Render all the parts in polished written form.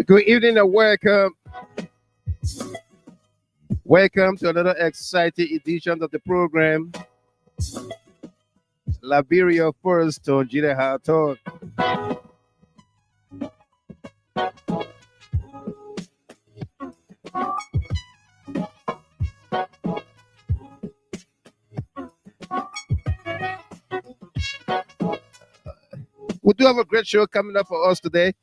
Good evening and welcome. Welcome to another exciting edition of the program, Liberia First On Ht. We do have a great show coming up for us today.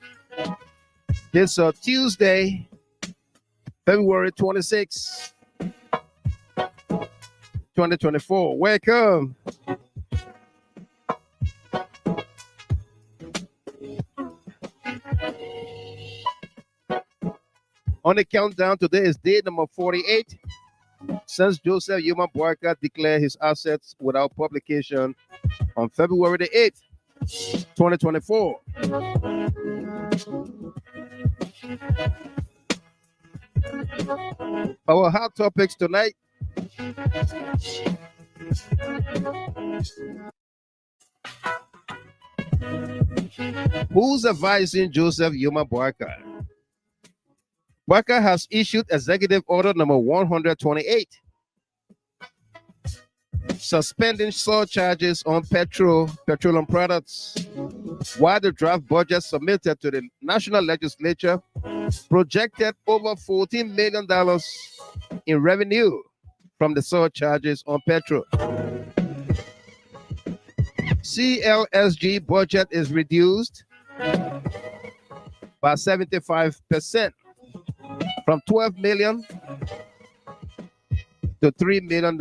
This Tuesday, February 26, 2024. Welcome. On the countdown, today is day number 48 since Joseph Boakai declared his assets without publication on February the 8th, 2024. Our hot topics tonight. Who's advising Joseph Boakai? Boakai has issued Executive Order number 128, suspending surcharges on petroleum products, while the draft budget submitted to the National Legislature projected over $14 million in revenue from the surcharges on petrol. CLSG budget is reduced by 75%, from $12 million to $3 million.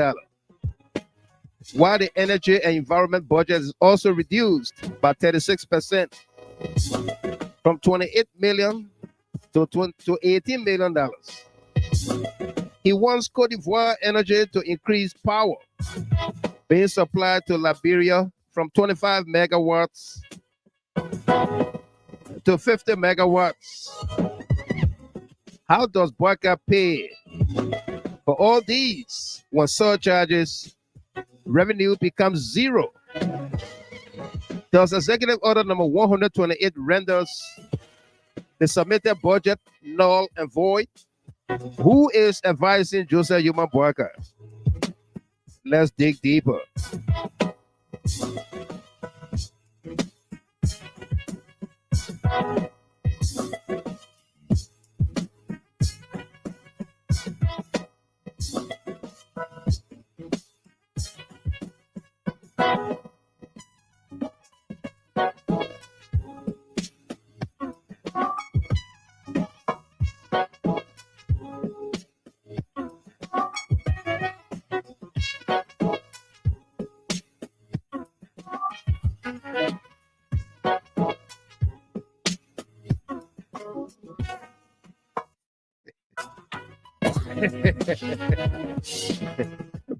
While the energy and environment budget is also reduced by 36%, from $28 million to $18 million. He wants Cote D'Ivoire Energy to increase power being supplied to Liberia from 25 megawatts to 50 megawatts. How does Boakai pay for all these when surcharges revenue becomes zero? Does Executive Order number 128 renders the submitted budget null and void? Who is advising Joseph Boakai? Let's dig deeper.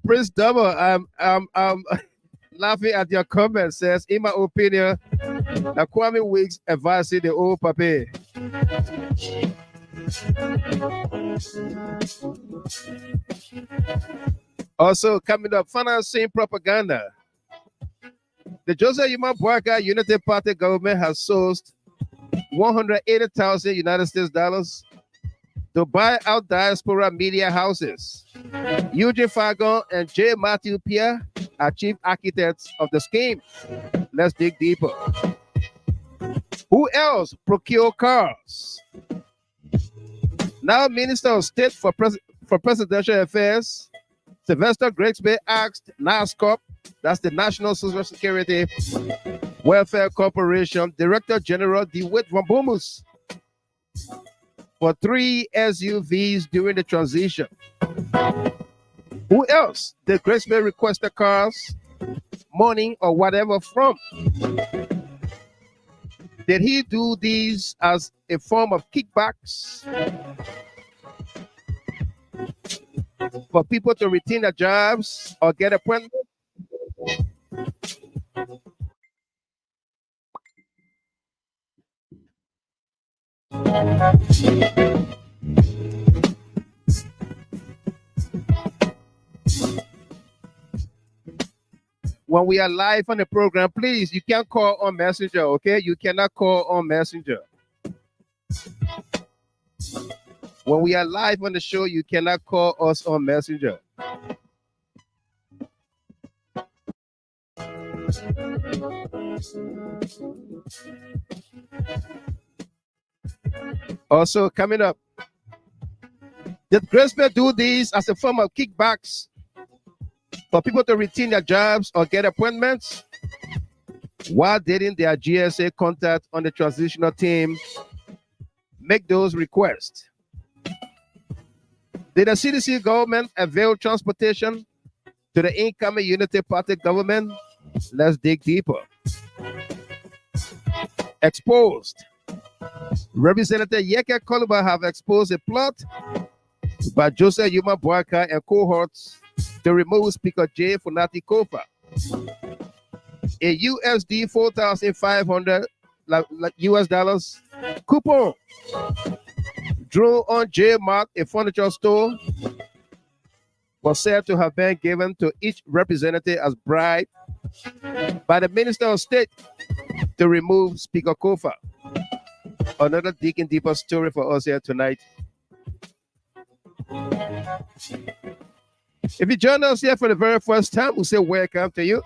Prince Double, I'm laughing at your comment. Says, in my opinion, the Kwame Weeks advising the old papi. Also coming up, financing propaganda. The Joseph Boakai Unity Party government has sourced 180,000 United States dollars to buy out diaspora media houses. Eugene Fagon and J. Matthew Pierre are chief architects of the scheme. Let's dig deeper. Who else procured cars? Now, Minister of State for Presidential Affairs, Sylvester Grigsby, asked NASCOP, that's the National Social Security Welfare Corporation, Director General DeWitt Van Boemus, for 3 SUVs during the transition. Who else did Grigsby request the cars, money, or whatever from? Did he do these as a form of kickbacks for people to retain their jobs or get appointments? When we are live on the program, please, you can't call on Messenger, okay? You cannot call on Messenger. When we are live on the show, you cannot call us on Messenger. Also coming up, did Grigsby do these as a form of kickbacks for people to retain their jobs or get appointments? Why didn't their GSA contact on the transitional team make those requests? Did the CDC government avail transportation to the incoming Unity Party government? Let's dig deeper. Exposed. Representative Yeke Koluba have exposed a plot by Joseph Boakai and cohorts to remove Speaker J. Funati Kofa. A USD 4,500 US dollars coupon drew on J Mart, a furniture store, was said to have been given to each representative as bribe by the Minister of State to remove Speaker Kofa. Another digging deeper story for us here tonight. If you join us here for the very first time, we say welcome to you.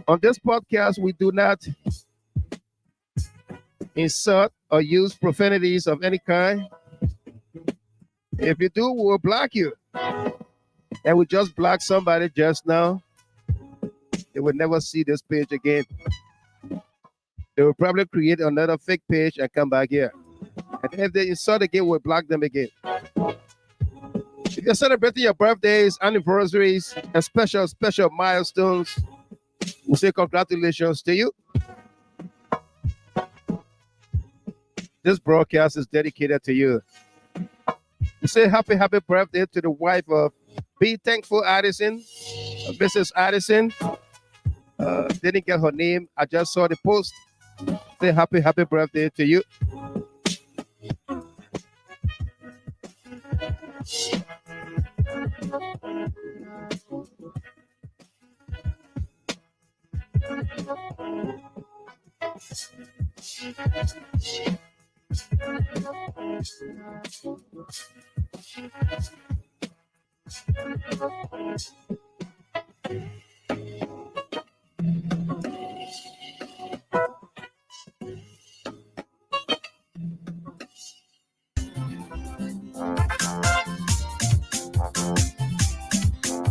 On this podcast, we do not insult or use profanities of any kind. If you do, we will block you. And we just blocked somebody just now. They will never see this page again. They will probably create another fake page and come back here. And if they insult again, we'll block them again. If you're celebrating your birthdays, anniversaries, and special milestones, we'll say congratulations to you. This broadcast is dedicated to you. We say happy birthday to the wife of Be Thankful Addison, Mrs. Addison. Didn't get her name. I just saw the post. Say happy birthday to you.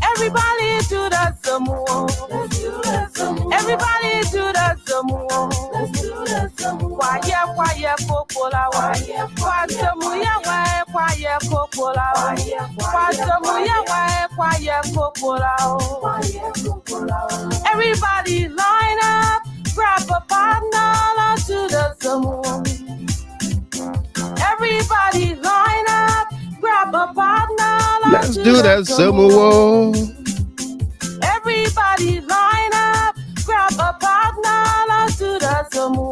Everybody do that some more. Let's do that some more. Everybody do that some more. Let's do that some more. Quiet, popola. Quiet, quiet, popola. Quiet, popola. Everybody line up, grab a partner, let's do that some more. Everybody line up, grab a partner, let's do that some more. Everybody line up, grab a partner, let's do that some more.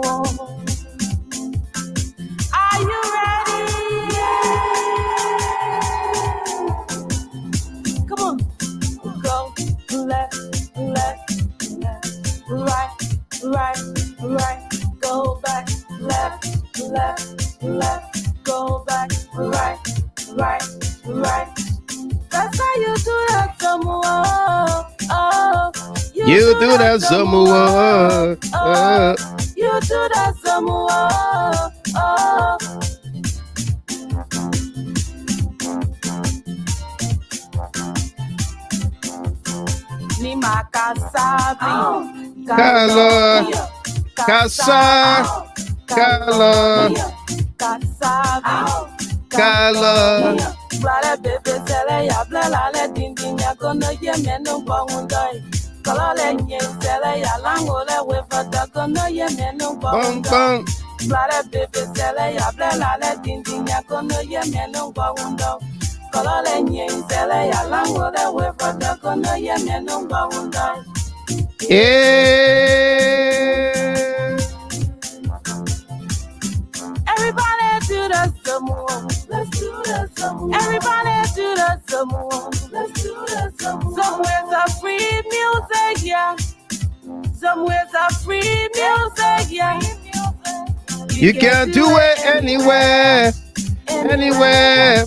left, left, go back, right, right, right. That's how you do that some more. Oh, You do that some more. you do that some more. Oh. Ni makasabi, Kala, kasa, kala, kasabi, kala. Blare bebe sele ya blela le dindin ya kono ye menu bongundoi. Kala le nye sele ya lango le wefata kono ye menu Bong bongundoi. bong. Blare bebe sele ya blela le dindin ya kono ye menu bongundoi. Kala le nye sele ya lango le wefata kono ye menu bongundoi. Everybody do the some. Let's do the some. Everybody do the some. Let's do the some. Somewhere's a free music, yeah. Somewhere's a free music, yeah. You can do it anywhere, anywhere,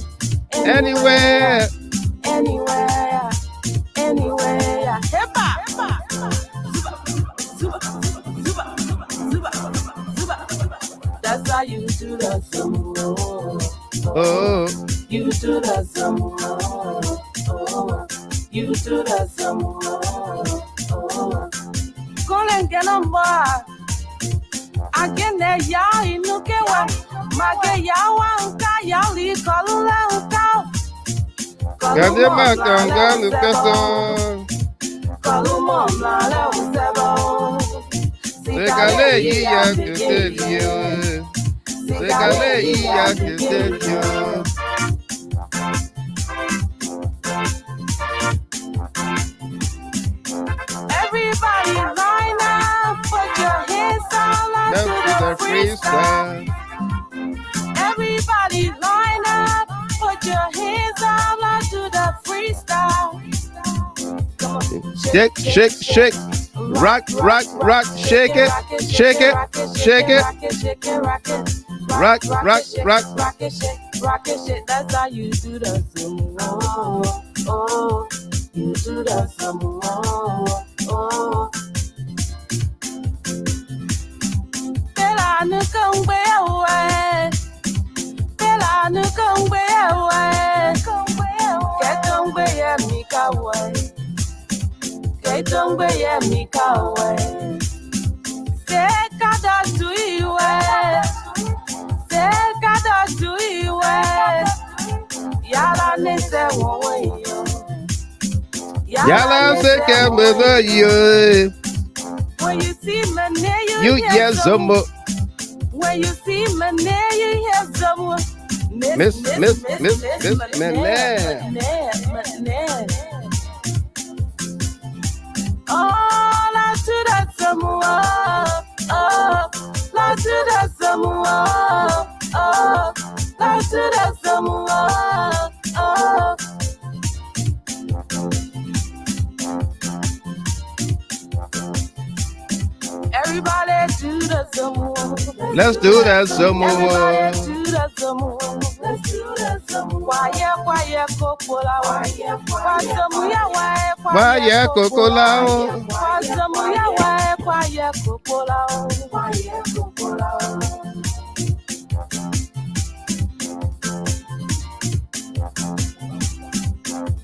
anywhere. Anywhere, anywhere. Hip hop. That's how you do the some. Oh, You do the some. You do the some. Calling get on board. Again, there ya in look at what Maga Yawanka Yali Kalula Uka. Kadema Kanga Lukaso. Kaluma Mala Usebo. Segale iya ketelio. Segale iya ketelio. Everybody line up, put your hands all That's to the the freestyle. freestyle. Everybody line up, put your hands all to the freestyle. Come on. Shake, shake, shake. Rock, rock, rock. Shake it, shake it, shake it. Rock, rock, rock. Rock it, shake, rock it, shake. That's how you do the sumo. Oh, you do the sumo. Oh. Bella no come away. Bella no come away. Get on away, Mika way. Get on away, Mika way. Say, God, do you way. Say, God, do you way. Yala ne se won yo. Yala se kembe yo. When you see my name, You yes some. When you see my name, you hear someone. Miss Manette. Oh, let's do that some more. Oh, let's do that some more. Oh, let's do that some more. Oh. Everybody do the some more. Let's do that some more. Everybody do the some more. Let's do that some more. Why cocola? Why some ya? Why cocola? Why some ya? Why cocola? Why cocola?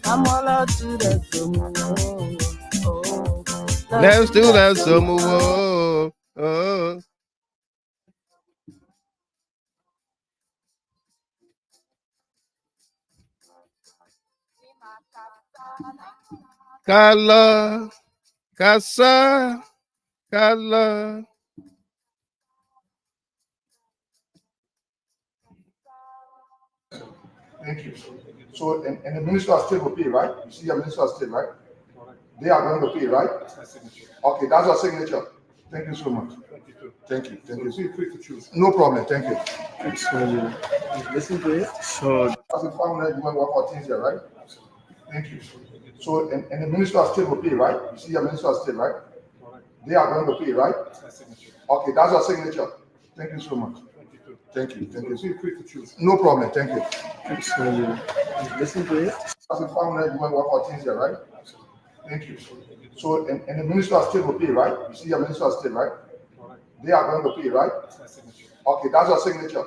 I'm all out to the some more. Oh. Let's do that some more. Oh. Kala, kasa, kala. Thank you. So, and the Minister of State will pay, right? You see your Minister of State, right? They are going to pay, right? Okay, that's your signature. Thank you so much. Thank you. Thank you. Feel free to choose. No problem. Thank you. So, listen to it. So, As a family, you want to work for things here, right? Thank you. So, and the Minister of State will pay, right? You see your Minister of State, right? They are going to pay, right? Okay, that's your signature. Thank you so much. Thank you. Feel free to choose. No problem. Thank you. So listen to it. As a family, you want to work for things here, right? Thank you. So, and the Minister of State will pay, right? You see your Minister of State, right? They are going to pay, right? Okay, that's your signature.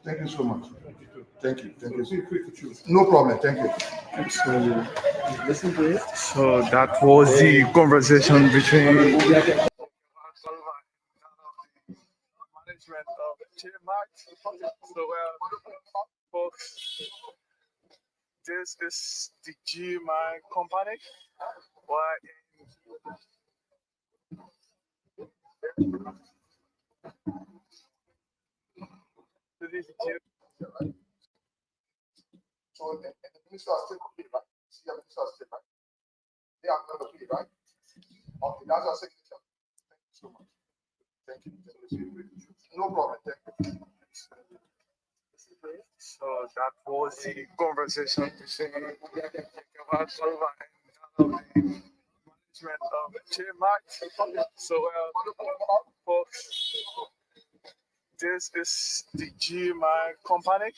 Thank you so much. Thank you. Feel free to choose. No problem. Thank you. So listen to it. So that was the conversation between management of GMAC. So folks, this is the GMAC company. So, and the Minister of State will pay, right? See your Minister of State, right? They are going to pay, right? Okay, that's your signature. Thank you so much. Thank you. Feel free to choose. No problem. Thank you. So that was the conversation between management of GMAC. So folks, this is the GMAC company.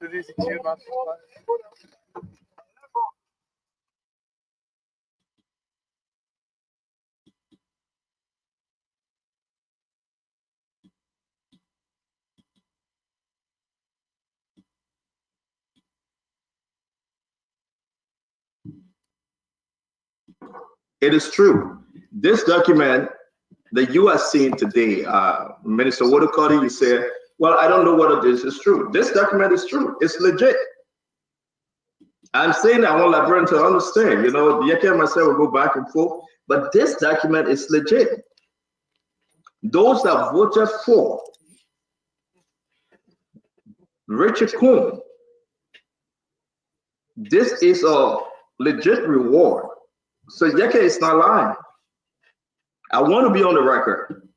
This is the GMAC company. It is true. This document that you are seeing today, Minister Boakai, you said, well, I don't know whether this is true. This document is true. It's legit. I'm saying I want Liberians to understand, Yeke and myself will go back and forth, but this document is legit. Those that voted for Richard Coon, this is a legit reward. So Yeke is not lying. I want to be on the record.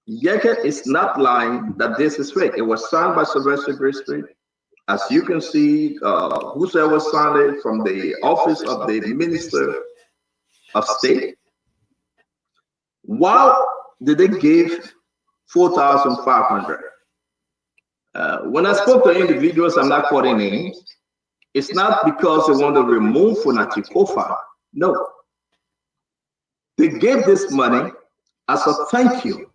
Yeke is not lying that this is fake. It was signed by Sylvester Greenstreet. As you can see, whosoever signed it from the office of the Minister of State. Why did they give 4,500? When I spoke to individuals, I'm not quoting names. It's not because they want to remove Funati Kofa. No. They gave this money as a thank you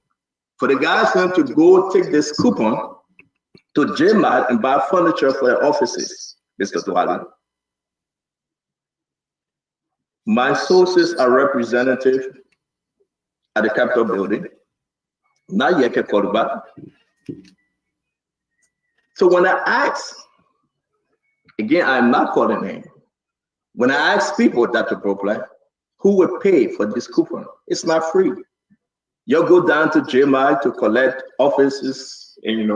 for the guys going to go take this coupon to GMAC and buy furniture for their offices, Mr. Dwali. My sources are representative at the Capitol building, not Yeke Koruba. So when I ask, again, I'm not calling name. When I ask people that to apply, who would pay for this coupon? It's not free. You'll go down to GMAC to collect offices and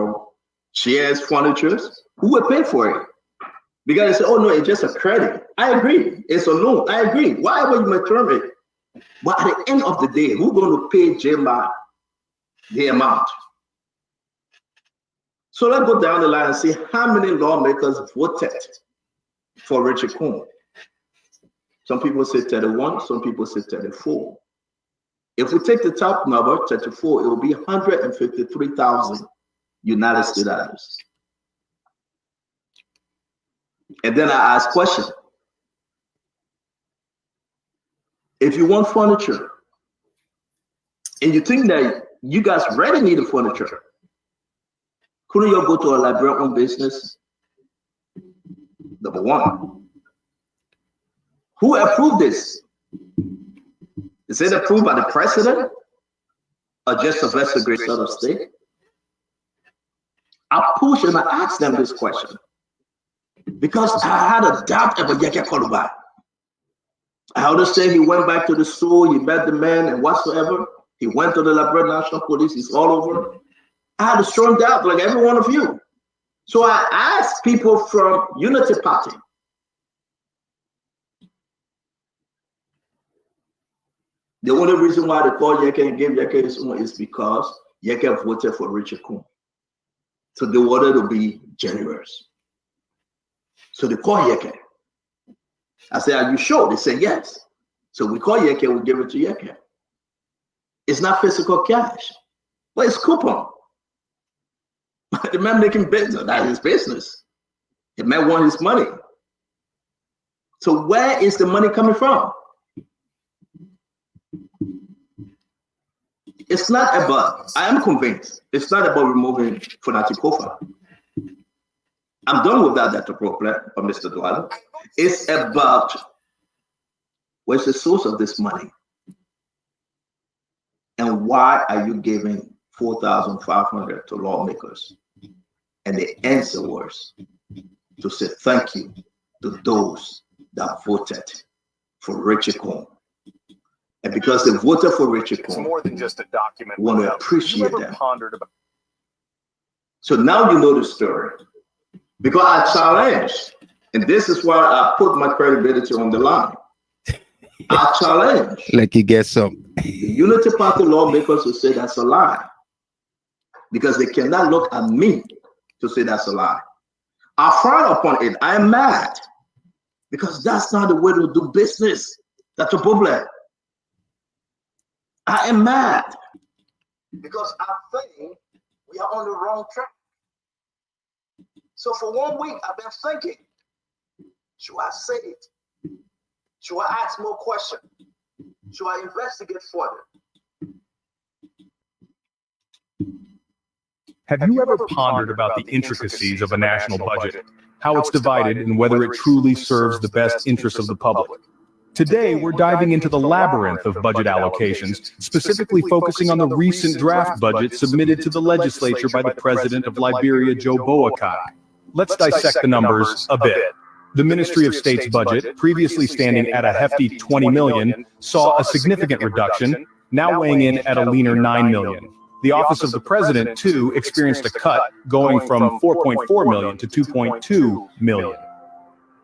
chairs, furniture. Who would pay for it? Because they say, oh no, it's just a credit. I agree. It's a loan. I agree. Whatever you may term it. But at the end of the day, who's going to pay GMAC the amount? So let's go down the line and see how many lawmakers voted for Richard Coon. Some people say 31, some people say 34. If we take the top number, 34, it will be 153,000 United States dollars. And then I ask question. If you want furniture, and you think that you guys really need the furniture, couldn't you go to a Liberian-owned business? Number one. Who approved this? Is it approved by the president or just a vested great son of state? I push and I ask them this question because I had a doubt about Yeke Koruba. I understand he went back to the store, he met the man and whatsoever. He went to the Liberian National Police, he's all over. I had a strong doubt, like every one of you. So I asked people from Unity Party. The only reason why they call Yeke and gave Yeke his own is because Yeke voted for Richard Coon. So they wanted to be generous. So they call Yeke. I said, are you sure? They said, yes. So we call Yeke, we give it to Yeke. It's not physical cash, but it's coupon. The man making business, that's his business. The man wants his money. So where is the money coming from? It's not about, I am convinced, it's not about removing Fonati Kofa. I'm done with that problem, Mr. Dwala. It's about where's the source of this money? And why are you giving 4,500 to lawmakers? And the answer was to say thank you to those that voted for Richie Cohn. And because they voted for Richie Cohn, more than just a document. We want to appreciate that. Pondered about. So now you know the story. Because I challenge, and this is why I put my credibility on the line. I challenge. Like you get some. The Unity Party lawmakers who say that's a lie. Because they cannot look at me to say that's a lie. I frown upon it. I am mad. Because that's not the way to do business. That's a problem. I am mad. Because I think we are on the wrong track. So for 1 week, I've been thinking, should I say it? Should I ask more questions? Should I investigate further? Have you ever pondered about the intricacies of a national budget, how it's divided, and whether it truly serves the best interests of the public? Today, we're diving into the labyrinth of budget allocations, specifically focusing on the recent draft budget submitted to the legislature by the president of Liberia, Joe Boakai. Let's dissect the numbers a bit. The Ministry of State's budget, previously standing at a hefty $20 million, saw a significant reduction, now weighing in at a leaner $9 million. The Office of the President, too, experienced a cut, going from $4.4 million to $2.2 million.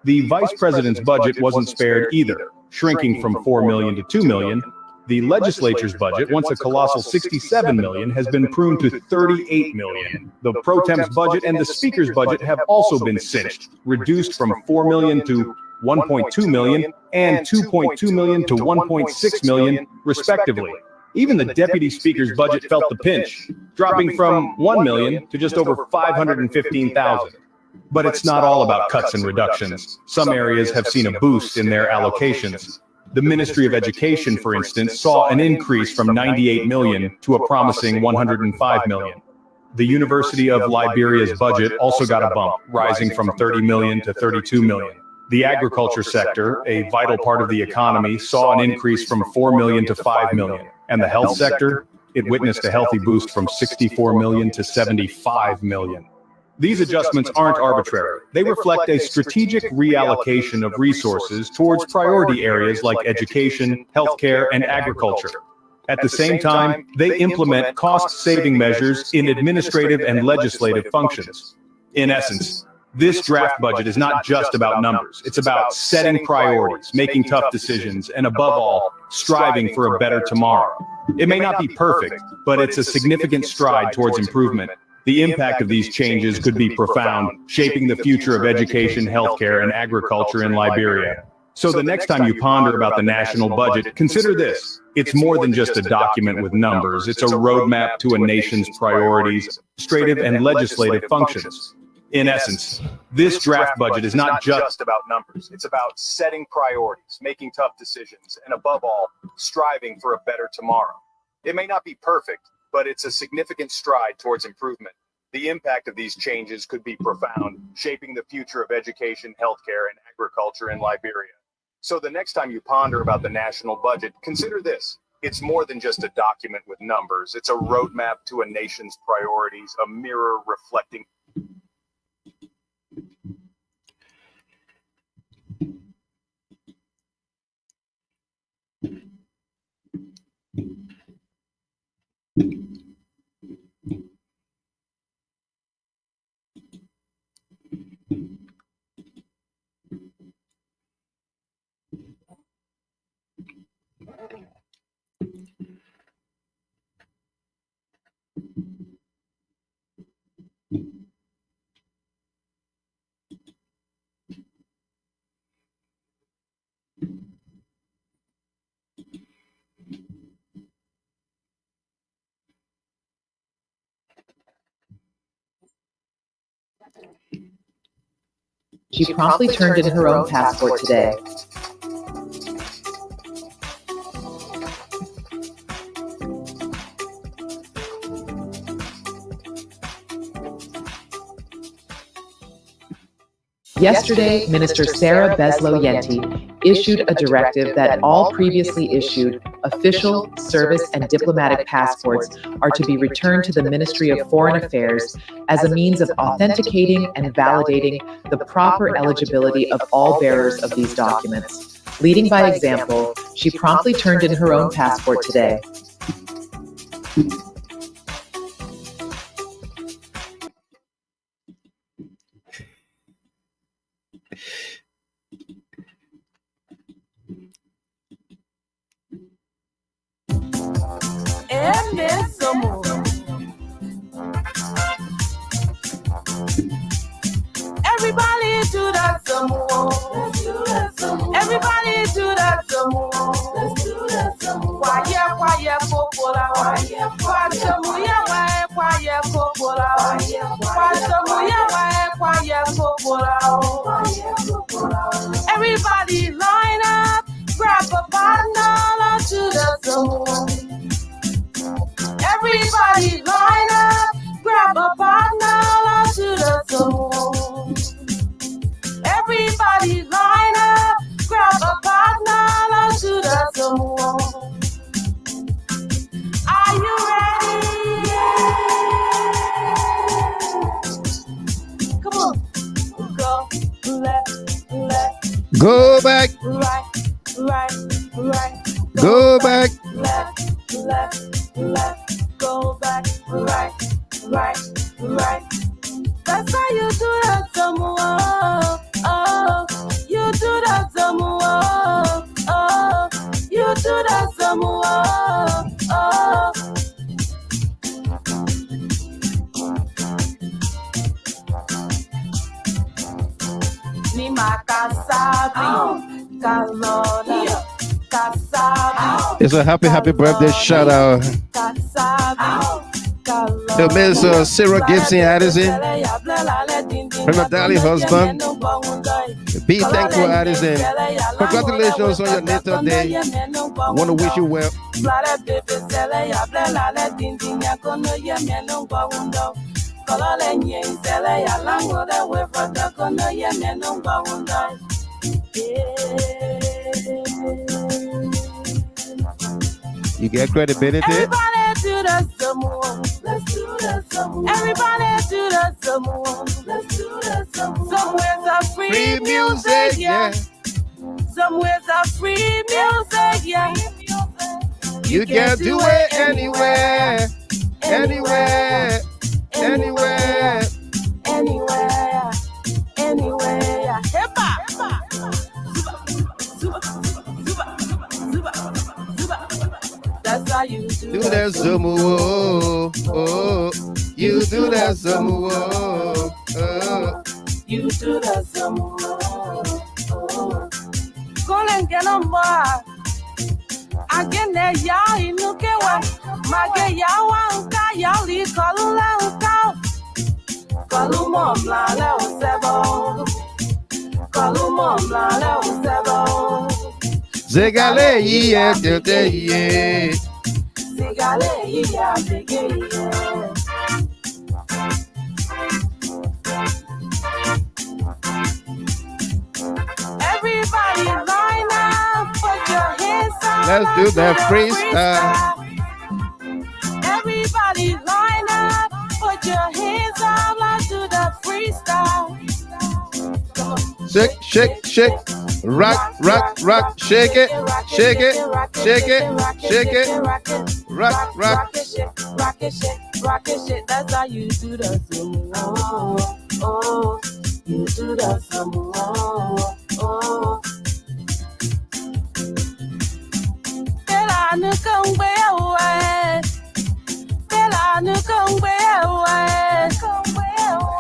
The Vice President's budget wasn't spared either, shrinking from $4 million to $2 million. The Legislature's budget, once a colossal $67 million, has been pruned to $38 million. The Pro Temp's budget and the Speaker's budget have also been cinched, reduced from $4 million to $1.2 million and $2.2 million to $1.6 million, respectively. Even the Deputy Speaker's budget felt the pinch, dropping from $1 million to just over $515,000. But it's not all about cuts and reductions. Some areas have seen a boost in their allocations. The Ministry of Education, for instance, saw an increase from $98 million to a promising $105 million. The University of Liberia's budget also got a bump, rising from $30 million to $32 million. The agriculture sector, a vital part of the economy, saw an increase from $4 million to $5 million. And the health sector, it witnessed a healthy boost from $64 million to $75 million. These adjustments aren't arbitrary. They reflect a strategic reallocation of resources towards priority areas like education, healthcare, and agriculture. At the same time, they implement cost-saving measures in administrative and legislative functions. In essence, this draft budget is not just about numbers. It's about setting priorities, making tough decisions, and above all, striving for a better tomorrow. It may not be perfect, but it's a significant stride towards improvement. The impact of these changes could be profound, shaping the future of education, healthcare, and agriculture in Liberia. So the next time you ponder about the national budget, consider this. It's more than just a document with numbers. It's a roadmap to a nation's priorities, administrative and legislative functions. In essence, this draft budget is not just about numbers. It's about setting priorities, making tough decisions, and above all, striving for a better tomorrow. It may not be perfect, but it's a significant stride towards improvement. The impact of these changes could be profound, shaping the future of education, healthcare, and agriculture in Liberia. So the next time you ponder about the national budget, consider this. It's more than just a document with numbers. It's a roadmap to a nation's priorities, a mirror reflecting. She promptly turned in her own passport today. Yesterday, Minister Sarah Beslow-Yenti issued a directive that all previously issued official, service, and diplomatic passports are to be returned to the Ministry of Foreign Affairs as a means of authenticating and validating the proper eligibility of all bearers of these documents. Leading by example, she promptly turned in her own passport today. Everybody do that some more. Everybody do that some more. Quiet, quiet, popola. Quiet, quiet, popola. Quiet, popola. Everybody line up, grab a partner to the some. Everybody line up, grab a partner to the some. Everybody line up, grab a partner to the some. Are you ready? Come on, go left, Go back. right, Go back. left, go back, right. That's how you do that some more. Oh, you do that some more. Oh, you do that some more. Oh. Ni makasabi, kalona, kasabi. It's a happy birthday shout out to Ms. Sarah Gibson Addison, her darling husband. Be thankful, Addison. Congratulations on your natal day. Want to wish you well. You get credibility. Everybody do the some more. Let's do the some more. Everybody do the some more. Let's do the some more. Somewhere's a free music, yeah. Somewhere's a free music, yeah. You can do it anywhere, anywhere, anywhere. Anywhere. Hip-hop. That's how you Do that some more. Oh, you do that some more. Oh. You do that some more. Go and get on board. Again, there, y'all, you look at what my gay y'all want, y'all leave Colula. Column, la, sebo. Column, la, sebo. Zegale, yeah. Zegale, yeah. Everybody line up, put your hands up. Let's do that freestyle. Everybody line up, put your hands up. Let's do the freestyle. Shake. Rock, shake it. Rock. Rock it, shake. That's how you do the some. Oh, you do the some. Oh. Bella no come away.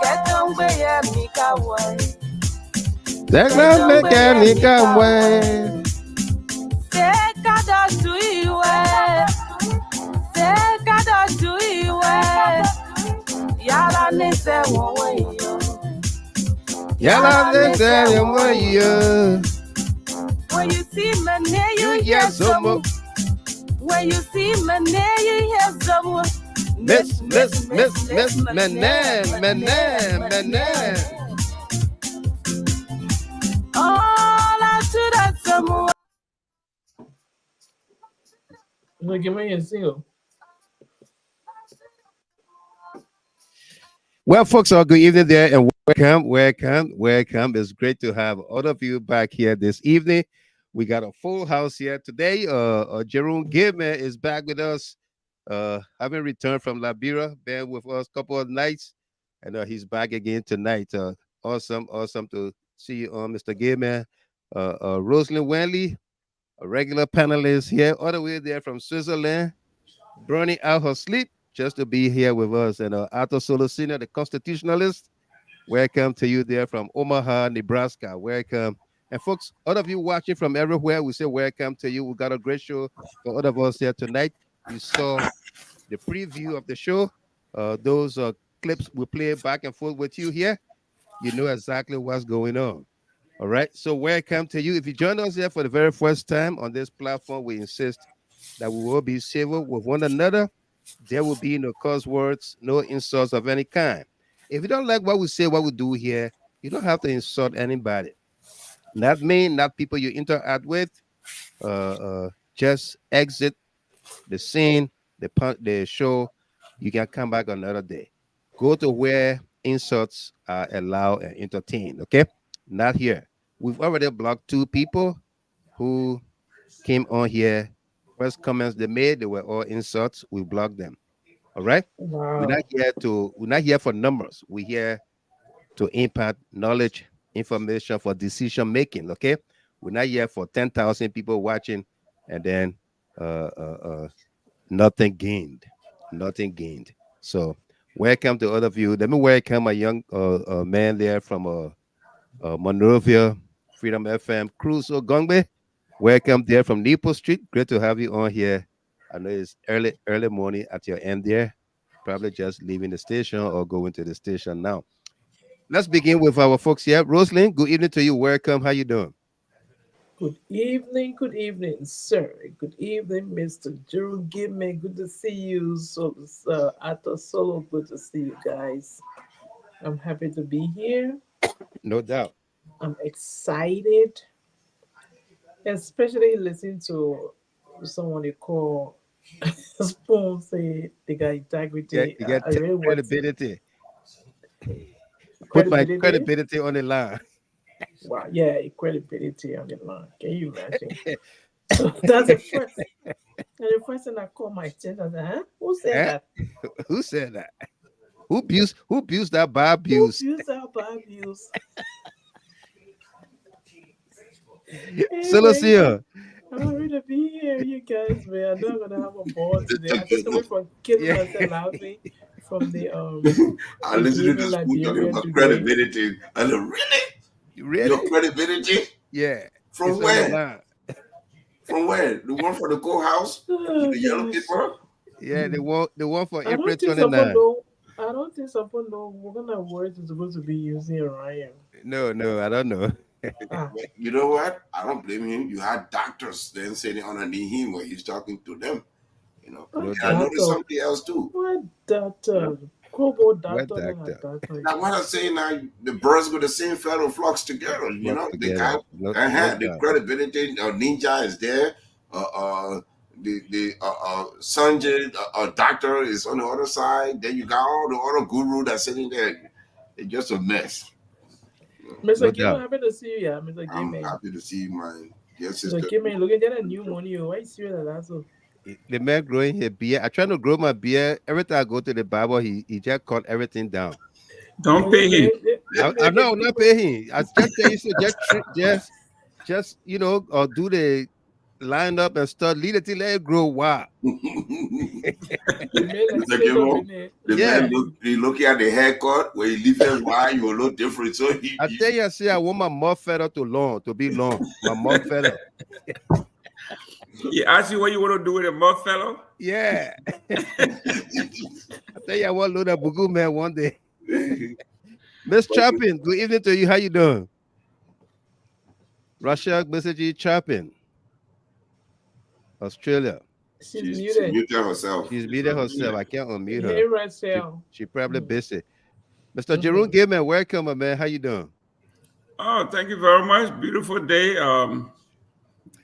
Get on away, Mika way. That's not mechanical way. Take a dog to you, take a dog to you, Yala Nese won't Yalla they tell you what you. When you see my name, you You hear hear some more. When you see my name, you hear someone. Miss, man. All out to that someone. Give me a single. Well, folks, good evening there and welcome. It's great to have all of you back here this evening. We got a full house here today. Jerome Gilman is back with us, having returned from Liberia, been with us a couple of nights, and he's back again tonight. Awesome to see you on, Mr. Gilman. Rosalind Wenley, a regular panelist here, all the way there from Switzerland, burning out her sleep just to be here with us. And Arthur Solo Sr., the constitutionalist, welcome to you there from Omaha, Nebraska. Welcome. And folks, all of you watching from everywhere, we say welcome to you. We got a great show for all of us here tonight. You saw the preview of the show. Those clips we play back and forth with you here. You know exactly what's going on. All right. So welcome to you. If you join us here for the very first time on this platform, we insist that we will be civil with one another. There will be no curse words, no insults of any kind. If you don't like what we say, what we do here, you don't have to insult anybody. Not me, not people you interact with. Just exit the scene, the show. You can come back another day. Go to where insults are allowed and entertained, okay? Not here. We've already blocked 2 people who came on here. First comments they made, they were all insults. We blocked them. All right. Wow. We're not here for numbers. We're here to impact knowledge, information for decision making. Okay. We're not here for 10,000 people watching and then nothing gained. So welcome to all of you. Let me welcome a young man there from Monrovia, Freedom FM, Cruz Ogongbe. Welcome there from Nepo Street. Great to have you on here. I know it's early morning at your end there. Probably just leaving the station or going to the station now. Let's begin with our folks here. Rosalind, good evening to you. Welcome. How you doing? Good evening, sir. Good evening, Mr. Jerome Gilman. Good to see you. So, Arthur Solo, good to see you guys. I'm happy to be here. No doubt. I'm excited. Especially listening to someone you call Spoon say they got integrity. You got really credibility. Put my credibility on the line. Wow, yeah, credibility on the line. Can you imagine? So that's the first. And the first thing I call my attention, I said, huh? Who said that? Who said that? Who abused that by abuse? Who abused that by abuse? Celestia. I'm happy to be here, you guys, man. I'm not gonna have a ball today. I'm just coming from killing myself laughing from the I listened to this book talking about credibility. I said, really? Your credibility? Yeah. From where? From where? The one for the courthouse? The yellow paper? Yeah, the one for April 29. I don't think someone knows what kind of words is supposed to be using around here. No, I don't know. You know what? I don't blame him. You had doctors then sitting underneath him when he's talking to them. You know, I noticed something else too. What doctor? Kobo doctor. Now what I'm saying now, the birds with the same feather flocks together. You know, the guy the credibility. Ninja is there. The Sanjay doctor is on the other side. Then you got all the other guru that's sitting there. It's just a mess. Mr. Kim, happy to see you. Yeah, Mr. Kim. I'm happy to see my dear sister. Mr. Kim, look at that new money. Why is you that so? The man growing his beard. I try to grow my beard. Every time I go to the barber, he just cut everything down. Don't pay him. I know, not pay him. I just tell you, so just do the line up and start lead it till it grow wild. The man looking at the haircut when he leave it wide, you will look different. So I tell you, I say I want my mouth feather to be long. My mouth feather. He asked you what you want to do with a mouth fellow? Yeah. I tell you, I want to know that Bugu man one day. Miss Chapin, good evening to you. How you doing? Russia, Message Chapin, Australia. She's muted. Muted herself. She's muted herself. I can't unmute her. Hey, Rachel. She probably busy. Mr. Jerome Gaiman, welcome, my man. How you doing? Oh, thank you very much. Beautiful day.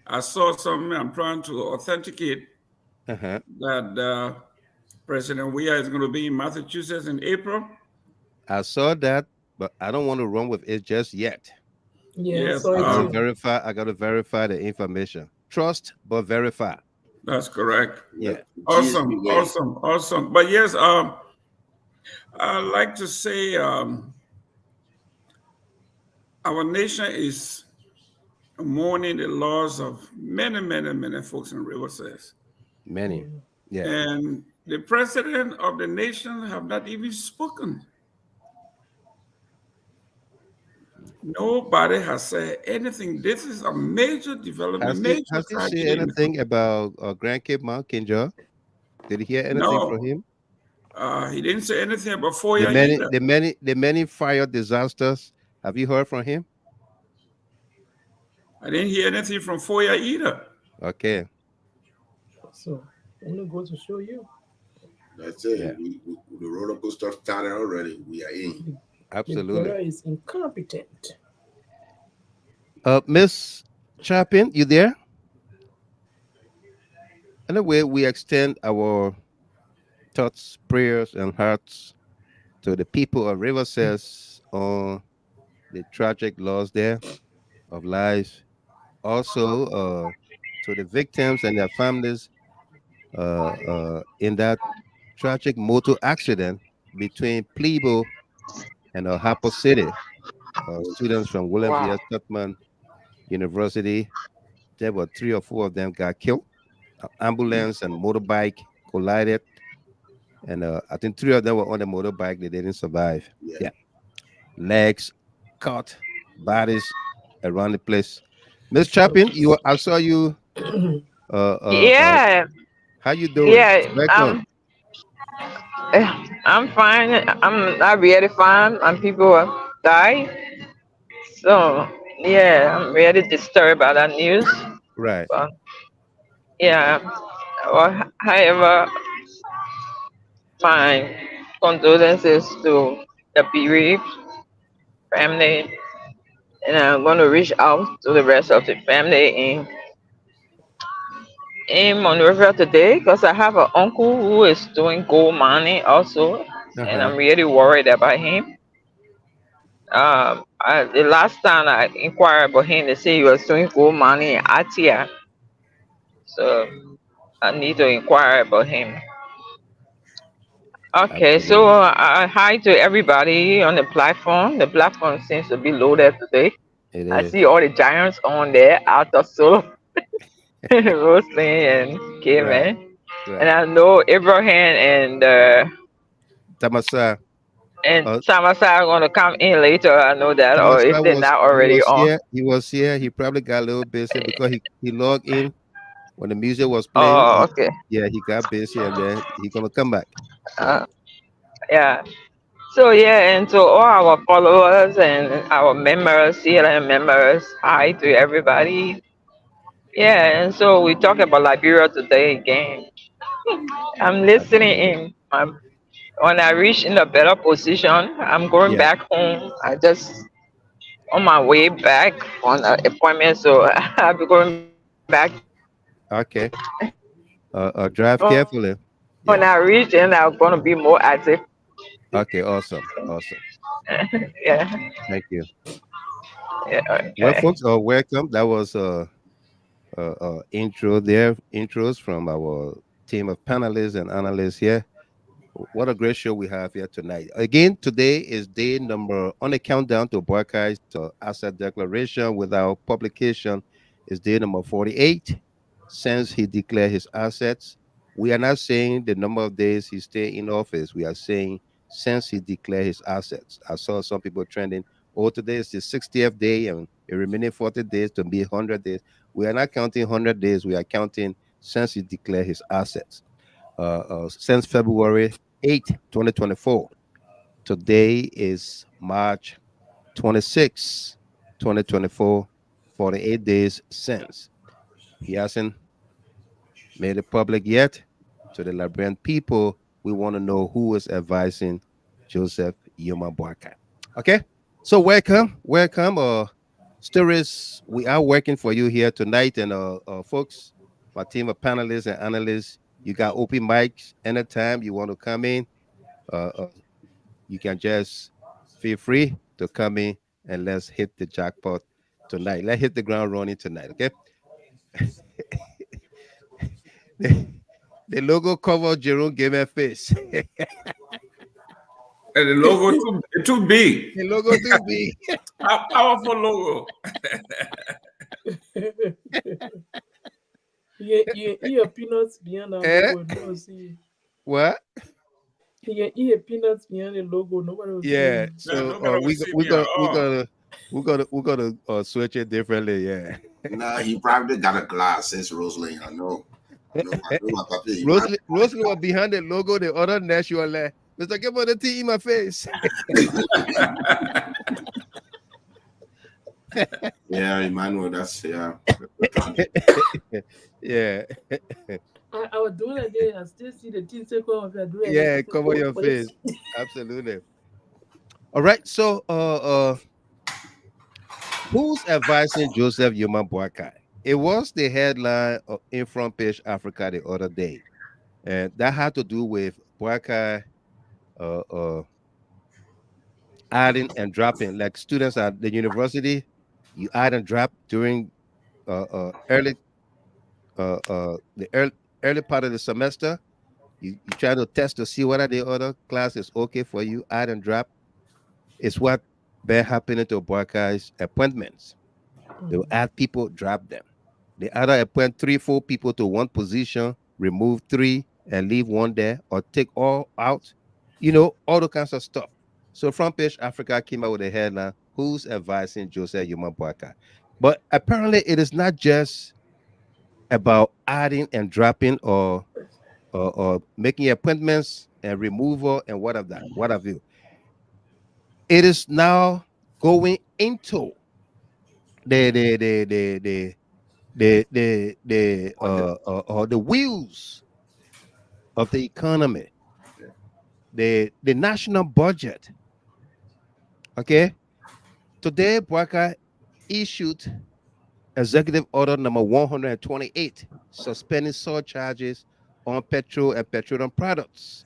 I saw something. I'm trying to authenticate that President Weah is going to be in Massachusetts in April. I saw that, but I don't want to run with it just yet. Yes, I gotta verify the information. Trust but verify. That's correct. Yeah. Awesome. But yes, I'd like to say our nation is mourning the loss of many folks in Riverside. Many. Yeah. And the president of the nation have not even spoken. Nobody has said anything. This is a major development. Has he said anything about Grand Cape Mount King George? Did he hear anything from him? He didn't say anything about FOIA the many fire disasters. Have you heard from him? I didn't hear anything from FOIA either. Okay. So I'm gonna go to show you. That's it. Yeah. The roller coaster started already. We are in. Absolutely. The is incompetent. Miss Chapin, you there? Anyway, we extend our thoughts, prayers, and hearts to the people of Riverside on the tragic loss there of lives. Also, to the victims and their families in that tragic motor accident between Plebo and Harper City. Students from William V.S. Tubman University. There were 3 or 4 of them got killed. Ambulance and motorbike collided. And I think 3 of them were on the motorbike. They didn't survive. Yeah. Legs cut, bodies around the place. Miss Chapin, I saw you. Yeah. How you doing? Yeah. I'm fine. I'm not really fine. And people die. So yeah, I'm really disturbed by that news. Right. But, yeah. Well, however, my condolences to the bereaved family, and I'm going to reach out to the rest of the family in Monrovia today, because I have an uncle who is doing gold mining also, and I'm really worried about him. The last time I inquired about him, they say he was doing gold mining in Atia, so I need to inquire about him. Okay, so hi to everybody on the platform. The platform seems to be loaded today. I see all the giants on there, Arthur Solo, Roslyn, and K-Man. Right. And I know Abraham and Tamasa. And Tamasa are going to come in later. I know that, Tamasa, or if they're not already on. He was here. He probably got a little busy because he logged in when the music was playing. Oh, okay. Yeah, he got busy, and then he's going to come back. Yeah. So yeah, and to all our followers and our members, CLM members, hi to everybody. Yeah, and so we talk about Liberia today again. I'm listening in. When I reach in a better position, I'm going back home. I just on my way back on an appointment, so I'll be going back. Okay. Drive carefully. When I reach, and I'm going to be more active. Okay, awesome. Yeah. Thank you. Yeah. Okay. Well, folks, welcome. That was intros from our team of panelists and analysts here. What a great show we have here tonight. Again, today is day number on the countdown to Boakai's asset declaration without publication. Is day number 48 since he declared his assets. We are not saying the number of days he stayed in office. We are saying since he declared his assets. I saw some people trending, today is the 60th day and it remaining 40 days to be 100 days. We are not counting 100 days. We are counting since he declared his assets. Since February 8, 2024 Today is March 26, 2024, 48 days since. He hasn't made it public yet. To the Liberian people, we want to know who is advising Joseph Yuma Boakai. Okay, so welcome. Stories, we are working for you here tonight, and folks, my team of panelists and analysts, you got open mics anytime you want to come in. You can just feel free to come in and let's hit the jackpot tonight. Let's hit the ground running tonight, okay? The logo cover Jerome gave me a face. And the logo too big. The logo too big. A powerful logo. Yeah, peanuts behind the logo. No, see. What? Yeah, peanuts behind the logo. Nobody was. Yeah. Saying. So we're gonna switch it differently. Yeah. Nah, he probably got a glass, says Rosalind. I know. Rosalind was behind the logo. The other next, you were like, Mr. Give the tea in my face. Yeah, Emmanuel, that's yeah. Yeah. I was doing it there. I still see the tea circle of your dress. Yeah, cover your face. Absolutely. All right. So who's advising Joseph Yuma Boakai? It was the headline in Front Page Africa the other day. And that had to do with Boakai adding and dropping. Like students at the university, you add and drop during early part of the semester. You try to test to see whether the other class is okay for you. Add and drop. It's what been happening to Boakai's appointments. They will add people, drop them. They either appoint 3-4 people to one position, remove 3 and leave 1 there, or take all out. You know, all the kinds of stuff. So Front Page Africa came out with a headline, who's advising Joseph Yuma Boakai? But apparently it is not just about adding and dropping or making appointments and removal and what have you. It is now going into the wheels of the economy, the national budget. Okay, today Boakai issued Executive Order number 128, suspending surcharges on petrol and petroleum products.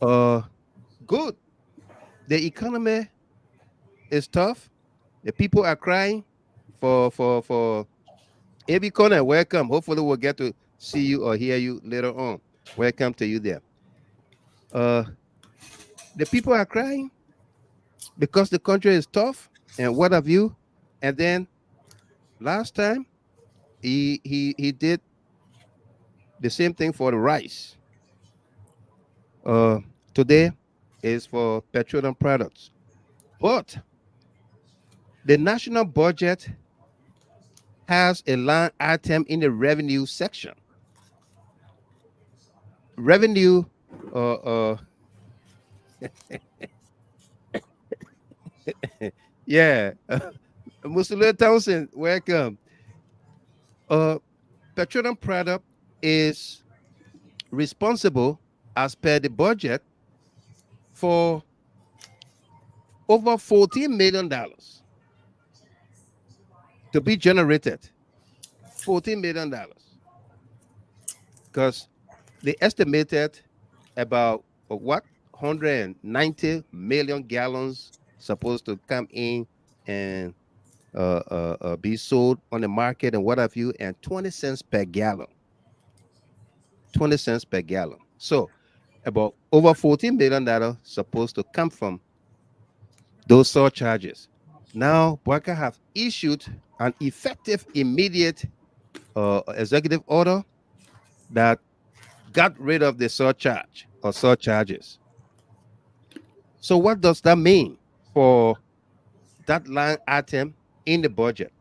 Good. The economy is tough. The people are crying for every corner. Welcome. Hopefully we'll get to see you or hear you later on. Welcome to you there. The people are crying because the country is tough and what have you. And then last time he did the same thing for the rice. Today is for petroleum products. But the national budget has a line item in the revenue section. Revenue, yeah. Musula Townsend, welcome. Petroleum product is responsible, as per the budget, for over $14 million to be generated. $14 million. Because they estimated about 190 million gallons supposed to come in and be sold on the market and what have you, and 20 cents per gallon. 20 cents per gallon. So about over $14 million supposed to come from those surcharges. Now, Boakai have issued an effective, immediate executive order that got rid of the surcharge or surcharges. So what does that mean for that line item in the budget?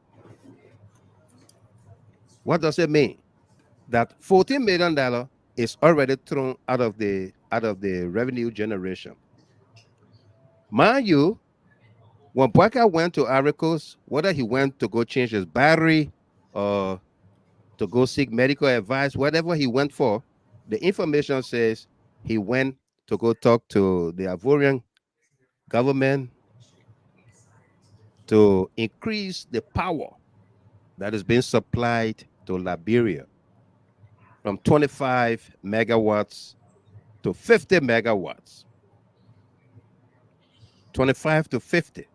What does it mean? That $14 million is already thrown out of the out of the revenue generation. Mind you, when Boakai went to Ivory Coast, whether he went to go change his battery or to go seek medical advice, whatever he went for, the information says he went to go talk to the Ivorian government to increase the power that is being supplied to Liberia from 25 megawatts to 50 megawatts. 25 to 50.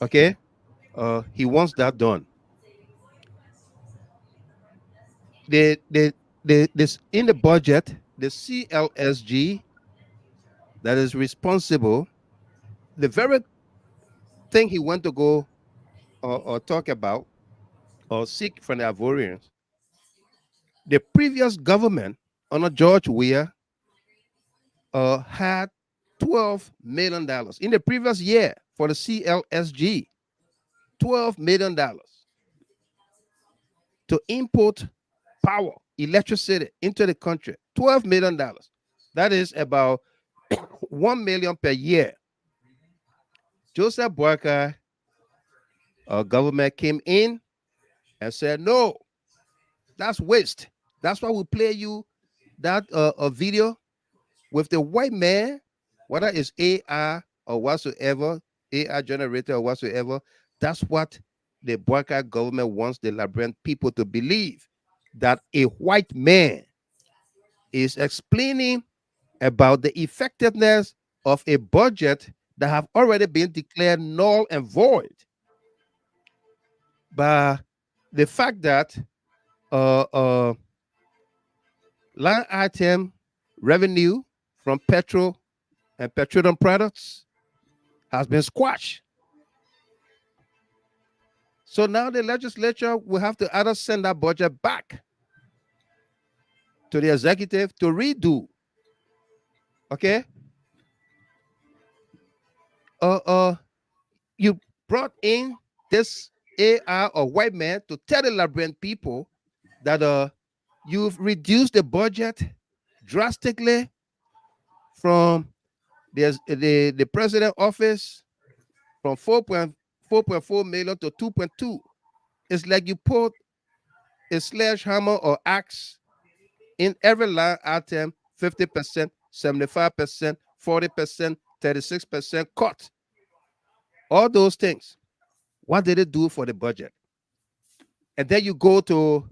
Okay? He wants that done. This in the budget, the CLSG that is responsible, the very thing he went to go or talk about or seek from the Ivorians, the previous government under George Weah had $12 million in the previous year for the CLSG. $12 million to import power, electricity into the country. $12 million. That is about 1 million per year. Joseph Boakai, government came in and said, no, that's waste. That's why we play you that a video with the white man, whether it's AR or whatsoever, AR generator or whatsoever. That's what the Boakai government wants the Liberian people to believe, that a white man is explaining about the effectiveness of a budget that have already been declared null and void. But the fact that line item revenue from petrol and petroleum products has been squashed. So now the legislature will have to either send that budget back to the executive to redo. Okay? You brought in this AR or white man to tell the Liberian people that you've reduced the budget drastically from the president office from 4.4 million to 2.2. It's like you put a sledgehammer or axe in every line item, 50%, 75%, 40%, 36% cut. All those things. What did it do for the budget? And then you go to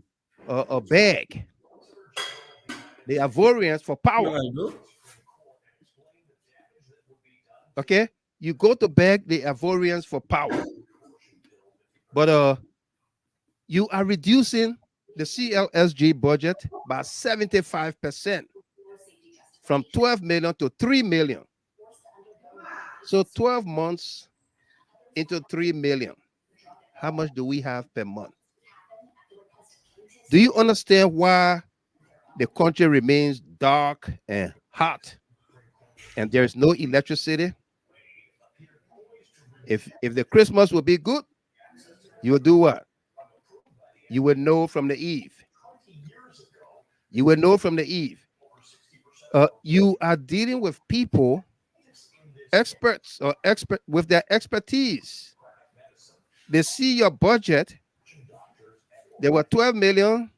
a bag, the Ivorians for power. Okay? You go to beg the Ivorians for power. But you are reducing the CLSG budget by 75% from 12 million to 3 million. So 12 months into 3 million. How much do we have per month? Do you understand why the country remains dark and hot and there's no electricity? If the Christmas will be good, you will do what? You will know from the eve. You will know from the eve. You are dealing with people, experts or expert with their expertise. They see your budget. There were 12 million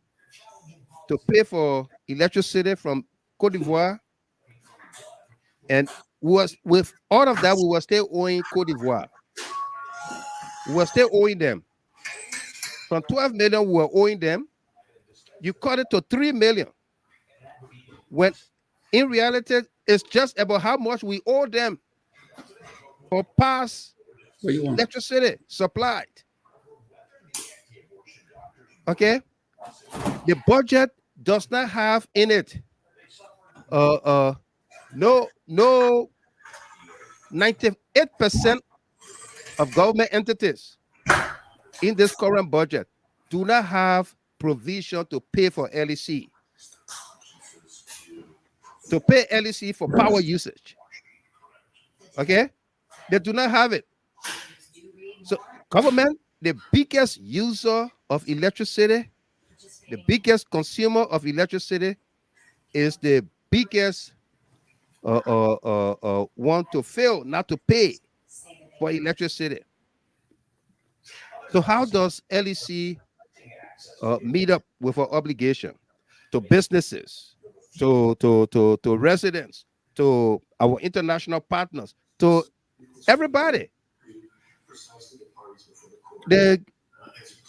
to pay for electricity from Cote d'Ivoire. And with all of that, we were still owing Cote d'Ivoire. We were still owing them. From 12 million, we were owing them. You cut it to 3 million. When in reality, it's just about how much we owe them for past electricity supplied. Okay? The budget does not have in it no 98% of government entities in this current budget do not have provision to pay for LEC. To pay LEC for power usage. Okay? They do not have it. So government, the biggest user of electricity, the biggest consumer of electricity is the biggest want to fail not to pay for electricity. So how does LEC meet up with our obligation to businesses, to residents, to our international partners, to everybody? The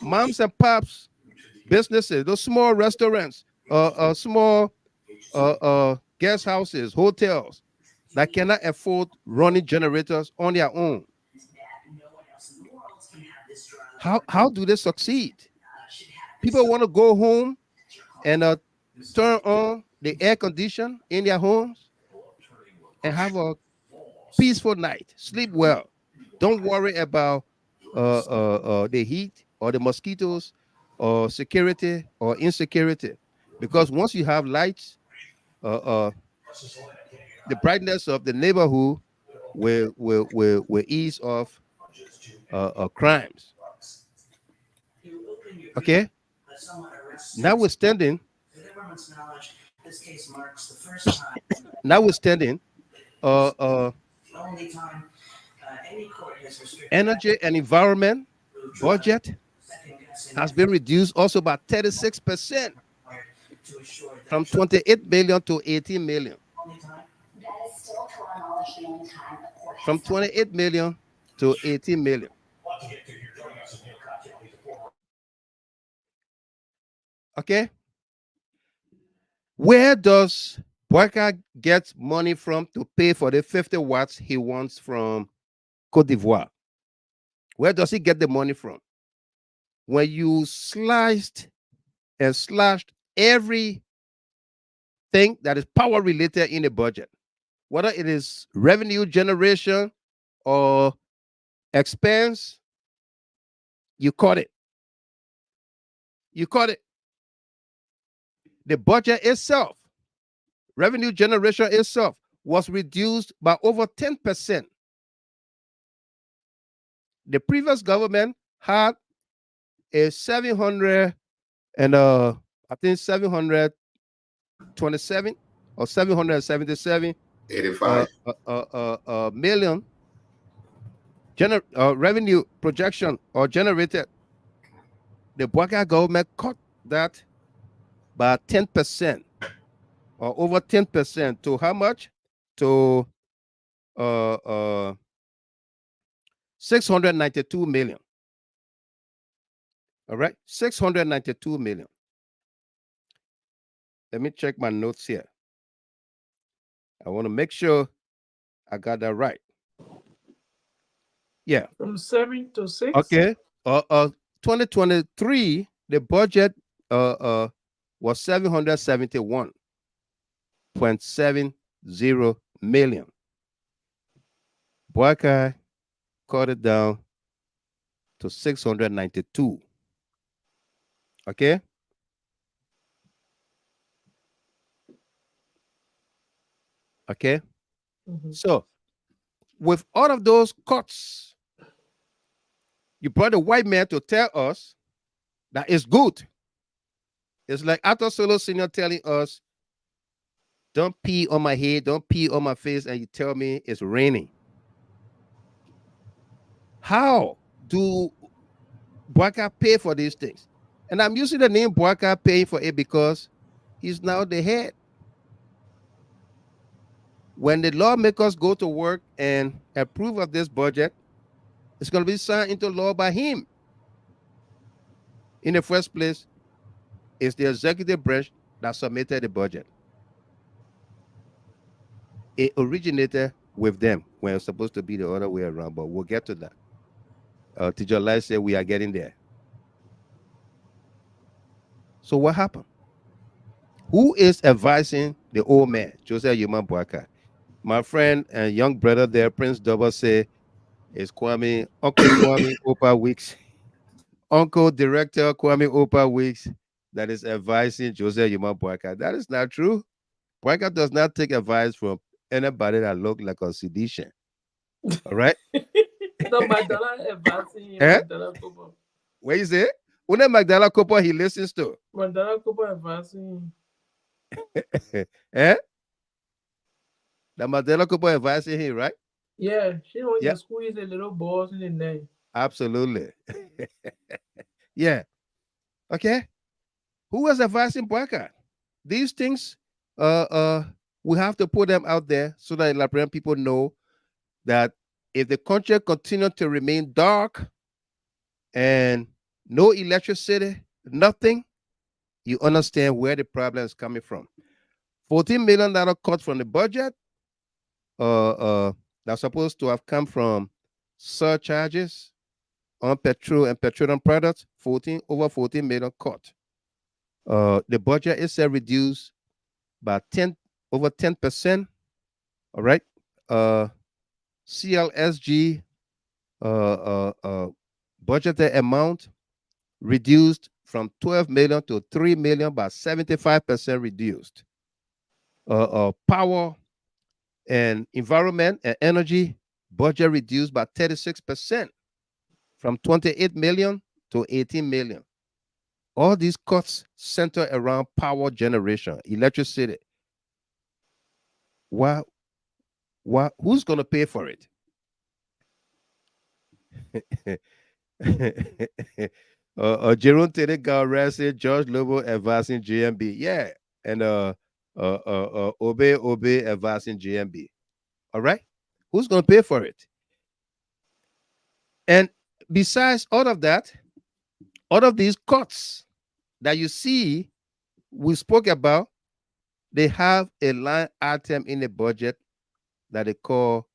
moms and pops businesses, those small restaurants, small guest houses, hotels that cannot afford running generators on their own. How do they succeed? People want to go home and turn on the air condition in their homes and have a peaceful night, sleep well. Don't worry about the heat or the mosquitoes or security or insecurity, because once you have lights, the brightness of the neighborhood will ease off crimes. Okay. Notwithstanding, energy and environment budget has been reduced also by 36%, from 28 million to 18 million. From 28 million to 18 million. Okay. Where does Boakai get money from to pay for the 50 watts he wants from Cote d'Ivoire? Where does he get the money from? When you sliced and slashed everything that is power related in the budget, whether it is revenue generation or expense, you cut it. You cut it. The budget itself, revenue generation itself, was reduced by over 10%. The previous government had a 727 or 777 85 million revenue projection or generated. The Boakai government cut that by 10% or over 10% to how much? To 692 million. All right, 692 million. Let me check my notes here. I want to make sure I got that right. Yeah. From 7 to 6. Okay. 2023, the budget was 771.70 million. Boakai cut it down to 692. Okay. Okay. So with all of those cuts, you brought a white man to tell us that it's good. It's like Arthur Solo Sr. telling us, don't pee on my head, don't pee on my face, and you tell me it's raining. How do Boakai pay for these things? And I'm using the name Boakai paying for it because he's now the head. When the lawmakers go to work and approve of this budget, it's going to be signed into law by him. In the first place, it's the executive branch that submitted the budget. It originated with them when it's supposed to be the other way around, but we'll get to that. Teacher Lai said we are getting there. So what happened? Who is advising the old man, Joseph Yuma Boakai? My friend and young brother there, Prince Double, say is Kwame, Uncle Kwame Opa Weeks, Uncle Director Kwame Opa Weeks, that is advising Joseph Yuma Boakai. That is not true. Boakai does not take advice from anybody that looks like a sedition. All right? No, Magdala advising Eh? Magdala. Where is it? One Magdala Cooper he listens to. Magdala Cooper advising. Eh? The Mandela couple advising him, right? Yeah, she only Yeah. can squeeze the little balls in the name. Absolutely. Yeah. Okay. Who was advising Boakai? These things, we have to put them out there so that Liberian people know that if the country continues to remain dark and no electricity, nothing, you understand where the problem is coming from. $14 million cut from the budget, that's supposed to have come from surcharges on petrol and petroleum products. Over 14 million cut. The budget is reduced by over 10%. All right. CLSG budgeted amount reduced from 12 million to 3 million, by 75% reduced. Power and environment and energy budget reduced by 36%, from 28 million to 18 million. All these cuts center around power generation, electricity. Who's going to pay for it? Jerome Tedega said George Lobo advising JNB. Yeah. And Obe advising JNB. All right. Who's going to pay for it? And besides all of that, all of these cuts that you see, we spoke about, they have a line item in the budget that they call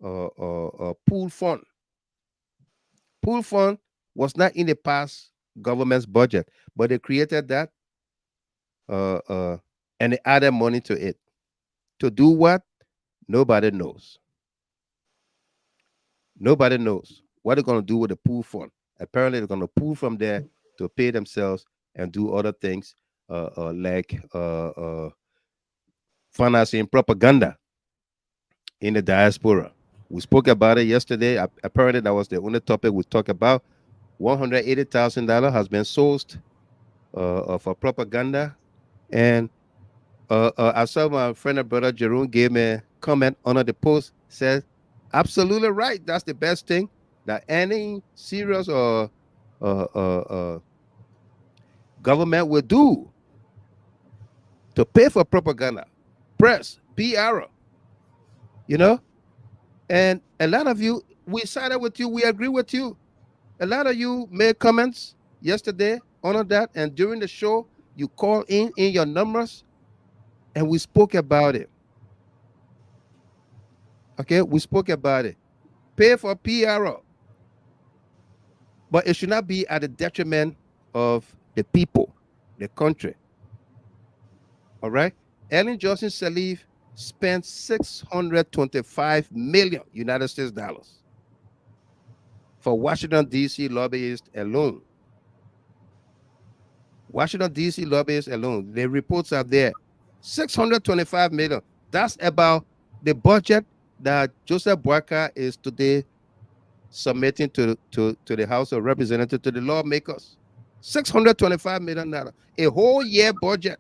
pool fund. Pool fund was not in the past government's budget, but they created that and they added money to it. To do what? Nobody knows. Nobody knows what they're going to do with the pool fund. Apparently, they're going to pull from there to pay themselves and do other things like financing propaganda in the diaspora. We spoke about it yesterday. Apparently, that was the only topic we talked about. $180,000 has been sourced for propaganda. And I saw my friend and brother Jerome gave me a comment under the post, says, absolutely right. That's the best thing that any serious or government will do to pay for propaganda, press, PR, you know? And a lot of you, we sided with you, we agree with you. A lot of you made comments yesterday on that, and during the show, you call in your numbers, and we spoke about it. Okay, we spoke about it. Pay for PR, but it should not be at the detriment of the people, the country. All right? Ellen Johnson Sirleaf spent $625 million United States dollars for Washington, D.C. lobbyists alone. Washington, D.C. lobbyists alone. The reports are there. $625 million. That's about the budget that Joseph Boakai is today submitting to the House of Representatives, to the lawmakers. $625 million. A whole year budget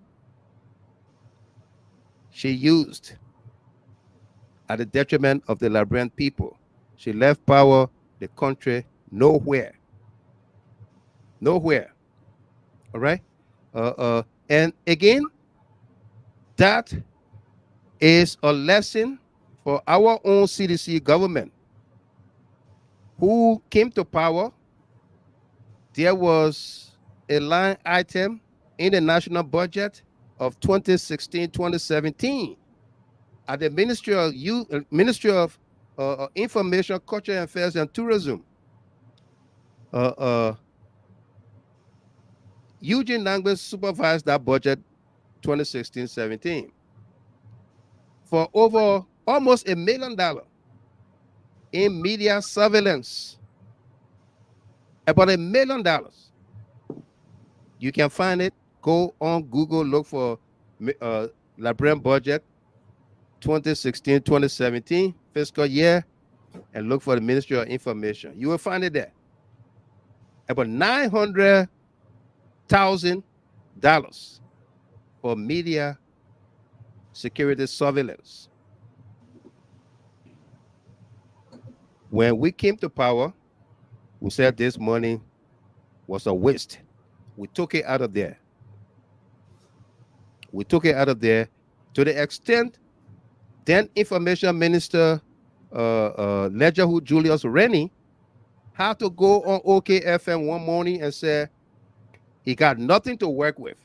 she used at the detriment of the Liberian people. She left power, the country, nowhere. Nowhere. All right? And again, that is a lesson for our own CDC government who came to power. There was a line item in the national budget of 2016-2017 at the Ministry of Information, Culture Affairs, and Tourism. Eugene Nangbe supervised that budget 2016-17 for over almost $1 million in media surveillance. About $1 million. You can find it. Go on Google, look for Liberian budget 2016-2017 fiscal year, and look for the Ministry of Information. You will find it there. About $900,000 for media security surveillance. When we came to power, we said this money was a waste. We took it out of there. We took it out of there to the extent then Information Minister Legislature Julius Rennie had to go on OKFM one morning and say he got nothing to work with.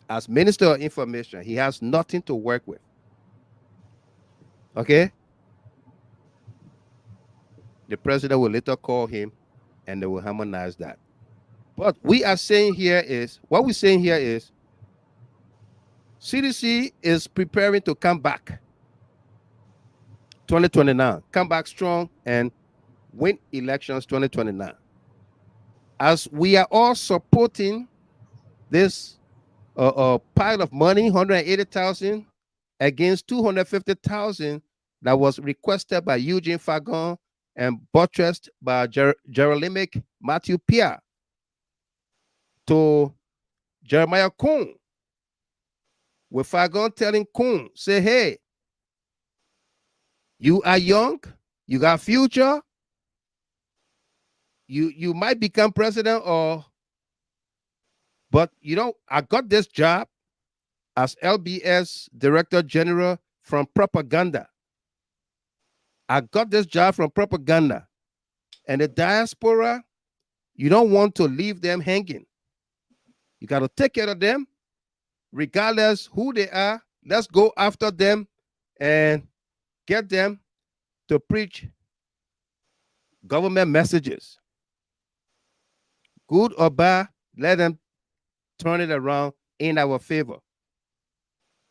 As Minister of Information, he has nothing to work with. Okay? The president will later call him and they will harmonize that. But what we're saying here is CDC is preparing to come back 2029, come back strong and win elections 2029. As we are all supporting this pile of money, 180,000 against 250,000 that was requested by Eugene Fagon and buttressed by Jerolimic Matthew Pierre to Jeremiah Kuhn, with Fagon telling Kuhn, say, hey, you are young, you got future, you might become president, but you know, I got this job as LBS Director General from propaganda. I got this job from propaganda. And the diaspora, you don't want to leave them hanging. You got to take care of them, regardless who they are. Let's go after them and get them to preach government messages. Good or bad, let them turn it around in our favor.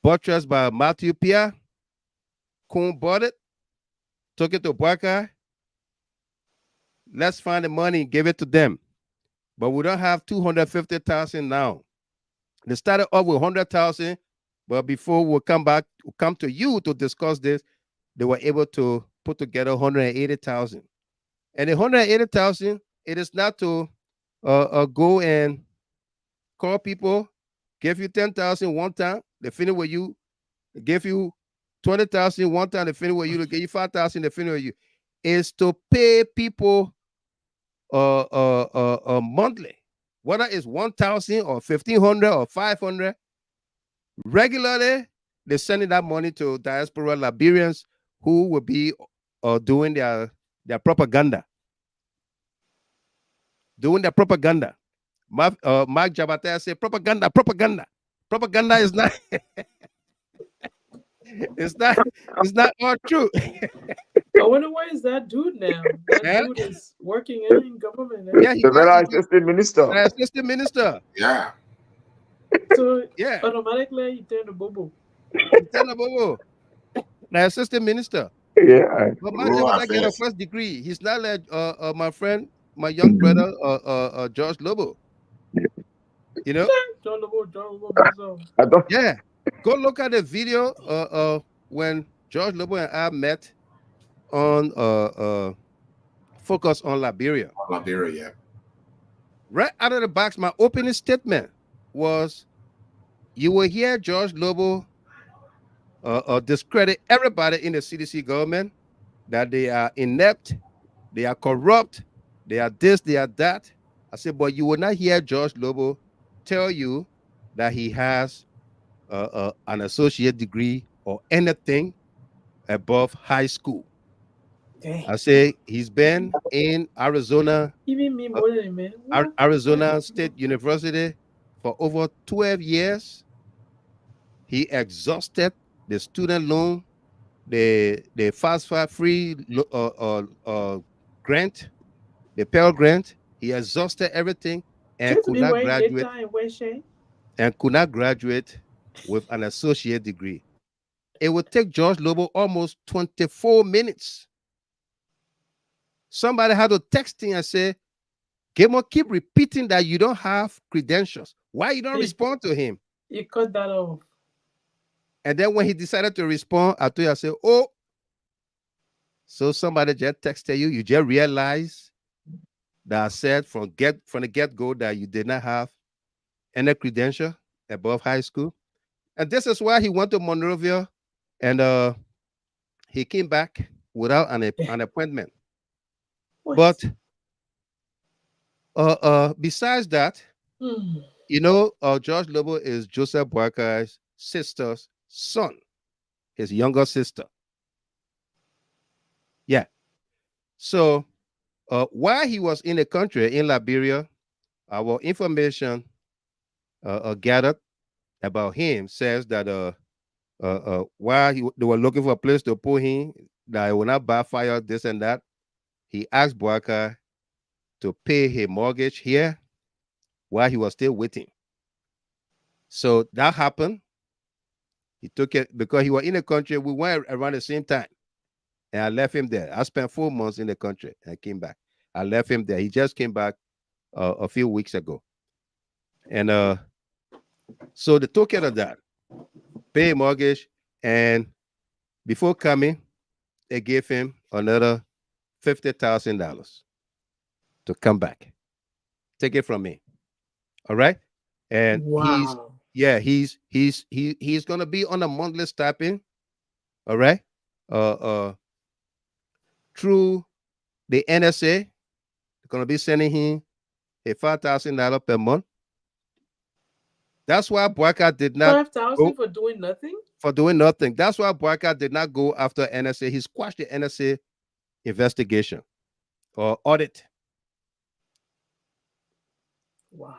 Buttressed by Matthew Pierre, Kuhn bought it, took it to Boakai. Let's find the money and give it to them. But we don't have 250,000 now. They started off with 100,000, but before we'll come to you to discuss this, they were able to put together 180,000. And the 180,000, it is not to go and call people, give you 10,000 one time, they finish with you, give you 20,000 one time, they finish with you, they give you 5,000, they finish with you. It's to pay people monthly, whether it's 1,000 or 1,500 or 500. Regularly, they're sending that money to diaspora Liberians who will be doing their propaganda. Doing their propaganda. Mark Jabata said, propaganda. Propaganda is not it's not all true. I wonder where is that dude now? That dude is working in government. Yeah, he's the assistant minister. Assistant minister. Yeah. So yeah, automatically you turn the bobo. The assistant minister. Yeah. But my Jabata get a first degree. He's not like my friend, my young brother, George Lobo. You know? John Lobo. Yeah. Go look at the video when George Lobo and I met on Focus on Liberia. Liberia, yeah. Right out of the box, my opening statement was, you will hear George Lobo discredit everybody in the CDC government, that they are inept, they are corrupt, they are this, they are that. I said, but you will not hear George Lobo tell you that he has an associate degree or anything above high school. Okay. I say he's been in Arizona, Arizona State University for over 12 years. He exhausted the student loan, the FAFSA free grant, the Pell Grant. He exhausted everything and could not graduate with an associate degree. It would take George Lobo almost 24 minutes. Somebody had to text him and say, Gemo, keep repeating that you don't have credentials. Why you don't respond to him? You cut that off. And then when he decided to respond, I told you, I said, oh, so somebody just texted you, you just realized that I said from the get-go that you did not have any credential above high school. And this is why he went to Monrovia and he came back without an appointment. But besides that, George Lobo is Joseph Boakai's sister's son, his younger sister. Yeah. So while he was in the country in Liberia, our information gathered about him says that while they were looking for a place to put him, that he will not backfire, this and that, he asked Boakai to pay his mortgage here while he was still waiting. So that happened. He took it because he was in the country. We went around the same time. And I left him there. I spent 4 months in the country and I came back. I left him there. He just came back a few weeks ago. And so they took care of that. Pay mortgage. And before coming, they gave him another $50,000 to come back. Take it from me. All right. And he's gonna be on a monthly stipend. All right. Through the NSA, they're gonna be sending him a $5,000 per month. That's why Boakai did not $5,000 for doing nothing. For doing nothing. That's why Boakai did not go after NSA. He squashed the NSA investigation or audit. Wow.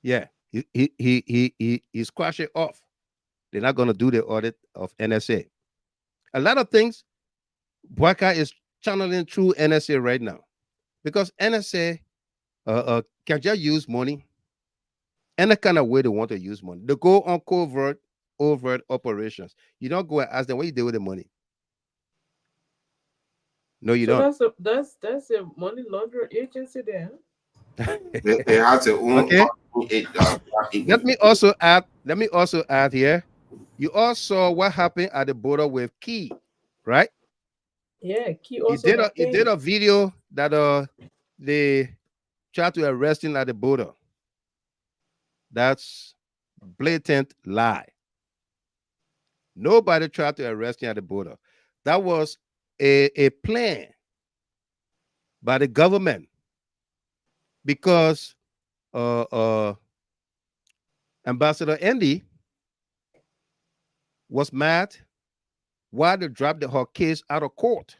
Yeah, he squashed it off. They're not going to do the audit of NSA. A lot of things Boakai is channeling through NSA right now, because NSA can just use money any kind of way they want to use money. They go on overt operations. You don't go and ask them what you do with the money. No, you don't. That's a money laundering agency there. They have to own. Okay. Let me also add here. You all saw what happened at the border with Key, right? Yeah, Key also. He did a video that they tried to arrest him at the border. That's blatant lie. Nobody tried to arrest him at the border. That was a plan by the government, because Ambassador Andy was mad why they dropped her case out of court.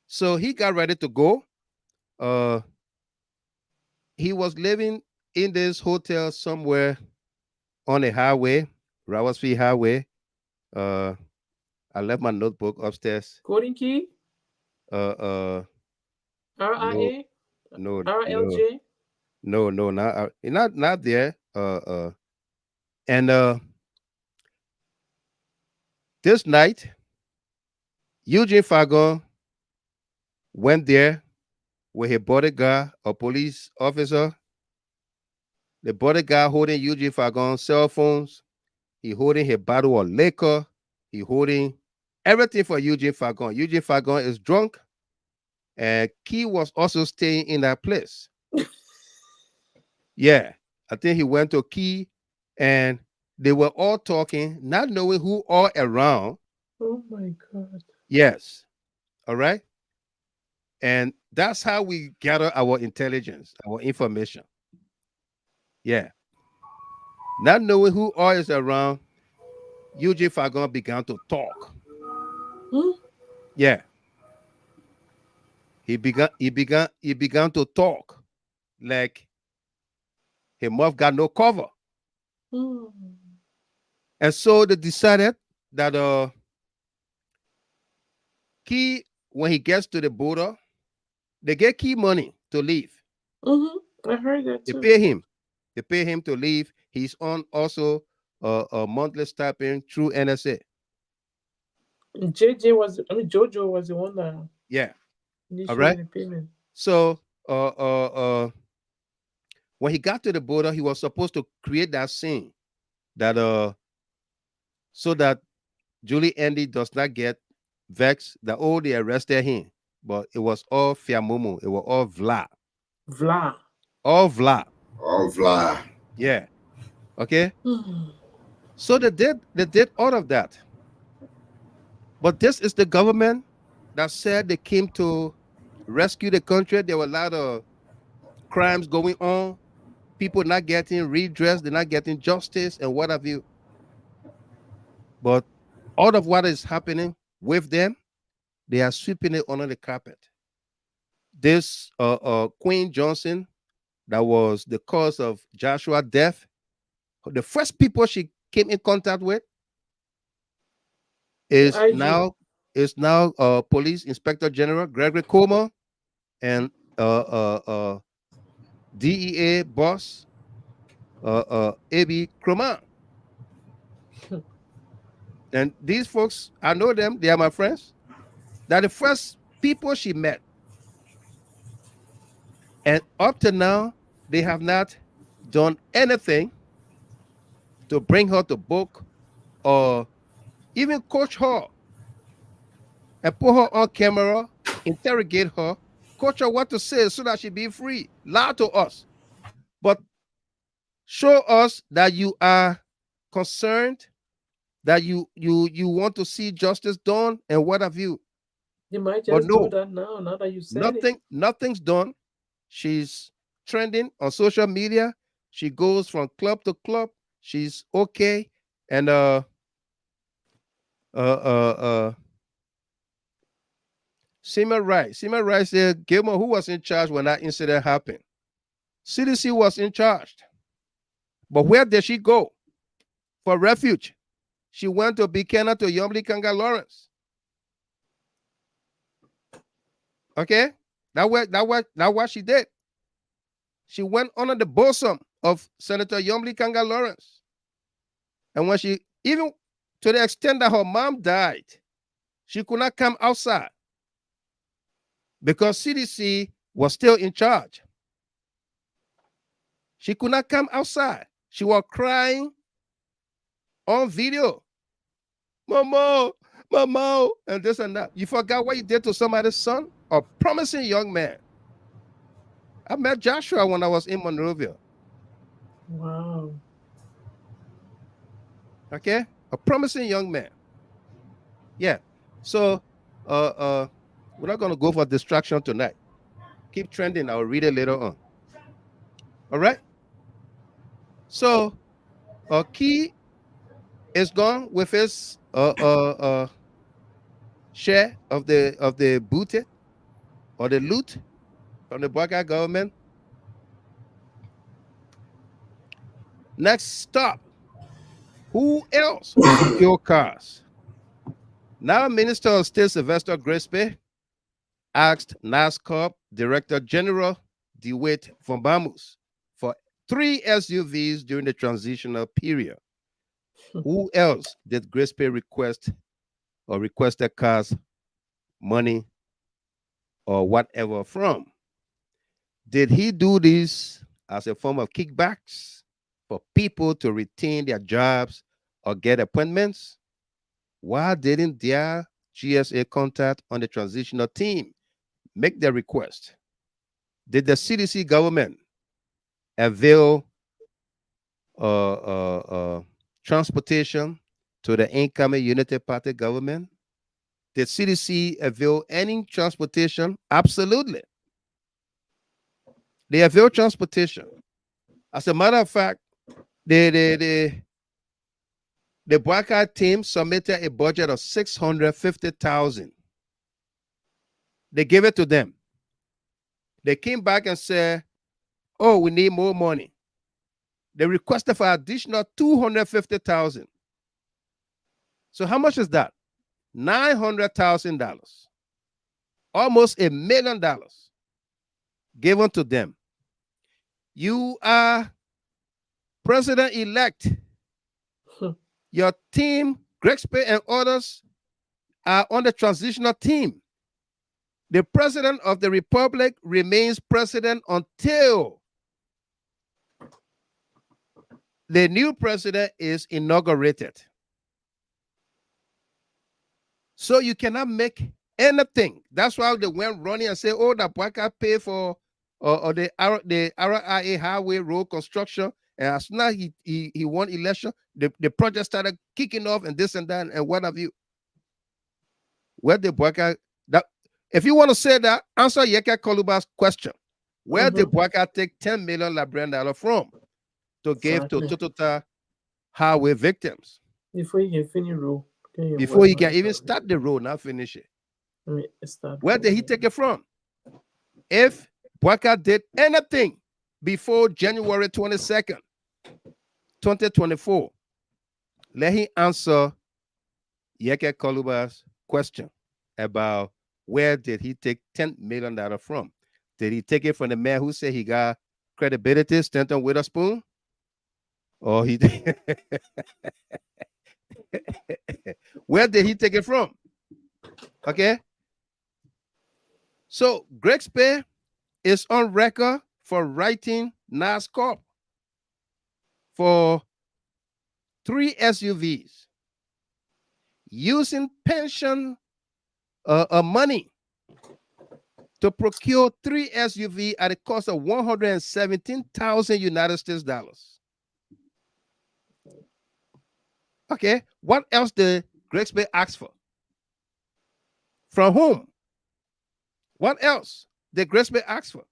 So he got ready to go. He was living in this hotel somewhere on a highway, Rawasfi Highway. I left my notebook upstairs. Golden Key? RIA? No. RLJ? No, not there. And this night, Eugene Fagon went there with a bodyguard, a police officer. The bodyguard holding Eugene Fagon's cell phones. He holding a bottle of liquor. He holding everything for Eugene Fagon. Eugene Fagon is drunk. And Key was also staying in that place. Yeah, I think he went to Key and they were all talking, not knowing who all around. Oh my God. Yes. All right. And that's how we gather our intelligence, our information. Yeah. Not knowing who all is around, Eugene Fagon began to talk. Yeah. He began to talk like his mouth got no cover. And so they decided that Key, when he gets to the border, they get Key money to leave. I heard that too. They pay him to leave. He's on also a monthly stipend through NSA. Jojo was the one that. Yeah. All right. So when he got to the border, he was supposed to create that scene that so that Julie Andy does not get vexed that they arrested him. But it was all Fiamumu. It was all Vla. All Vla. Yeah. Okay. So they did all of that. But this is the government that said they came to rescue the country. There were a lot of crimes going on, people not getting redress, they're not getting justice, and what have you. But all of what is happening with them, they are sweeping it under the carpet. This Queen Johnson, that was the cause of Joshua's death, the first people she came in contact with is now Police Inspector General Gregory Comer and DEA boss A.B. Croman. And these folks, I know them, they are my friends. They're the first people she met. And up to now, they have not done anything to bring her to book or even coach her and put her on camera, interrogate her, coach her what to say so that she be free. Lie to us. But show us that you are concerned, that you want to see justice done, and what have you. You might just do that now that you said nothing's done. She's trending on social media. She goes from club to club. She's okay. And Seaman Rice said, Gilmore, who was in charge when that incident happened? CDC was in charge. But where did she go for refuge? She went to Buchanan to Yumli Kanga Lawrence. Okay? That's what she did. She went under the bosom of Senator Yumli Kanga Lawrence. And when she, even to the extent that her mom died, she could not come outside because CDC was still in charge. She could not come outside. She was crying on video. Mama, and this and that. You forgot what you did to somebody's son? A promising young man. I met Joshua when I was in Monrovia. Wow. Okay? A promising young man. Yeah. So we're not going to go for distraction tonight. Keep trending. I'll read it later on. All right? So Key is gone with his share of the booty or the loot from the Boakai government. Next stop. Who else will secure cars? Now, Minister of State Sylvester Grisby asked NASCOP Director General DeWitt von Bamus for 3 SUVs during the transitional period. Who else did Grisby request or requested cars, money, or whatever from? Did he do this as a form of kickbacks for people to retain their jobs or get appointments? Why didn't their GSA contact on the transitional team make their request? Did the CDC government avail transportation to the incoming Unity Party government? Did CDC avail any transportation? Absolutely. They avail transportation. As a matter of fact, the Boakai team submitted a budget of $650,000. They gave it to them. They came back and said, oh, we need more money. They requested for additional $250,000. So how much is that? $900,000. Almost $1 million given to them. You are president-elect. Your team, Grisby and others, are on the transitional team. The president of the republic remains president until the new president is inaugurated. So you cannot make anything. That's why they went running and say, oh, the Boakai pay for the RIA highway road construction. And as soon as he won election, the project started kicking off and this and that and what have you. Where the Boakai, that If you want to say that, answer Yeke Koluba's question. Where did Boakai take $10 million Liberian from to give to Totota highway victims? Before you can finish road. Before he can even start the road, not finish it. Where did he take it from? If Boakai did anything before January 22nd, 2024, let him answer Yeke Koluba's question about where did he take $10 million from? Did he take it from the man who said he got credibility, Stanton Witherspoon? Or he did? Where did he take it from? Okay. So Grexpe is on record for writing NASCOP for 3 SUVs using pension money to procure 3 SUV at a cost of 117,000 United States dollars. Okay, what else did Grexpe ask for? From whom? What else did Grexpe ask for?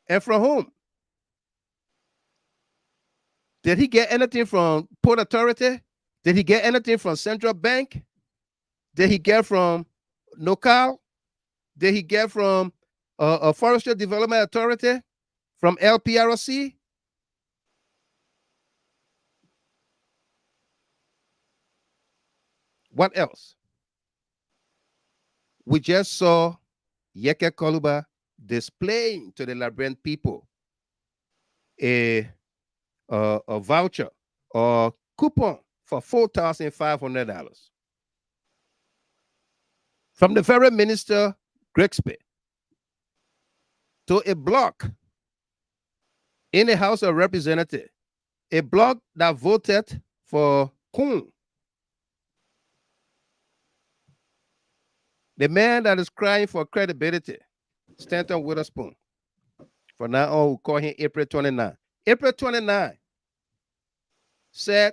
And from whom? Did he get anything from Port Authority? Did he get anything from Central Bank? Did he get from NOCAL? Did he get from a Forestry Development Authority? From LPRC? What else? We just saw Yeke Koluba displaying to the Liberian people a voucher or coupon for $4,500 from the very minister Grexpe to a bloc in the House of Representatives, a bloc that voted for Kun, the man that is crying for credibility, Stanton Witherspoon. From now on, we'll call him April 29. April 29 said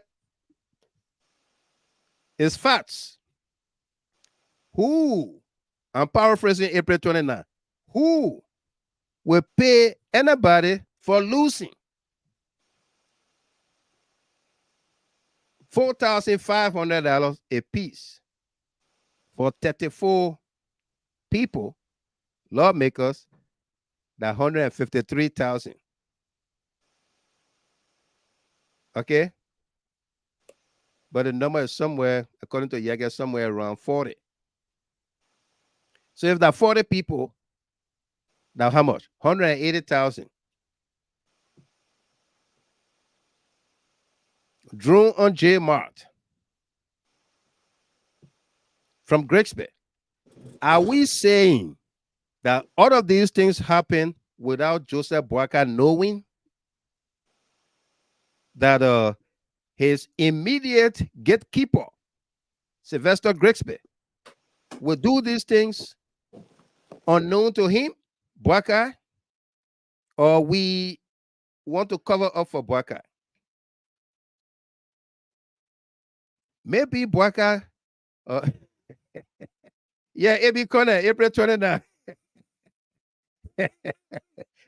his facts. Who, I'm paraphrasing April 29, who will pay anybody for losing $4,500 a piece for 34 people, lawmakers, that 153,000. Okay? But the number is somewhere, according to Yaga, somewhere around 40. So if that 40 people, now how much? 180,000. Drew on J Mart from Grexpe. Are we saying that all of these things happen without Joseph Boakai knowing that his immediate gatekeeper, Sylvester Grexpe, will do these things unknown to him, Boakai, or we want to cover up for Boakai? Maybe Boakai, yeah, AB Corner, April 29.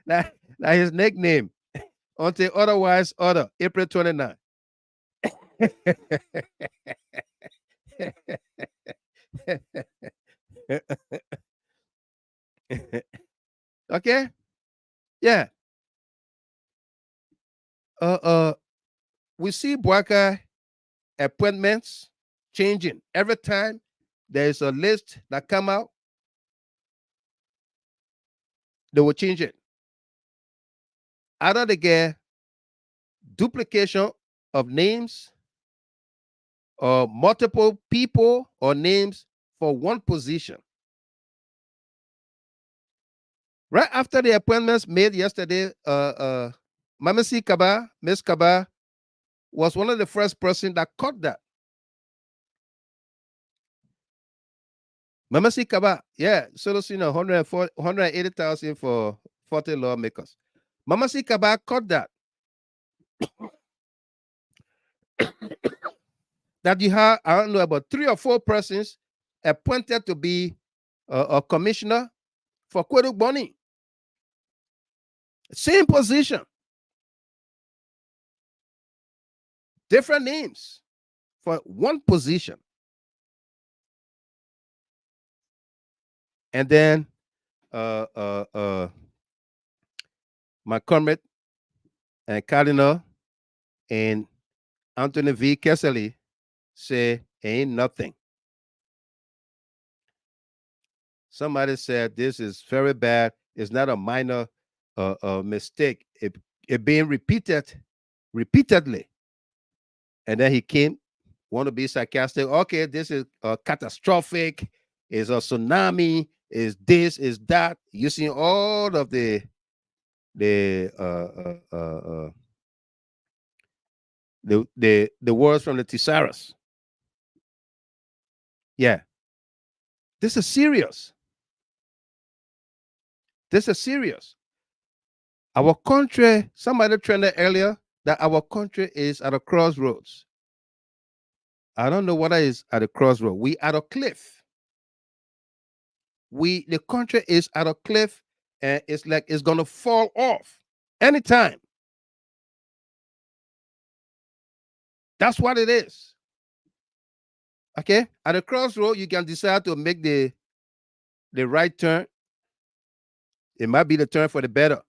Now his nickname, until otherwise order, April 29. Okay? Yeah. We see Boakai appointments changing every time there is a list that come out. They will change it. Either they get duplication of names or multiple people or names for one position. Right after the appointments made yesterday, Mamisi Kaba, Miss Kaba, was one of the first person that caught that. Mamisi Kaba, yeah, so 180,000 for 40 lawmakers. Mamisi Kaba caught that. That you have, I don't know, about 3 or 4 persons appointed to be a commissioner for Kwedu Boni. Same position. Different names for one position. And then my comrade and Cardinal and Anthony V. Kessley say ain't nothing. Somebody said this is very bad. It's not a minor mistake. It being repeatedly. And then he want to be sarcastic. Okay, this is catastrophic. It's a tsunami. Is this? Is that? Using all of the words from the thesaurus. Yeah, this is serious. This is serious. Our country. Somebody trended earlier that our country is at a crossroads. I don't know what is at a crossroad. We at a cliff. The country is at a cliff, and it's like it's gonna fall off anytime. That's what it is. Okay, at a crossroad, you can decide to make the right turn. It might be the turn for the better,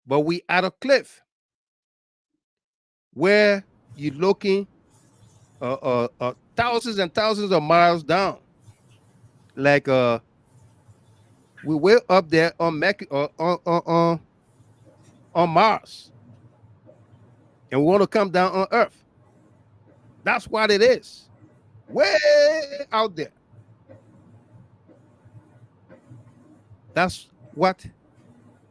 but we at a cliff where you're looking thousands and thousands of miles down. Like we were up there on Mars, and we want to come down on Earth. That's what it is. Way out there. That's what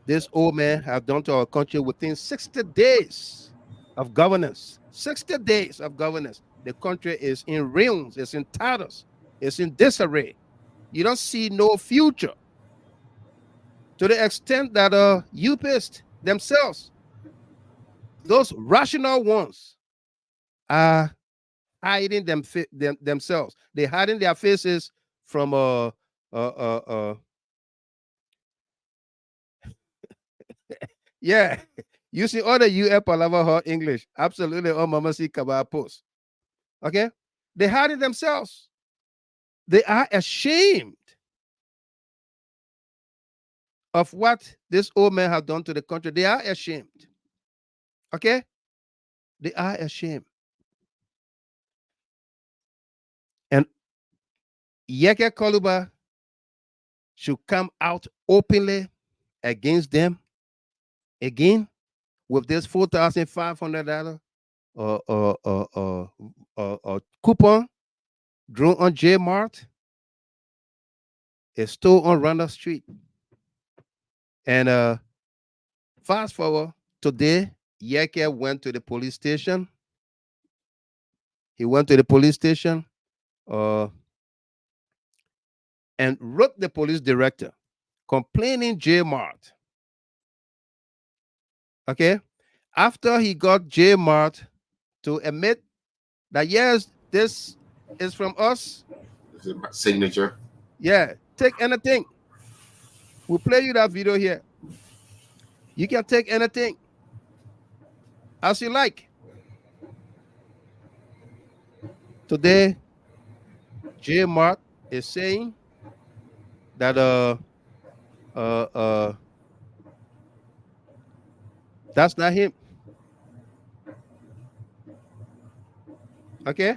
this old man have done to our country within 60 days of governance. 60 days of governance. The country is in ruins. It's in tatters. It's in disarray. You don't see no future. To the extent that UPists themselves, those rational ones, are hiding themselves. They're hiding their faces from yeah. You see all the UF Palava hot English. Absolutely all Mama see Kabah post. Okay? They're hiding themselves. They are ashamed of what this old man has done to the country. They are ashamed. Okay? They are ashamed. And Yeke Koluba should come out openly against them again with this $4,500 coupon drawn on J-Mart. It's still on Randall Street. And fast forward, today, Yeke went to the police station. He went to the police station and wrote the police director complaining J-Mart. Okay? After he got J-Mart to admit that, yes, this is from us. Is it my signature? Yeah, take anything. We'll play you that video here. You can take anything as you like. Today, J-Mart is saying that that's not him. Okay?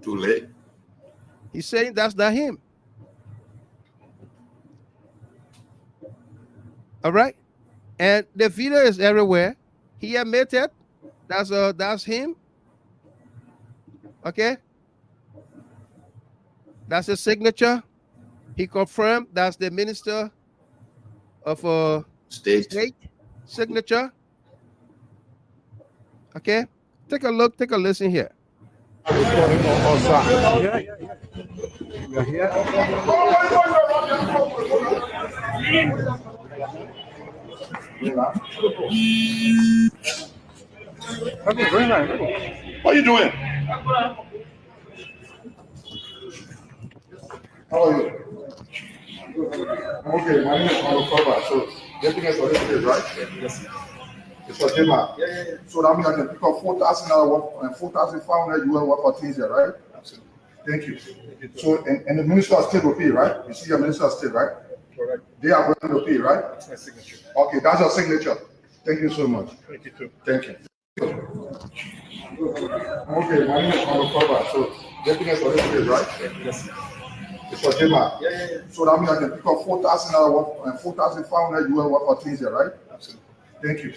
Too late. He's saying that's not him. All right? And the video is everywhere. He admitted that's him. Okay? That's his signature. He confirmed that's the Minister of State signature. Okay? Take a look, take a listen here. Yeah. We are here. What are you doing? How are you? Okay, my name is Mono. So getting us already, right? Yes. It's for Jema. Yeah. So that means I can pick up $4,000 and $4,500 worth of things here, right? Absolutely. Thank you. So and the minister of state will pay, right? You see your minister of state, right? Correct. They are going to pay, right? That's my signature. Okay, that's your signature. Thank you so much. Thank you too. Thank you. Okay, my name is Mono. So getting us already, right? Yes. It's for Jema. Yeah. So that means I can pick up $4,000 and $4,500 worth of things here, right? Absolutely. Thank you.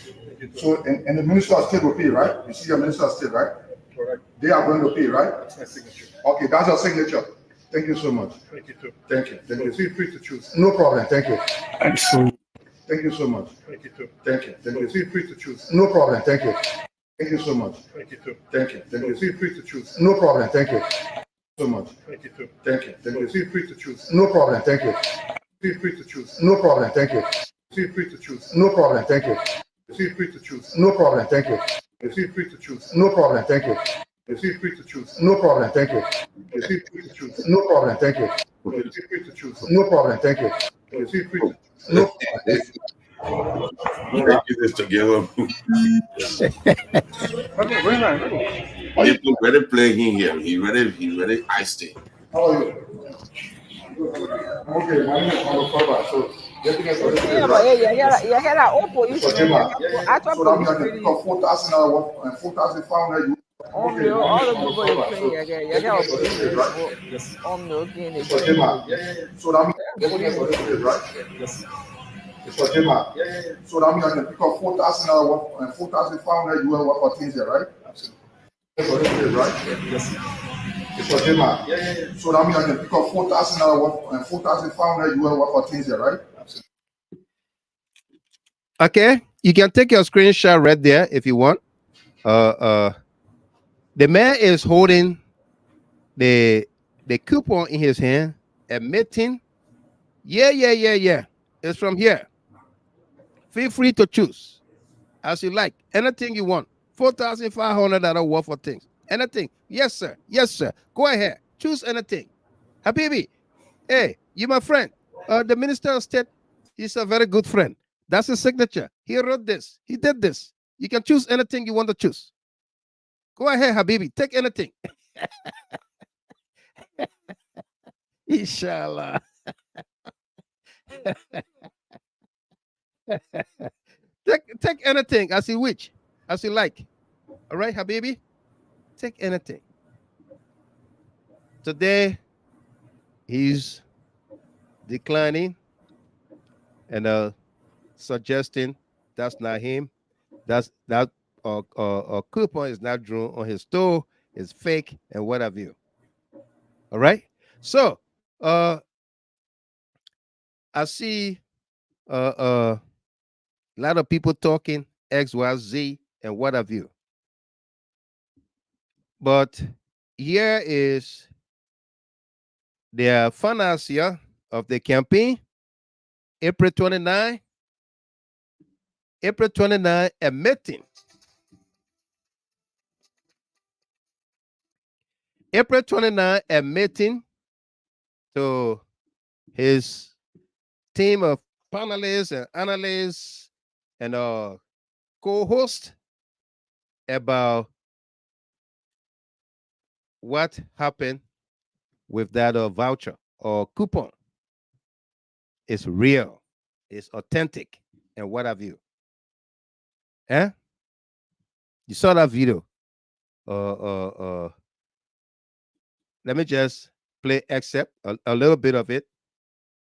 So and the minister of state will pay, right? You see your minister of state, right? Correct. They are going to pay, right? That's my signature. Okay, that's your signature. Thank you so much. Thank you too. Thank you. Thank you. Feel free to choose. No problem. Thank you. Excellent. Thank you so much. Thank you too. Thank you. Thank you. Feel free to choose. No problem. Thank you. Thank you so much. Thank you too. Thank you. Thank you. Feel free to choose. No problem. Thank you so much. Thank you too. Thank you. Thank you. Feel free to choose. No problem. Thank you. Feel free to choose. No problem. Thank you. Feel free to choose. No problem. Thank you. Feel free to choose. No problem. Thank you. Feel free to choose. No problem. Thank you. Feel free to choose. No problem. Thank you. Feel free to choose. No problem. Thank you. Feel free to choose. No problem. Thank you. Feel free to choose. No problem. Thank you, Mr. Gillum. People ready play him here. He ready iced it. How are you? Okay, my name is Mono. So getting us already, right? So that means I can pick up $4,000 and $4,500. Okay, all the people are playing again. So that means getting us already, right? Yes. It's for Jema. So that means I can pick up $4,000 and $4,500 worth of things here, right? Absolutely. Right? Yes. It's for Jema. So that means I can pick up $4,000 and $4,500 worth of things here, right? Absolutely. Okay, you can take your screenshot right there if you want. The man is holding the coupon in his hand, admitting, yeah. It's from here. Feel free to choose as you like. Anything you want. $4,500 worth of things. Anything. Yes, sir. Yes, sir. Go ahead. Choose anything. Habibi, hey, you my friend. The Minister of State, he's a very good friend. That's his signature. He wrote this. He did this. You can choose anything you want to choose. Go ahead, Habibi. Take anything. Inshallah. Take anything as you wish, as you like. All right, Habibi? Take anything. Today, he's declining and suggesting that's not him. That coupon is not drawn on his store. It's fake and what have you. All right. So I see a lot of people talking XYZ and what have you. But here is the financier of the campaign, April 29, admitting. April 29 admitting to his team of panelists and analysts and co-hosts about what happened with that voucher or coupon. It's real, it's authentic, and what have you. Eh? You saw that video. Let me just play excerpt, a little bit of it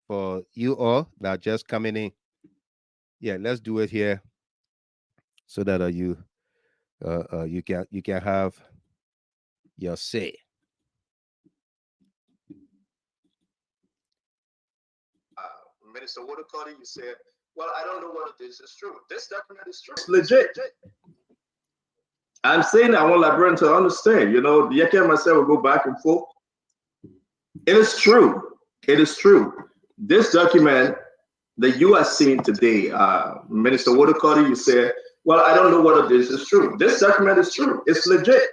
for you all that are just coming in. Yeah, let's do it here so that you can have your say. Minister Watercutty, you said, well, I don't know whether this is true. This document is true. It's legit. I'm saying I want Liberians to understand, you know, Yeke and myself will go back and forth. It is true. It is true. This document that you are seeing today, Minister Watercutty, you said, well, I don't know whether this is true. This document is true. It's legit.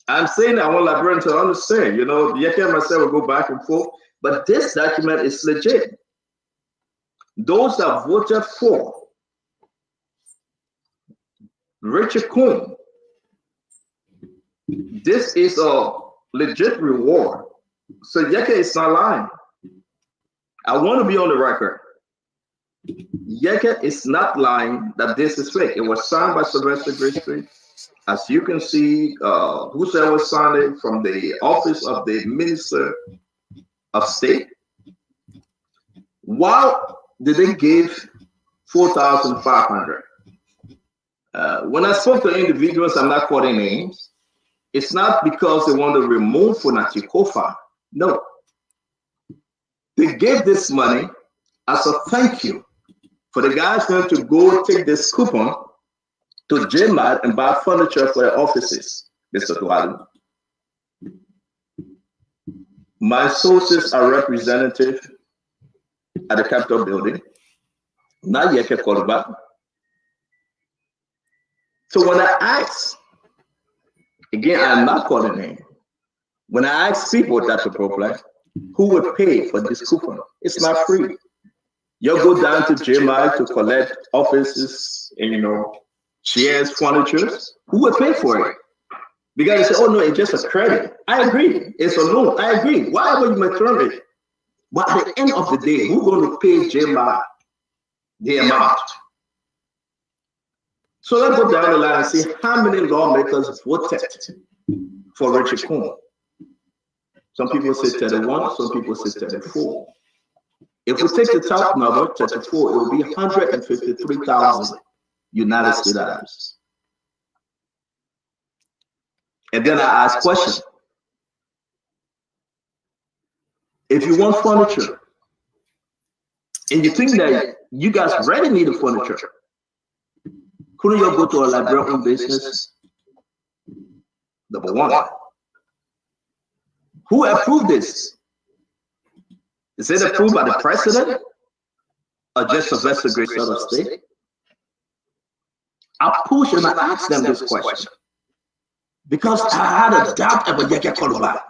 I'm saying I want Liberians to understand, you know, Yeke and myself will go back and forth, but this document is legit. Those that voted for Richard Coon, this is a legit reward. So Yeke is not lying. I want to be on the record. Yeke is not lying that this is fake. It was signed by Sylvester Greenstreet. As you can see, whosoever signed it from the office of the Minister of State. While did they give 4,500? When I spoke to individuals, I'm not quoting names. It's not because they want to remove Funati Kofa. No. They gave this money as a thank you for the guys going to go take this coupon to JMAT and buy furniture for their offices, Mr. Tualu. My sources are representative at the Capitol building, not Yeke Korba. So when I ask, again, I'm not calling name. When I ask people that to apply, who would pay for this coupon? It's not free. You'll go down to JMI to collect offices and, you know, chairs, furniture. Who would pay for it? Because they say, oh no, it's just a credit. I agree. It's a loan. I agree. Whatever you may term it. But at the end of the day, who's going to pay JMI the amount? So let's go down the line and see how many lawmakers voted for Richard Coon. Some people say 31, some people say 34. If we take the top number, 34, it will be 153,000 United States dollars. And then I ask question. If you want furniture, and you think that you guys really need the furniture, couldn't you go to a Liberian business? Number one. Who approved this? Is it approved by the president or just Sylvester Greenstreet of State? I push and I ask them this question because I had a doubt about Yeke Korba.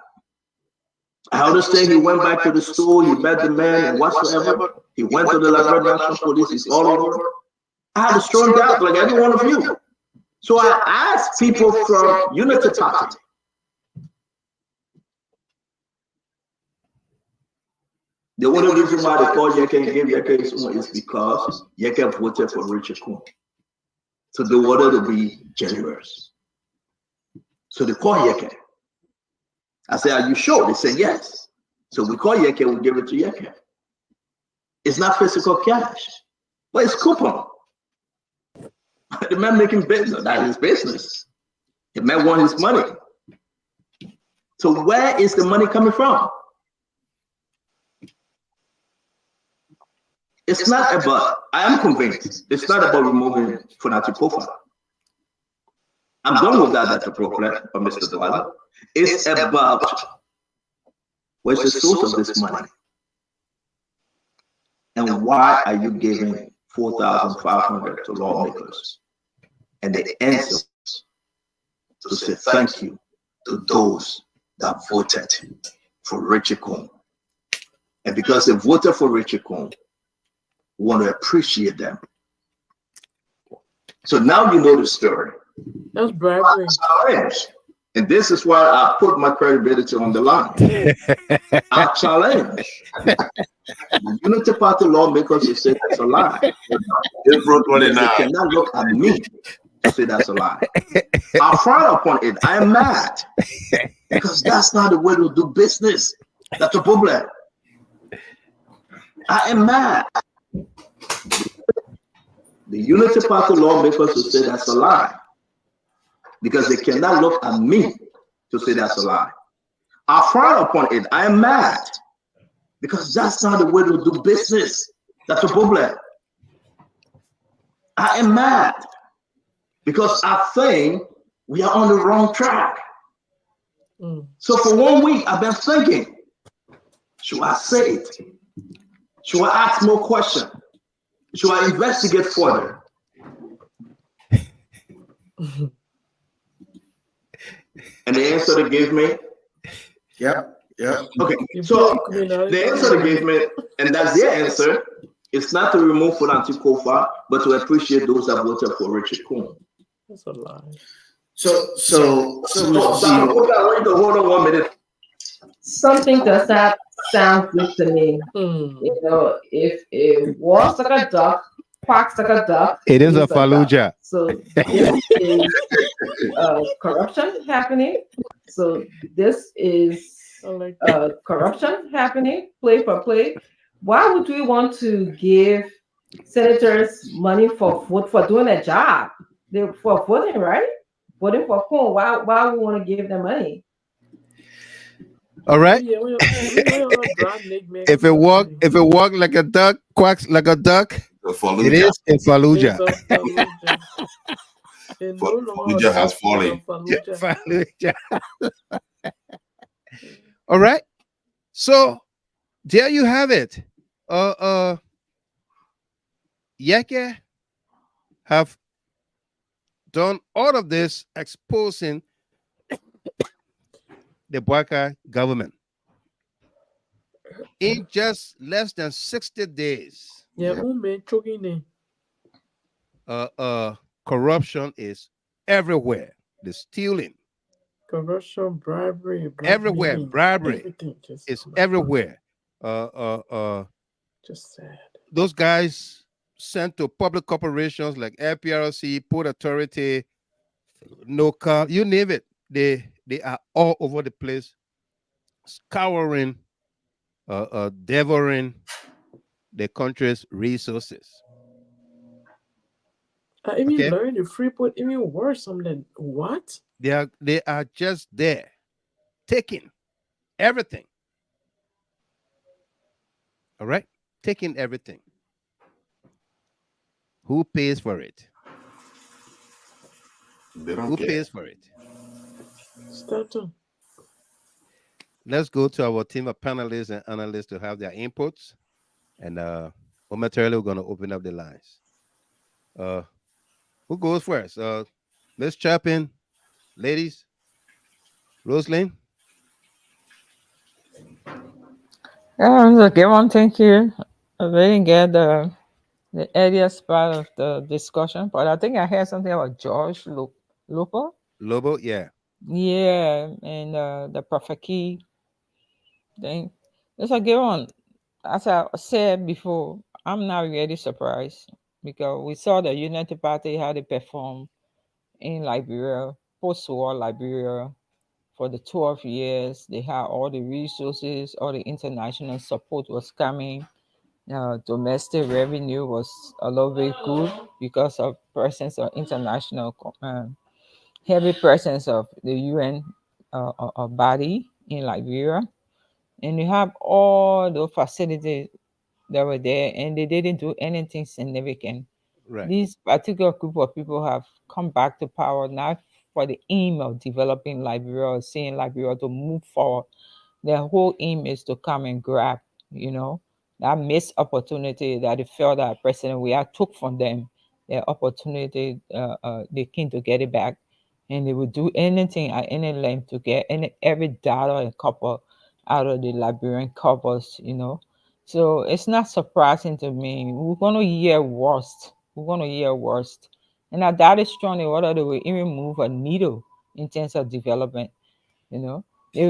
I understand he went back to the store, he met the man and whatsoever. He went to the Liberian National Police, he's all over. I had a strong doubt, like every one of you. So I asked people from Unity Party. The only reason why they call Yeke and gave Yeke is because Yeke voted for Richard Coon. So they wanted to be generous. So they call Yeke. I said, are you sure? They said, yes. So we call Yeke, we give it to Yeke. It's not physical cash, but it's coupon. The man making business, that's his business. The man wants his money. So where is the money coming from? It's not about, I am convinced, it's not about removing Funati Kofa. I'm done with that problem of Mr. Dwala. It's about where's the source of this money? And why are you giving 4,500 to lawmakers? And the answer to say thank you to those that voted for Richard Coon. And because they voted for Richard Coon, we want to appreciate them. So now you know the story. That's bribery. And this is why I put my credibility on the line. I challenge the Unity Party lawmakers to say that's a lie. They cannot look at me and say that's a lie. I frown upon it. I am mad because that's not the way to do business. That's a problem. I am mad. The Unity Party lawmakers will say that's a lie because they cannot look at me to say that's a lie. I frown upon it. I am mad because that's not the way to do business. That's a problem. I am mad because I think we are on the wrong track. So for 1 week, I've been thinking, should I say it? Should I ask more questions? Should I investigate further? And the answer they gave me, Yep. okay. So the answer they gave me, and that's their answer, it's not to remove Fulanti Kofa, but to appreciate those that voted for Richard Coon. That's a lie. So hold on 1 minute. Something does not sound good to me. You know, if it walks like a duck, quacks like a duck, it is a Fallujah. So this is corruption happening. So this is corruption happening, play for play. Why would we want to give senators money for doing a job? For voting, right? Voting for Coon. Why we want to give them money? All right. If it walk like a duck, quacks like a duck, it is a Fallujah. Fallujah has fallen. Fallujah. All right. So there you have it. Yeke have done all of this exposing the Boakai government in just less than 60 days. Corruption is everywhere. The stealing, corruption, bribery, everywhere. Bribery is everywhere. Just sad. Those guys sent to public corporations like LPRC, Port Authority, NOCA, you name it. They are all over the place, scouring, devouring the country's resources. I even learned the Freeport even worse. Something what? They are just there, taking everything. All right, taking everything. Who pays for it? Who pays for it? Let's go to our team of panelists and analysts to have their inputs, and momentarily we're going to open up the lines. Who goes first? Ms. Chapin, ladies. Roslyn. Okay, one, thank you. I didn't get the earliest part of the discussion, but I think I heard something about George Lobo. Lobo, yeah. Yeah, and the Profaki thing. Let's get on. As I said before, I'm not really surprised because we saw the United Party how they perform in Liberia, post-war Liberia, for the 12 years. They had all the resources, all the international support was coming. Domestic revenue was a little bit good because of presence of international, heavy presence of the UN body in Liberia. And you have all the facilities that were there, and they didn't do anything significant. Right. This particular group of people have come back to power not for the aim of developing Liberia or seeing Liberia to move forward. Their whole aim is to come and grab, that missed opportunity that they felt that President Weah took from them. Their opportunity, they came to get it back, and they would do anything at any length to get every dollar and copper out of the Liberian coffers, So it's not surprising to me. We're going to hear worst. And I doubt it strongly whether they will even move a needle in terms of development, The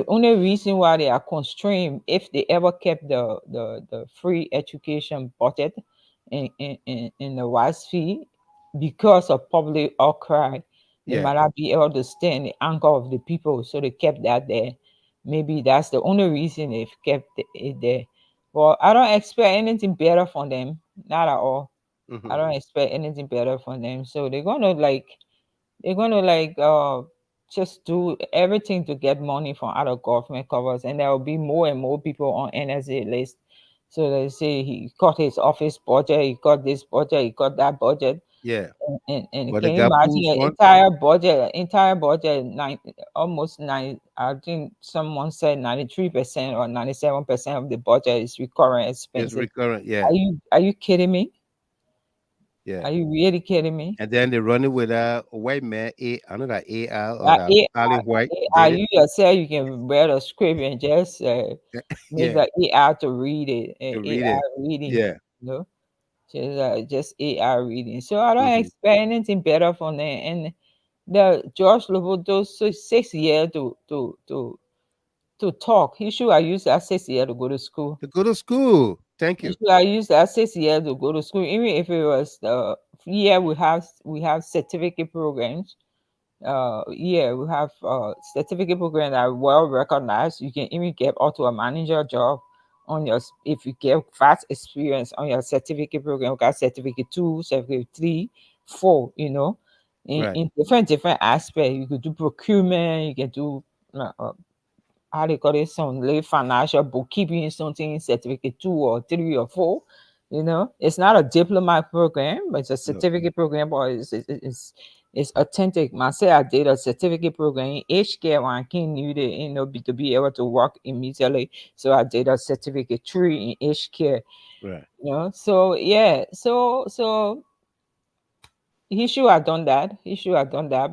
only reason why they are constrained, if they ever kept the free education budget in the wise fee, because of public outcry, they might not be able to stand the anger of the people, so they kept that there. Maybe that's the only reason they've kept it there. Well, I don't expect anything better from them, not at all. I don't expect anything better from them. So they're gonna just do everything to get money from other government covers, and there will be more and more people on NSA list. So they say he got his office budget, he got this budget, he got that budget. Yeah. And can you imagine an entire budget, almost 9, I think someone said 93% or 97% of the budget is recurrent expenses. It's recurrent, yeah. Are you kidding me? Yeah. Are you really kidding me? And then they run it with a white man, another AR or Allen White. You yourself, you can read a script and just make the AI to read it. AI reading. Yeah. You know, just AI reading. So I don't expect anything better from them. And the George Loboto 6 years to talk. He should have used that 6 years to go to school. Thank you. He should have used that 6 years to go to school. Even if it was the year we have certificate programs. We have certificate programs that are well recognized. You can even get auto a manager job on your, if you get vast experience on your certificate program. You got certificate 2, certificate 3, 4, you know, in different aspects. You could do procurement, you can do how they call it, some late financial bookkeeping, something certificate 2 or 3 or 4. You know, it's not a diploma program, but it's a certificate program, but it's authentic. Myself, I did a certificate program in HK when I came new to be able to work immediately. So I did a certificate 3 in HK. Right. You know, so yeah, so he should have done that.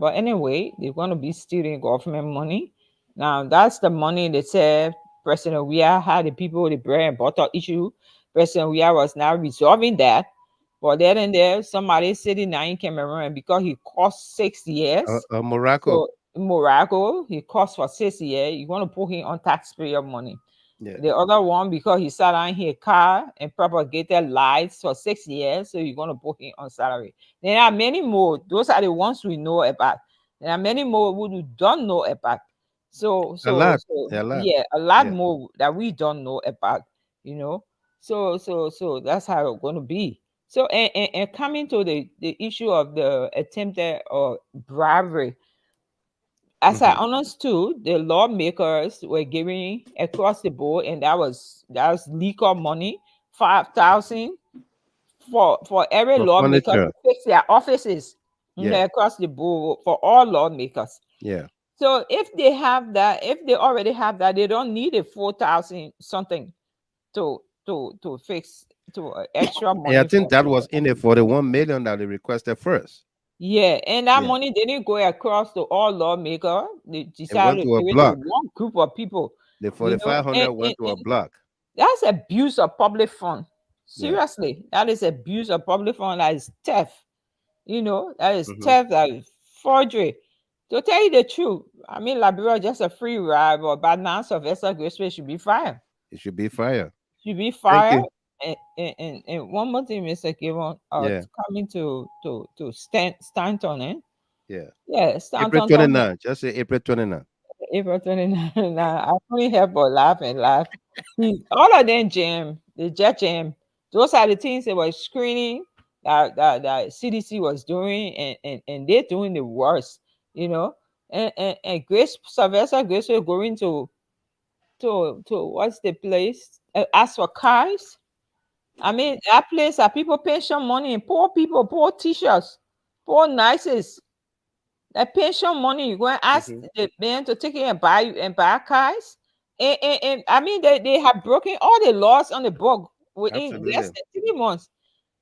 But anyway, they're going to be stealing government money. Now that's the money they said President Weah had the people with the bread and butter issue. President Weah was now resolving that. But then and there, somebody sitting now in Cameroon, because he cost 6 years. Morocco. So, Morocco, he cost for 6 years. You want to put him on taxpayer money. Yeah. The other one, because he sat on his car and propagated lies for 6 years, so you're going to put him on salary. There are many more. Those are the ones we know about. There are many more we don't know about. A lot more that we don't know about, you know. So that's how it's going to be. So and coming to the issue of the attempted or bribery, as I understood, the lawmakers were giving across the board, and that was legal money, 5,000 for every lawmaker to fix their offices across the board for all lawmakers. Yeah. So if they have that, if they already have that, they don't need a 4,000 something to fix extra money. Yeah, I think that was in it for the 1 million that they requested first. Yeah, and that money didn't go across to all lawmakers. They decided to give it to one group of people. The 4,500 went to a block. That's abuse of public fund. Seriously, that is abuse of public fund. That is theft. You know, that is theft, that is forgery. To tell you the truth, I mean, Liberia is just a free ride, but now Sylvester Graceway should be fired. It should be fired. And one more thing, Mr. Kevon, coming to Stanton, eh? Yeah, Stanton. April 29. Just say April 29. April 29. Now, I couldn't help but laugh. All of them jam, they just jam. Those are the things they were screening that CDC was doing, and they're doing the worst, you know. And Sylvester Grace will going to what's the place? Ask for cars. I mean, that place are people pension money, and poor people, poor teachers, poor nurses. That pension money, you go and ask the man to take it and buy cars. And I mean, they have broken all the laws on the book within less than 3 months.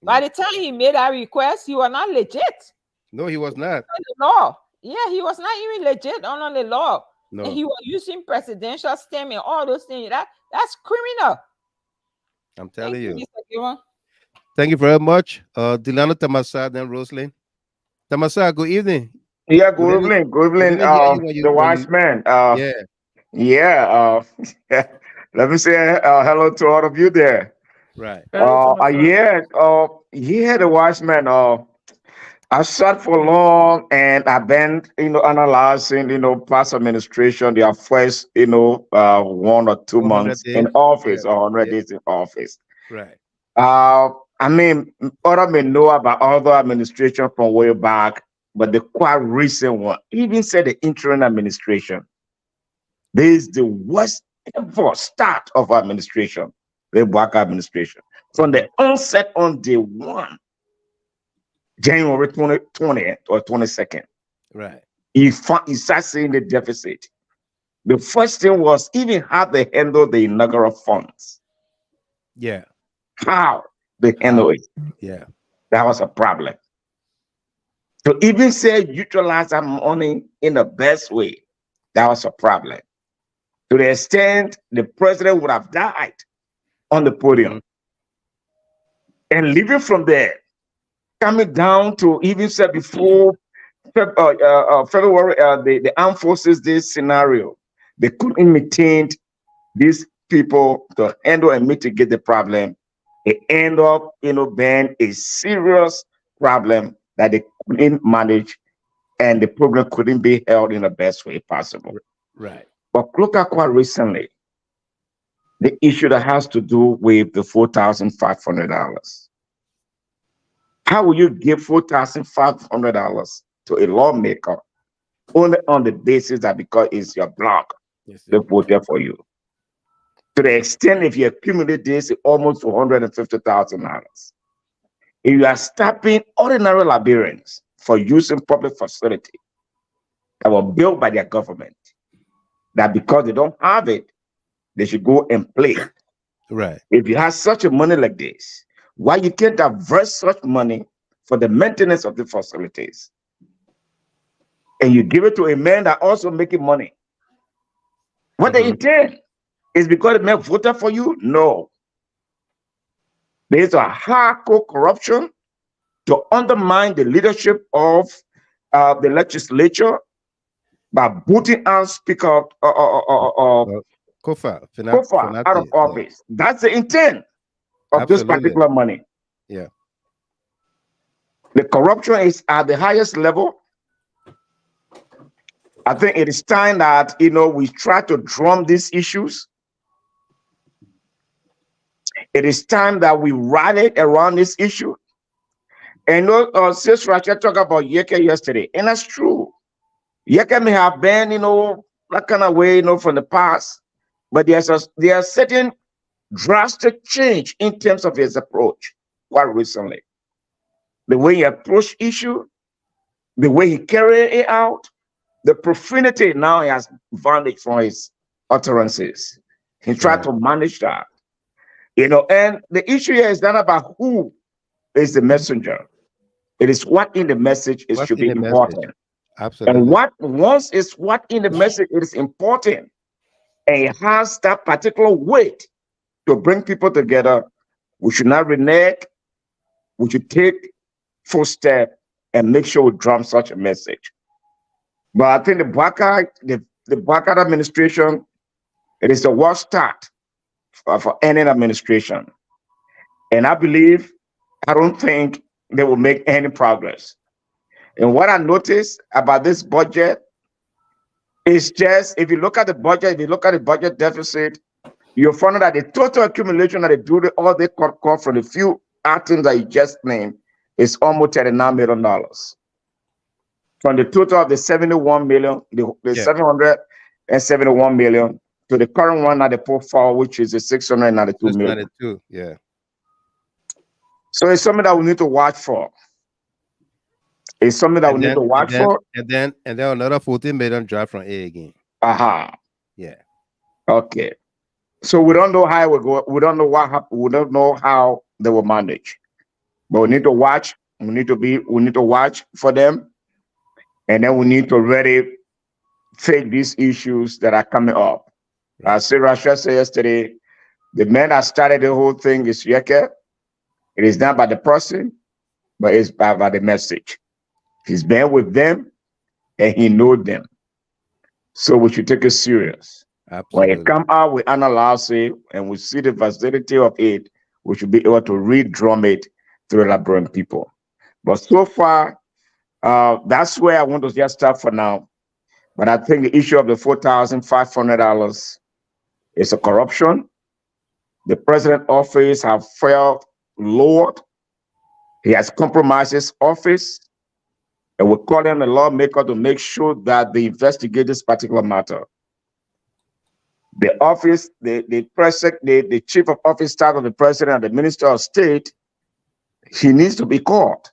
By the time he made that request, he was not legit. No, he was not. The law. Yeah, he was not even legit on the law. No. And he was using presidential stamp and all those things. That's criminal. I'm telling you. Mr. Thank you very much. Delano Tamasa, then Roslyn. Tamasa, good evening. Yeah, good evening. Good evening, the wise man. Let me say hello to all of you there. Right. The wise man. I sat for long and I've been, analyzing, past administration, their first, 1 or 2 months in office or 100 days in office. Right. I mean, other may know about other administration from way back, but the quite recent one, even said the interim administration. This is the worst ever start of administration, the Boakai administration. From the onset on day 1, January 2020 or 22nd. Right. He started seeing the deficit. The first thing was even how they handle the inaugural funds. Yeah. How they handle it. Yeah. That was a problem. To even say utilize that money in the best way, that was a problem. To the extent the president would have died on the podium. And leaving from there, coming down to even say before February, the armed forces, this scenario, they couldn't imitate these people to handle and mitigate the problem. It ended up, being a serious problem that they couldn't manage, and the program couldn't be held in the best way possible. Right. But look at quite recently, the issue that has to do with the $4,500. How will you give $4,500 to a lawmaker only on the basis that because it's your block, they voted for you? To the extent if you accumulate this, it's almost $450,000. If you are stopping ordinary Liberians for using public facility that were built by their government, that because they don't have it, they should go and play. Right. If you have such a money like this, why you can't divert such money for the maintenance of the facilities? And you give it to a man that also making money. What they intend is because the man voted for you? No. There's a hardcore corruption to undermine the leadership of the legislature by booting out Speaker Kofa out of office. That's the intent of this particular money. Yeah. The corruption is at the highest level. I think it is time that, we try to drum these issues. It is time that we rally around this issue. And Sis Rachel talked about Yeke yesterday, and that's true. Yeke may have been, that kind of way, from the past, but there's certain drastic change in terms of his approach quite recently. The way he approached issue, the way he carried it out, the profanity now he has vanished from his utterances. He tried to manage that. And the issue here is not about who is the messenger. It is what in the message should be important. Absolutely. And once it's what in the message, it is important. And it has that particular weight to bring people together. We should not renege. We should take full step and make sure we drum such a message. But I think the Boakai administration, it is the worst start for any administration. And I don't think they will make any progress. And what I noticed about this budget is just, if you look at the budget deficit, you'll find out that the total accumulation that they do, all they cut from the few items that you just named is almost $39 million. From the total of the 71 million, the 771 million, to the current one that they put forward, which is the 692 million. Yeah. So it's something that we need to watch for. It's something that we need to watch for. And then another 14 million drop from A again. Yeah. Okay. So we don't know how it will go. We don't know what happened. We don't know how they will manage. But we need to watch. We need to watch for them. And then we need to really face these issues that are coming up. As Rasha said yesterday, the man that started the whole thing is Yeke. It is not by the person, but it's by the message. He's been with them and he knows them. So we should take it serious. Absolutely. When it come out, we analyze it and we see the facility of it, we should be able to redrum it to the Liberian people. But so far, that's where I want to just start for now. But I think the issue of the $4,500 is a corruption. The president's office have felt lowered. He has compromised his office. And we're calling the lawmaker to make sure that they investigate this particular matter. The office, the chief of office staff of the president and the minister of state, he needs to be caught.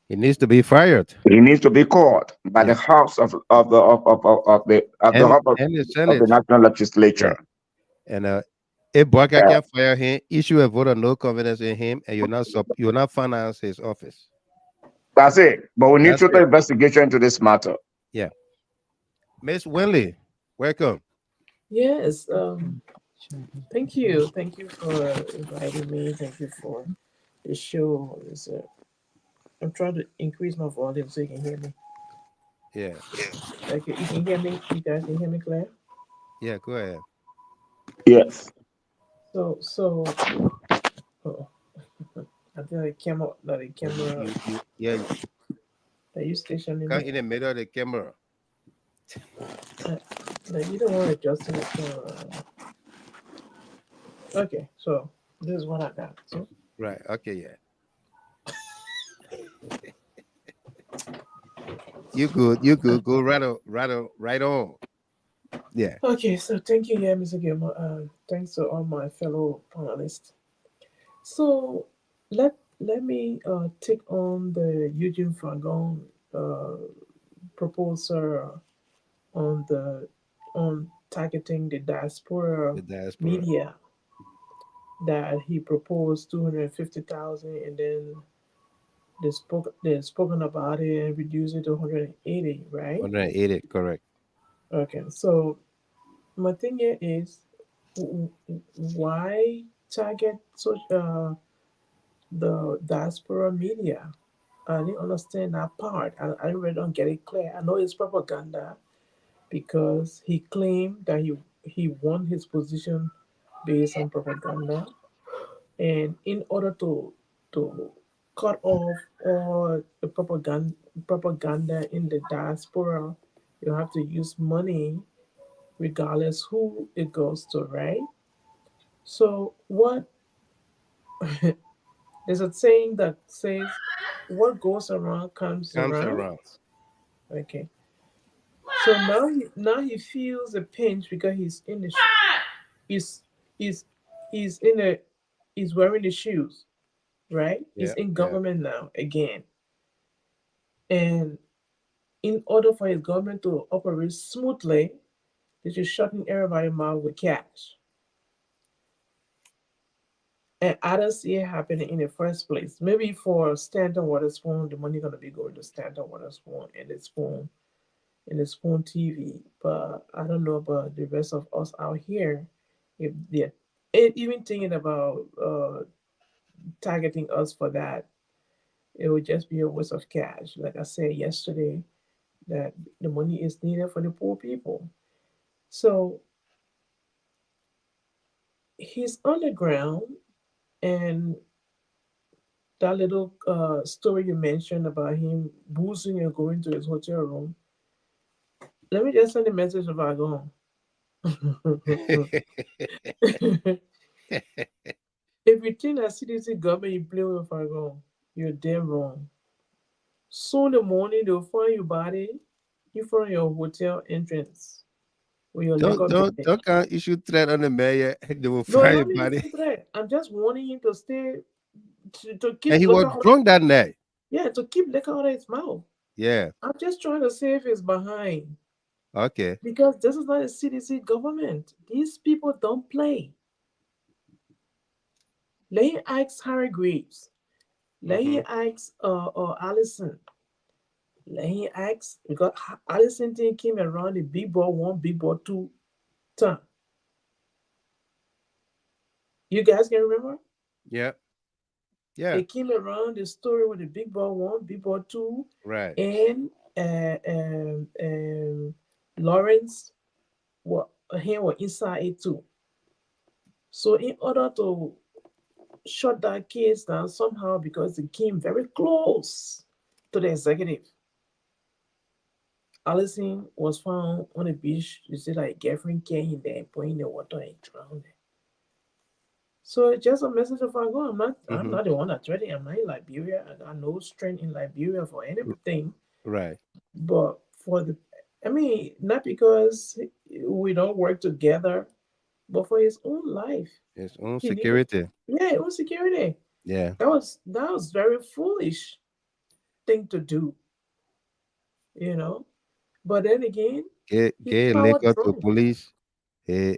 He needs to be fired. He needs to be caught by the House of the National Legislature. And If Boakai can fire him, issue a vote of no confidence in him, and you're not finance his office. That's it. But we need That's total it. investigation into this matter. Yeah. Miss Winley, welcome. Yes. Thank you. Thank you for inviting me. Thank you for the show. I'm trying to increase my volume so you can hear me. Yeah. Okay, you can hear me. You guys can hear me clear? Yeah, go ahead. Yes. So, oh, I think the camera, Yeah. Are you stationing Come me? in the middle of the camera. No, you don't want to adjust the camera. Okay, so this is what I got. So. Right. Okay. Yeah. You good. Go right on. Yeah. Okay, so thank you, Mr. Gilmore. Thanks to all my fellow panelists. So let me take on the Eugene Fagon proposal on targeting the diaspora media that he proposed 250,000, and then they spoken about it and reduced it to 180, right? 180, correct. Okay, so my thing here is why target the diaspora media? I didn't understand that part. I really don't get it clear. I know it's propaganda because he claimed that he won his position based on propaganda, and in order to cut off all the propaganda in the diaspora, you have to use money regardless who it goes to, right? So what there's a saying that says what goes around comes around. Okay. So now he feels a pinch because he's in the he's in a he's wearing the shoes, right? He's in government now again. And in order for his government to operate smoothly, they should shutting everybody's mouth with cash. And I don't see it happening in the first place. Maybe for Standard Waterspoon, the money gonna be going to Standard Waterspoon and its Spoon TV. But I don't know about the rest of us out here. If they're even thinking about targeting us for that, it would just be a waste of cash. Like I said yesterday, that the money is needed for the poor people. So he's on the ground, and that little story you mentioned about him boozing and going to his hotel room. Let me just send a message of Agon. If you think that CDC government you play with Agon, you're dead wrong. So in the morning they'll find your body in front of your hotel entrance. With your don't issue threat on the mayor. They will find your body. I'm just warning him to stay to keep. And he was drunk that night. Yeah, to keep liquor out of his mouth. Yeah. I'm just trying to save his behind. Okay. Because this is not a CDC government. These people don't play. Let him ask Harry Graves. Let him ask Allison. Let him ask, because Allison thing came around the big ball 1, big ball 2 time. You guys can remember? Yeah. Yeah. It came around the story with the big ball 1, big ball 2. Right. And Lawrence, he was inside it too. So in order to shut that case down somehow, because it came very close to the executive, Allison was found on the beach. You see, like girlfriend came in there, pouring the water and drowned. So it's just a message of Agon. I'm not the one that threatened. I'm not in Liberia. I got no strength in Liberia for anything. Right. But not because we don't work together, but for his own life. His own security. His own security. Yeah. That was very foolish thing to do. But then again, get liquor to police, his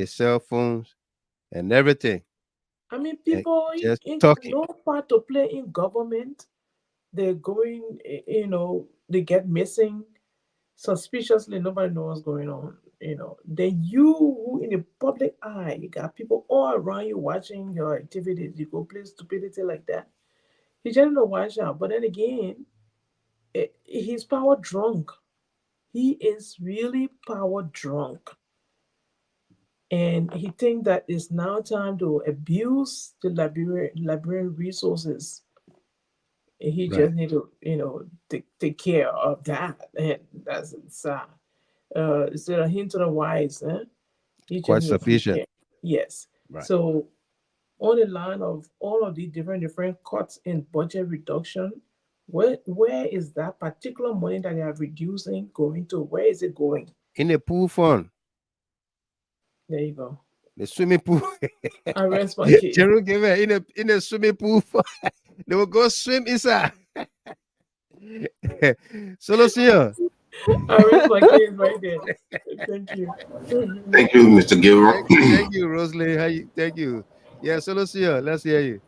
cell phones, and everything. I mean, people just in talking. no part to play in government. They're going, they get missing suspiciously. Nobody knows what's going on. Then you who in the public eye, you got people all around you watching your activities. You go play stupidity like that. He just don't watch out. But then again, he's power drunk. He is really power drunk. And he thinks that it's now time to abuse the Liberian resources. And he just need to, take care of that. And that's instead a hint to the wise. Quite sufficient. Yes. Right. So on the line of all of these different cuts in budget reduction, where is that particular money that they are reducing going to? Where is it going? In the pool fund. There you go. The swimming pool. I rest my case. General gave it in the swimming pool. They will go swim inside. Solution. I rest my case right there. Thank you. Thank you, Mr. Gilroy. Thank you, Rosalie. Thank you. Yeah, Solution. Let's hear you.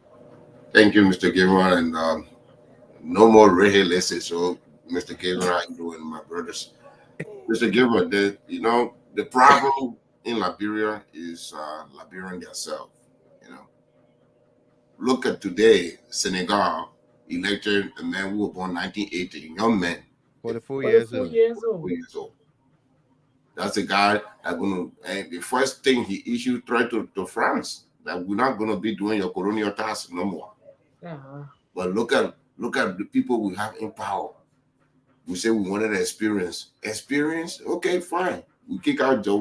Thank you, Mr. Gilroy. And no more rehe lessons. So, Mr. Gilroy, how you doing, my brothers? Mr. Gilroy, the problem in Liberia is Liberian themselves. Look at today, Senegal elected a man who was born 1980, young man. 44 years old. That's a guy that's going to, and the first thing he issued threat to France, that we're not going to be doing your colonial task no more. But look at the people we have in power. We say we wanted experience. Experience? Okay, fine. We kick out Joe,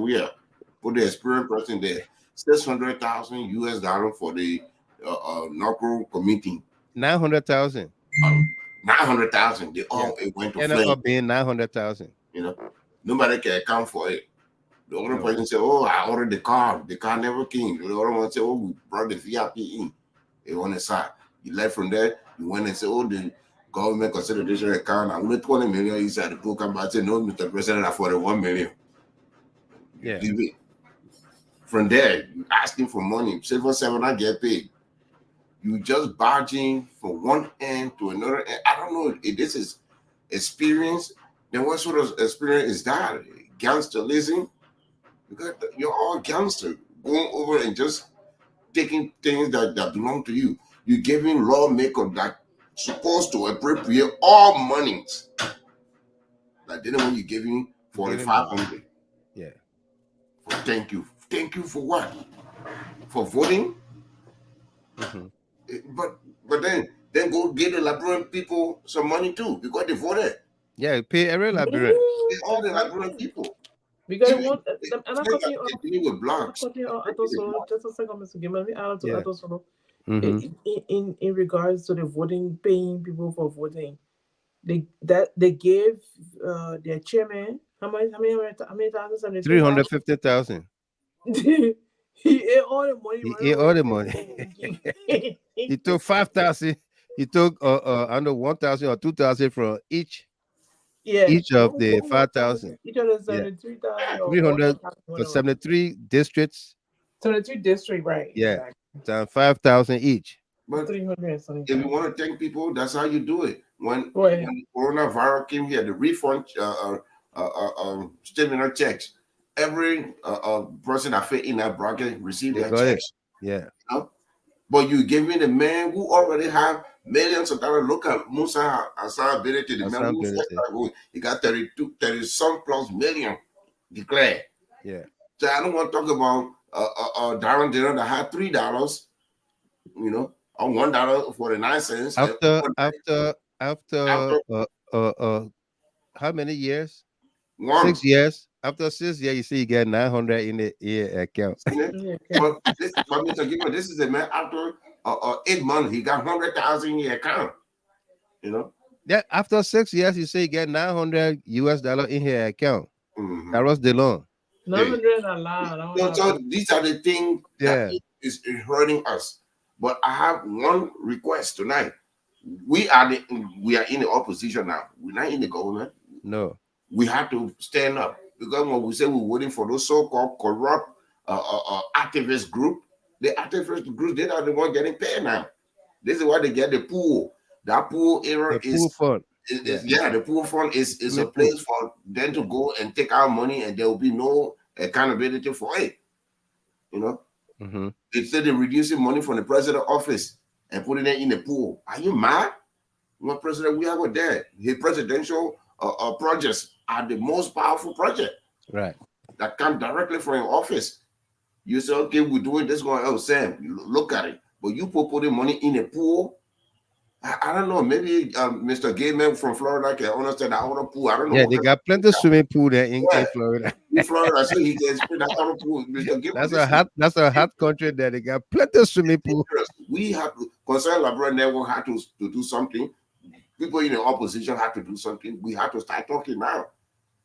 put the experienced person there. $600,000 for the knuckle committee. 900,000. 900,000. They all it went to flame. Up being 900,000. Nobody can account for it. The other person said, "Oh, I ordered the car. The car never came." The other one said, "Oh, we brought the VIP in." They on the side. You left from there. You went and said, "Oh, the government consolidation account. I'm only 20 million inside the book." Come back and say, "No, Mr. President, I 41 million." Yeah. Leave it. From there, you asking for money. 7 I get paid. You just barging from one end to another. And I don't know if this is experience. Then what sort of experience is that? Gangsterism? Because you're all gangster going over and just taking things that belong to you. You're giving lawmakers that supposed to appropriate all monies. Like then when you're giving 4,500. Yeah. Thank you. Thank you for what? For voting? But then go give the Liberian people some money too because they voted. Yeah, pay every Liberian. All the Liberian people. Because and I'm cutting with blocks. Just a second, Mr. Gilman. Let me add to in regards to the voting, paying people for voting. They gave their chairman how many thousands? 350,000. He ate all the money. He ate all the money. He took 5,000. He took under 1,000 or 2,000 from each. Yeah. Each of the 5,000. Each of the 73,000. 300 for 73 districts. 73 district, right? Yeah. Exactly. 5,000 each. But 300. If you want to thank people, that's how you do it. When the coronavirus came here, the refund stimulus checks, every person that fit in that bracket received their checks. Yeah. But you giving the man who already have millions of dollars. Look at Musa Hassan ability. The man who he got 30 some plus million declared. Yeah. So I don't want to talk about Darren Dillon that had $3, on $1.49. After how many years? 6 years. After 6 years, you see you get 900 in the year account. But this is a man after 8 months, he got 100,000 in your account. Yeah, after 6 years, you say you get $900 in her account. That was the loan. 900 allowed. So these are the things that is hurting us. But I have one request tonight. We are in the opposition now. We're not in the government. No. We have to stand up. Because when we say we're waiting for those so-called corrupt activist group, The artificial groups, they are the one getting paid now. This is why they get the pool. That pool area is the pool fund is a place for them to go and take out money, and there will be no accountability for it. You know, instead of reducing money from the president's office and putting it in the pool. Are you mad? What president we have there? His presidential projects are the most powerful project, right? That come directly from your office. You say, okay, we're doing this one. Oh, Sam, you look at it. But you putting money in a pool. I don't know. Maybe Mr. Gayman from Florida can understand that other pool. I don't know. Yeah, they got plenty of swimming pool there in Florida. In Florida, so he can spend that other pool. Mr. Gayman, that's a hot country there. They got plenty of swimming pool. We have to, concern Liberia Network had to do something. People in the opposition have to do something. We have to start talking now.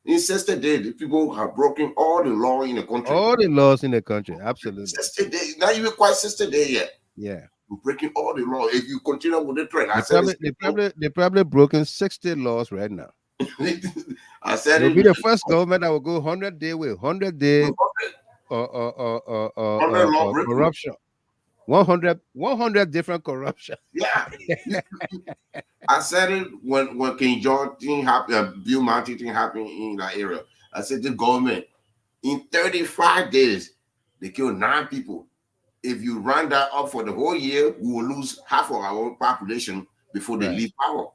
In 60 days, the people have broken all the law in the country. All the laws in the country, absolutely. 60 days, not even quite 60 days yet. Yeah. We're breaking all the law. If you continue with the trend, they probably broken 60 laws right now. I said it'll be the first government that will go 100 day with 100 day corruption. 100 different corruption. Yeah. I said it when King George thing happened, Bill Martin thing happened in that area. I said the government in 35 days they killed 9 people. If you run that up for the whole year, we will lose half of our own population before they leave power.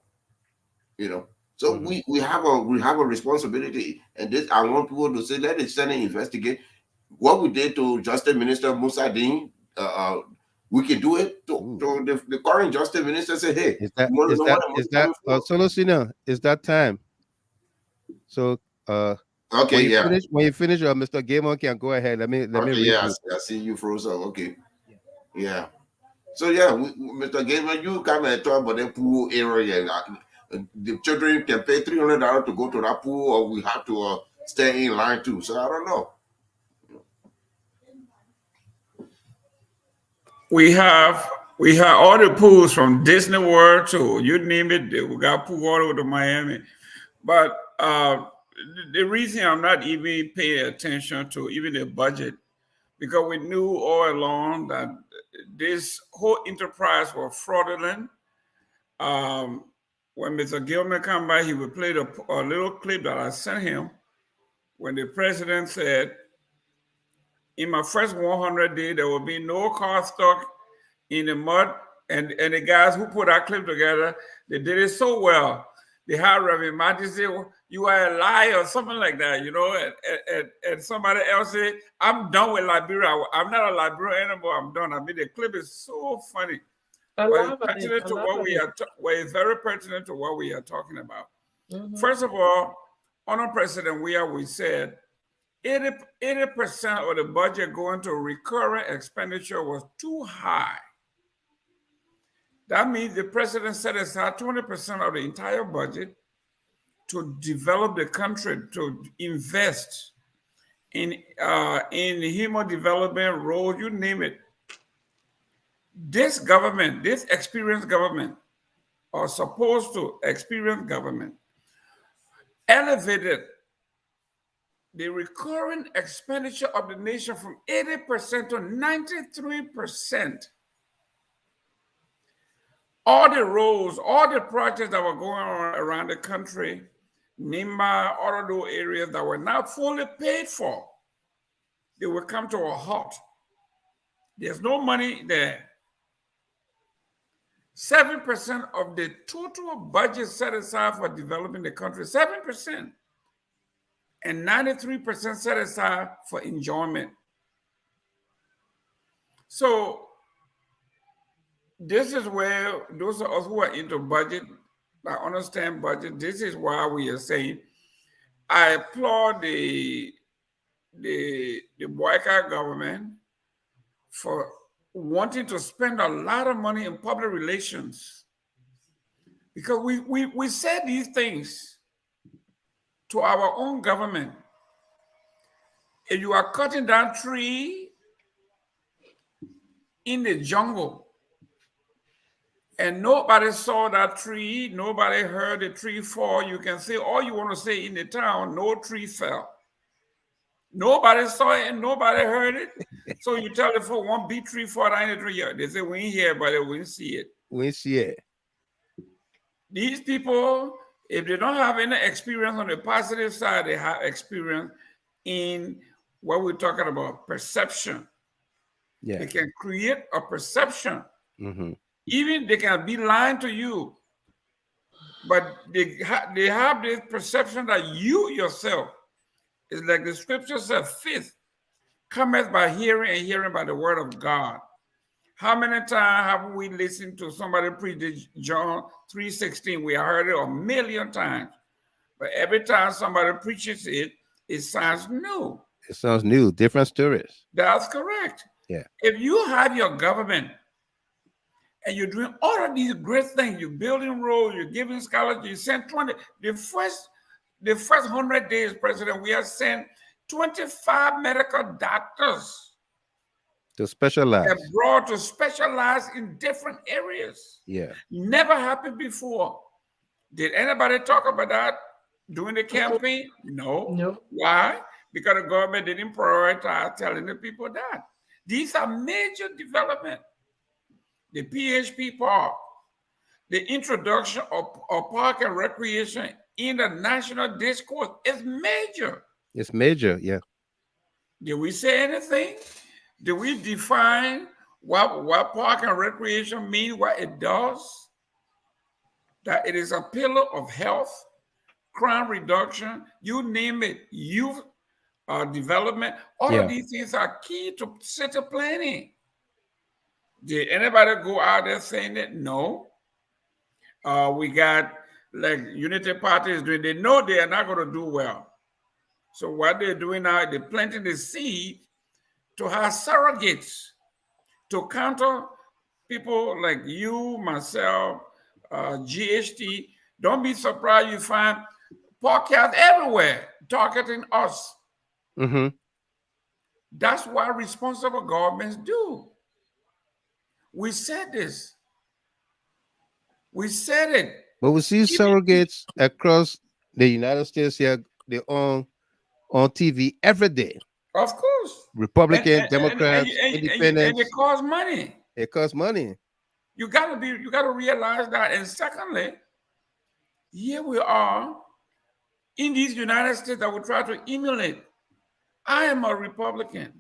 You know, so we have a responsibility, and this I want people to say, let the Senate investigate what we did to Justice Minister Musa Dean. We can do it to the current Justice Minister. Say, hey, is that time? So okay, when you finish, Mr. Gamer can go ahead. Let me. Yeah, I see you froze up. Okay, yeah. So yeah, Mr. Gamer, you come and talk about the pool area. The children can pay $300 to go to that pool, or we have to stay in line too. So I don't know. We have all the pools from Disney World to you name it. We got pool all over to Miami, but the reason I'm not even paying attention to even the budget, because we knew all along that this whole enterprise was fraudulent. When Mr. Gilman come by, he would play a little clip that I sent him when the president said, in my first 100 days, there will be no car stuck in the mud. And the guys who put that clip together, they did it so well. They had Reverend Martin say, you are a liar or something like that, you know, and somebody else say, I'm done with Liberia. I'm not a Liberian anymore. I'm done. I mean, the clip is so funny. It's very pertinent to what we are talking about. First of all, under President we said 80% of the budget going to recurring expenditure was too high. That means the president set aside 20% of the entire budget to develop the country, to invest in human development, roads, you name it. This government, this experienced government, or supposed to experienced government, elevated the recurring expenditure of the nation from 80% to 93%. All the roads, all the projects that were going on around the country, Nimba, all of those areas that were not fully paid for, they will come to a halt. There's no money there. 7% of the total budget set aside for developing the country, 7%. And 93% set aside for enjoyment. So this is where those of us who are into budget, I understand budget, this is why we are saying, I applaud the Boakai government for wanting to spend a lot of money in public relations. Because we said these things to our own government. If you are cutting down tree in the jungle and nobody saw that tree, nobody heard the tree fall, you can say all you want to say in the town, no tree fell. Nobody saw it and nobody heard it. So you tell the folk 1B3493 here. They say we ain't here, but we ain't see it. We ain't see it. These people, if they don't have any experience on the positive side, they have experience in what we're talking about, perception. Yeah. They can create a perception. Mm-hmm. Even they can be lying to you, but they have this perception that you yourself, is like the scripture says, faith cometh by hearing and hearing by the word of God. How many times have we listened to somebody preach John 3:16? We heard it a million times, but every time somebody preaches it, it sounds new. It sounds new, different stories. That's correct. Yeah. If you have your government and you're doing all of these great things, you're building roads, you're giving scholarships, you send 20, the first 100 days, President, we have sent 25 medical doctors To specialize. abroad to specialize in different areas. Yeah. Never happened before. Did anybody talk about that during the campaign? No. No. Why? Because the government didn't prioritize telling the people that. These are major developments. The PHP park, the introduction of park and recreation in the national discourse is major. It's major, yeah. Did we say anything? Did we define what park and recreation mean, what it does? That it is a pillar of health, crime reduction, you name it, youth development. All of these things are key to city planning. Did anybody go out there saying that? No. We got like Unity parties doing, they know they are not going to do well. So what they're doing now, they're planting the seed to have surrogates to counter people like you, myself, GHT. Don't be surprised you find podcasts everywhere targeting us. Mm-hmm. That's what responsible governments do. We said this. We said it. But we see surrogates across the United States here, they're on TV every day. Of course. Republican, Democrats, Independents. And it costs money. It costs money. You gotta realize that. And secondly, here we are in these United States that we try to emulate. I am a Republican.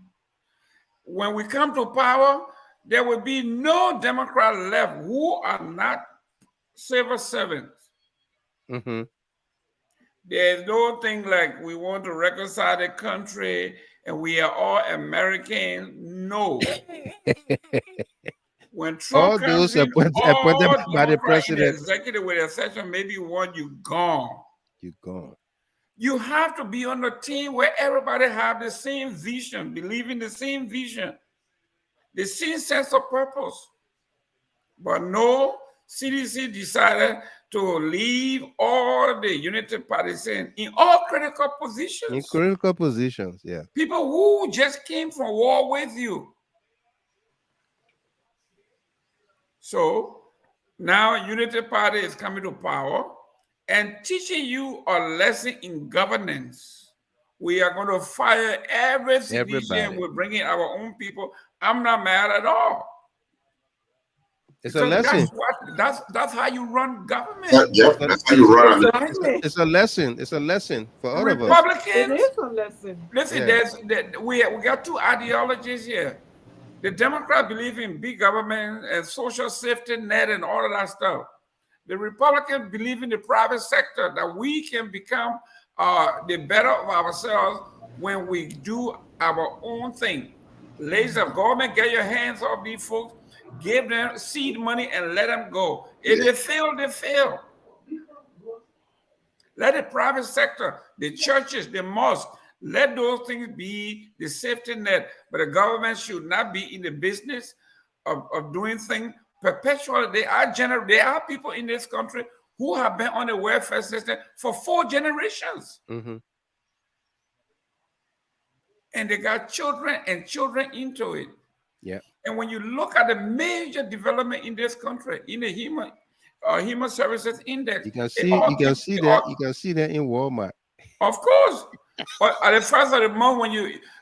When we come to power, there will be no Democrat left who are not civil servants. Mm-hmm. There's no thing like we want to reconcile the country and we are all Americans. No. When Trump all comes those in, appointed by the in president. executive with exception, maybe one, you gone. You're gone. You have to be on a team where everybody have the same vision, believe in the same vision, the same sense of purpose. But no, CDC decided to leave all the Unity parties in all critical positions. In critical positions, yeah. People who just came from war with you. So now Unity Party is coming to power and teaching you a lesson in governance. We are going to fire every CDC. We're bringing our own people. I'm not mad at all. It's a lesson. That's how you run government. That's how you run it. It's a lesson. It's a lesson for all of us. Republicans. It is a lesson. Listen, we got two ideologies here. The Democrats believe in big government and social safety net and all of that stuff. The Republicans believe in the private sector, that we can become the better of ourselves when we do our own thing. Ladies of government, get your hands off these folks, give them seed money and let them go. If they fail, they fail. Let the private sector, the churches, the mosques, let those things be the safety net. But the government should not be in the business of doing things perpetually. There are people in this country who have been on the welfare system for 4 generations. Mm-hmm. And they got children and children into it. Yeah. And when you look at the major development in this country, in the human services index, you can see that in Walmart. Of course. But at the first of the month,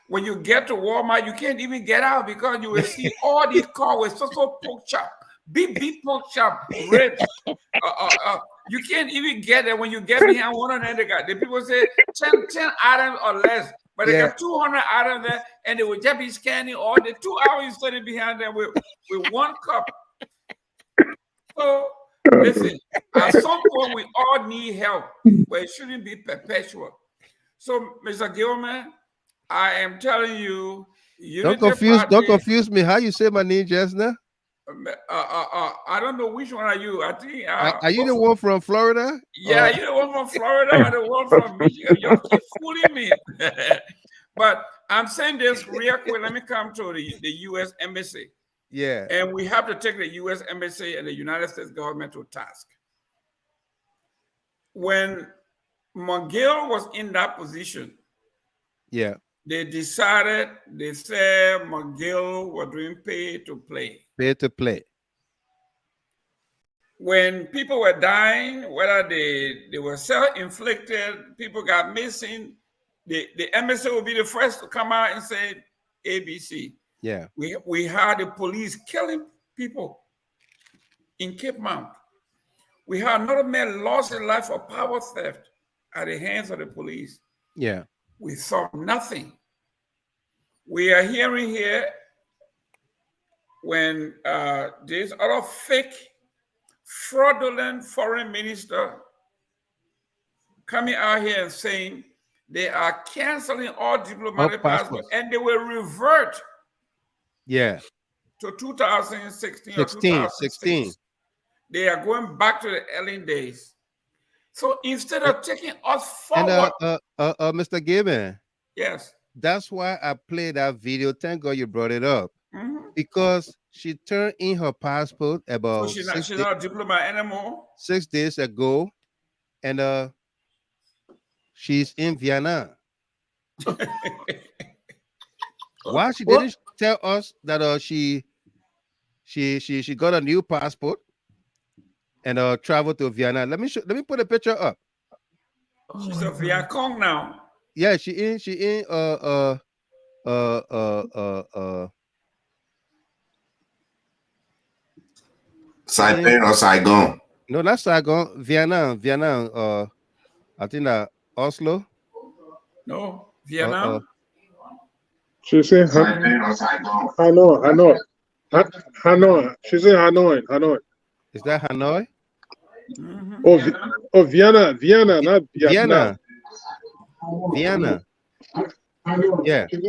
when you get to Walmart, you can't even get out because you will see all these cars with so pork chop, big pork chop, ribs. You can't even get there when you get behind one of them. The people say 10 items or less, but they got 200 items there, and they will just be scanning all the 2 hours you study behind them with one cup. So listen, at some point we all need help, but it shouldn't be perpetual. So, Mr. Gilman, I am telling you, don't confuse me. How you say my name just now? I don't know which one are you. I think. Are you the one from Florida? Yeah, you're the one from Florida or the one from Michigan. You keep fooling me. But I'm saying this real quick. Let me come to the U.S. Embassy. Yeah. And we have to take the U.S. Embassy and the United States government to task. When McGill was in that position, yeah, they said McGill was doing pay to play. Pay to play. When people were dying, whether they were self-inflicted, people got missing, the embassy will be the first to come out and say ABC. Yeah. We had the police killing people in Cape Mount. We had another man lost his life for power theft at the hands of the police. Yeah. We saw nothing. We are hearing here when this other fake, fraudulent foreign minister coming out here and saying they are canceling all diplomatic passports and they will revert. Yeah. To 2016 or 2016. They are going back to the early days. So instead of taking us forward. And Mr. Gibbon. Yes. That's why I played that video. Thank God you brought it up. Because she turned in her passport about she's not a diplomat anymore. 6 days ago. And she's in Vienna. Why she didn't tell us that she got a new passport and traveled to Vienna? Let me put a picture up. She's a Viacong now. Yeah, she in Saipan or Saigon? No, not Saigon. Vienna. I think Oslo. No, Vienna. She said Hanoi. Hanoi. She said Hanoi. Is that Hanoi? Oh, Vienna, not Vietnam. Vienna. Yeah. She's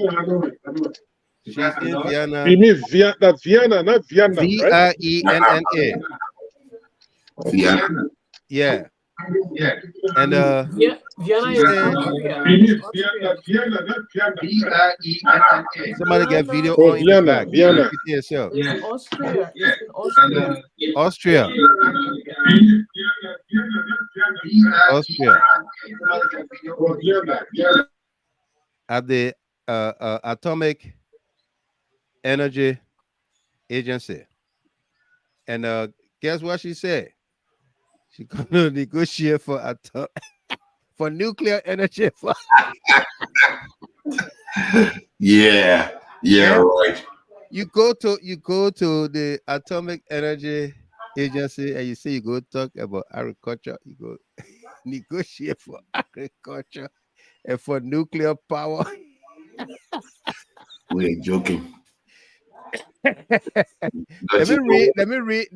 in Vienna. You mean that's Vienna, not Vietnam, right? Vienna. Vienna. Yeah. Yeah. And Vienna is somebody get video on Vienna. Vienna. It's in Austria. It's in Austria. Austria. At the Atomic Energy Agency. And guess what she said? She's gonna negotiate for for nuclear energy. Yeah, right. You go to the Atomic Energy Agency and you say you go talk about agriculture. You go negotiate for agriculture and for nuclear power. We ain't joking. Let me read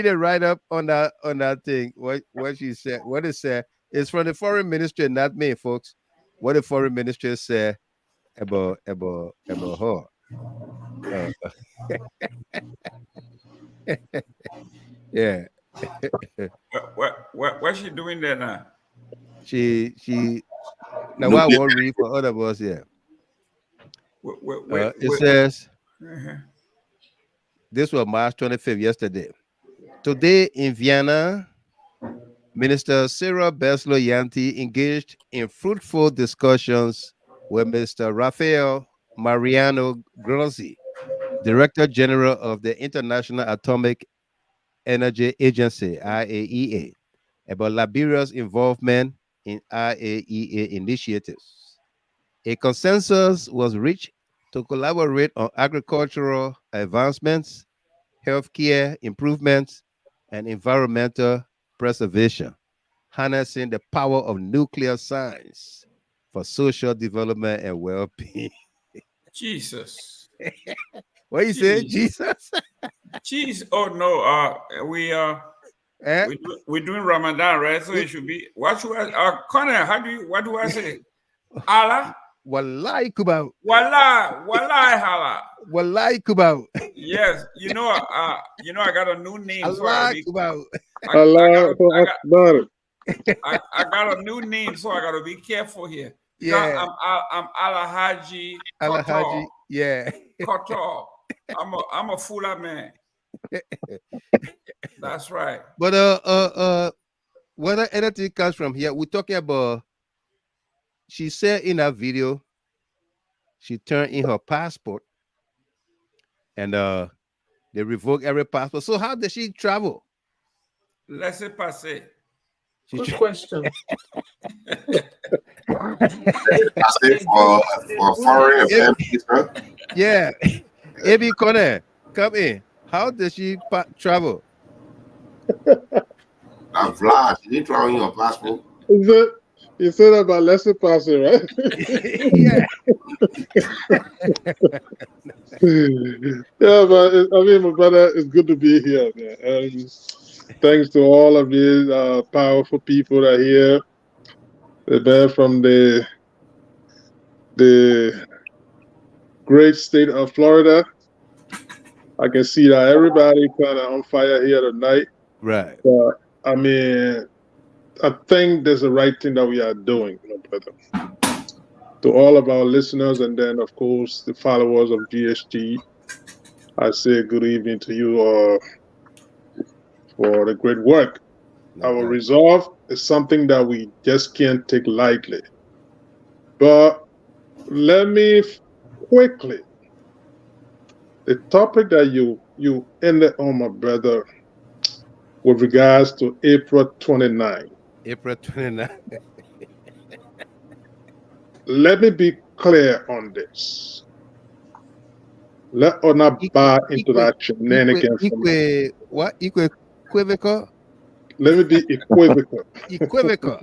it right up on that thing. What she said. What it said is from the foreign ministry, not me, folks. What the foreign ministry said about her. Yeah. What's she doing there now? She now what I won't read for other of us here. It says this was March 25th, yesterday. Today in Vienna, Minister Sarah Beslow-Yanti engaged in fruitful discussions with Mr. Rafael Mariano Grossi, Director General of the International Atomic Energy Agency, IAEA, about Liberia's involvement in IAEA initiatives. A consensus was reached to collaborate on agricultural advancements, healthcare improvements, and environmental preservation, harnessing the power of nuclear science for social development and well-being. Jesus. What you say, Jesus? Jesus. Oh no. We're doing Ramadan, right? So it should be. What should I? Connor, what do I say? Allah. Wallahi kubau. Wallahi hala. Wallahi kubau. Yes, I got a new name. Allah kubau. I got a new name, so I gotta be careful here. Yeah, I'm Alhaji. Alhaji. Yeah. Kotor. I'm a Fula man. That's right. But whether anything comes from here, we're talking about. She said in her video, she turned in her passport, and they revoked every passport. So how did she travel? Laissez passer. Good question. for foreign families, huh? Yeah. Abi Connor, come in. How did she travel? I'm fly. She didn't travel in your passport. You said about laissez passer, right? Yeah. Yeah, but my brother, it's good to be here, man. Thanks to all of these powerful people that are here. They're from the great state of Florida. I can see that everybody kind of on fire here tonight. Right. But I mean, I think there's the right thing that we are doing, my brother. To all of our listeners, and then of course the followers of GSG, I say good evening to you for the great work. Our resolve is something that we just can't take lightly. But let me quickly, the topic that you ended on, my brother, with regards to April 29. April 29. Let me be clear on this. Let us not buy into that shenanigans. Equivocal? Let me be equivocal. Equivocal.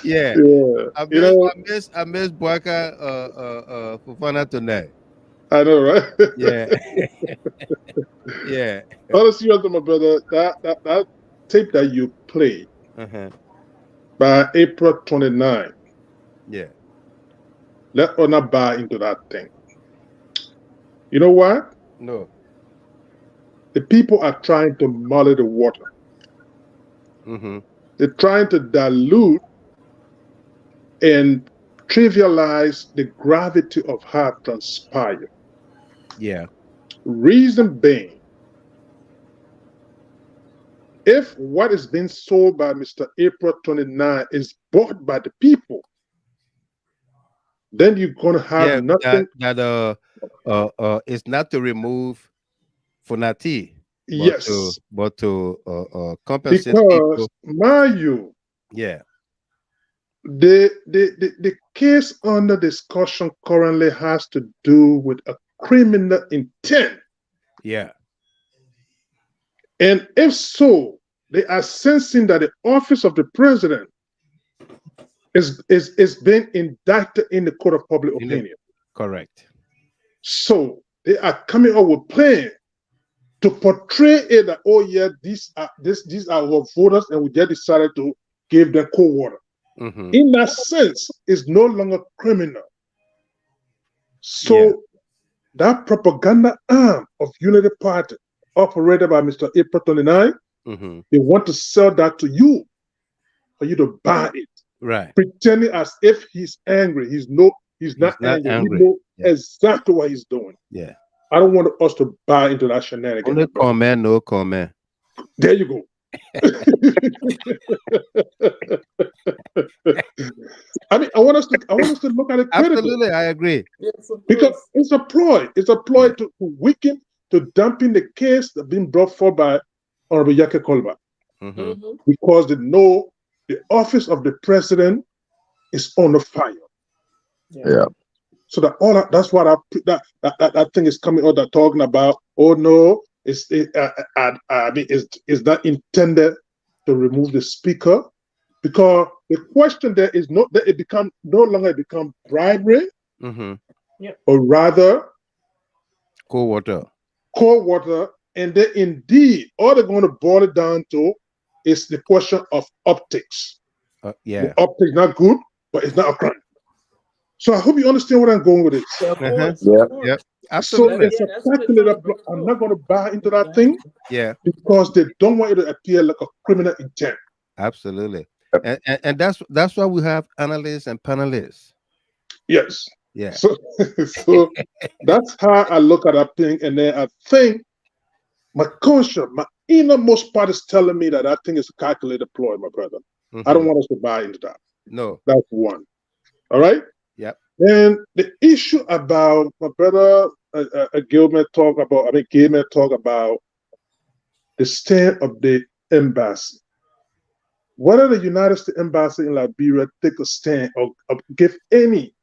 Yeah. I miss Boakai Fufana tonight. I know, right? Yeah. Yeah. Honestly, my brother, that tape that you played by April 29. Yeah. Let us not buy into that thing. You know what? No. The people are trying to muddy the water. They're trying to dilute and trivialize the gravity of how it transpired. Yeah. Reason being, if what is being sold by Mr. April 29 is bought by the people, then you're going to have nothing. It's not to remove Funati. Yes. But to compensate because, people. mind you, yeah, the case under discussion currently has to do with a criminal intent. Yeah. And if so, they are sensing that the office of the president is being indicted in the court of public opinion. Correct. So they are coming up with plans to portray it that, oh yeah, these are our voters, and we just decided to give them cold water. In that sense, it's no longer criminal. So that propaganda arm of Unity Party, operated by Mr. April 29, they want to sell that to you, for you to buy it. Right. Pretending as if he's angry. He's not angry. He knows exactly what he's doing. Yeah. I don't want us to buy into that shenanigans. Only comment, no comment. There you go. I mean, I want us to look at it critically. Absolutely, I agree. Because it's a ploy. It's a ploy to weaken, to dampen the case that's been brought forward by Honorable Yake Kolba. Because they know the office of the president is on fire. Yeah. So that's what that thing is coming out. They're talking about. Oh no, it's not intended to remove the speaker, because the question there is not that it no longer become bribery, or rather cold water, and then indeed all they're going to boil it down to is the question of optics. The optics not good, but it's not a crime. So I hope you understand where I'm going with it. Yeah, absolutely. So it's a calculated. I'm not going to buy into that thing. Yeah, because they don't want it to appear like a criminal intent. Absolutely, and that's why we have analysts and panelists. Yes. Yeah. So that's how I look at that thing, and then I think my conscience, my innermost part is telling me that thing is a calculated ploy, my brother. I don't want us to buy into that. No. That's one. All right. Yep. And the issue about my brother Gilman talk about the stand of the embassy. Whether the United States Embassy in Liberia take a stand or give any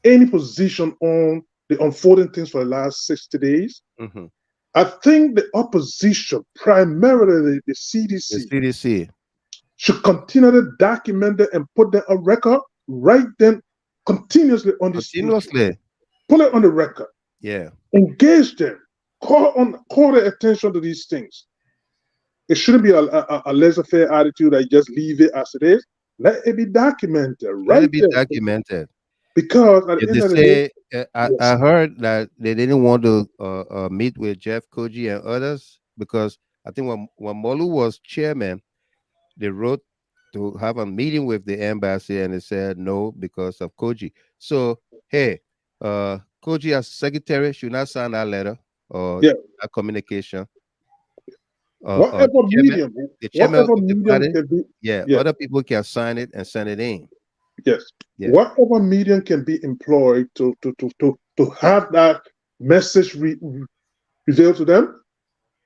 position on the unfolding things for the last 60 days, I think the opposition, primarily the CDC, should continue to document it and put them on record, write them continuously on this. Put it on the record. Yeah. Engage them. Call their attention to these things. It shouldn't be a laissez-faire attitude that you just leave it as it is. Let it be documented. Let it be documented. Because at the end of the day, I heard that they didn't want to meet with Jeff Koji and others, because I think when Molu was chairman, they wrote to have a meeting with the embassy, and they said no because of Koji. So hey, Koji as secretary should not sign that letter or a communication. Whatever medium, the chairman whatever of the medium party, can be, other people can sign it and send it in. Yes. Yeah. Whatever medium can be employed to have that message revealed to them,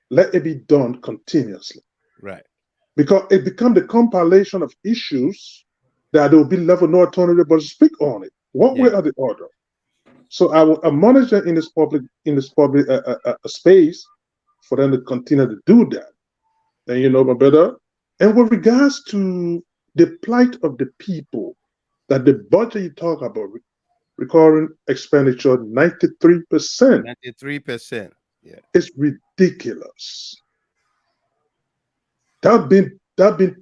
let it be done continuously. Right. Because it becomes the compilation of issues that there will be level no authority but to speak on it, one way or the other. So I will admonish them in this public space for them to continue to do that. And my brother, and with regards to the plight of the people, that the budget you talk about, recurring expenditure, 93%. 93%. Yeah. It's ridiculous. That been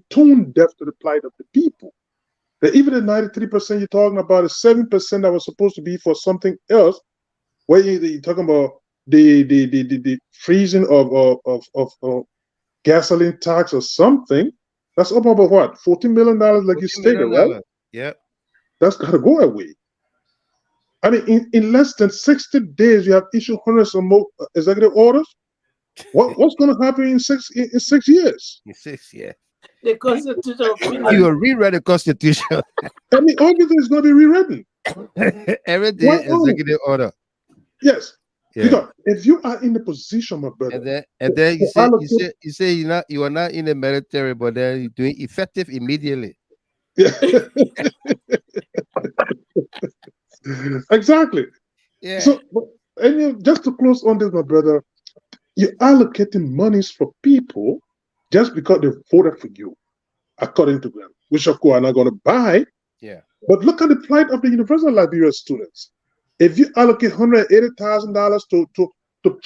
tone deaf to the plight of the people. That even the 93% you're talking about is 7% that was supposed to be for something else. Where you're talking about the freezing of gasoline tax or something. That's up about what? $14 million, like you stated, right? Yeah. That's got to go away. I mean, in less than 60 days, you have issued hundreds of more executive orders. What's going to happen in 6 years? In 6 years. The Constitution. You will rewrite the Constitution. I mean, everything is going to be rewritten. Everything executive order. Yes. Yeah. Because if you are in the position, my brother, and then you say you are not in the military, but then you're doing effective immediately. Yeah. Exactly. Yeah. So, just to close on this, my brother, you're allocating monies for people just because they voted for you, according to them, which of course are not going to buy. Yeah. But look at the plight of the University of Liberia students. If you allocate $180,000 to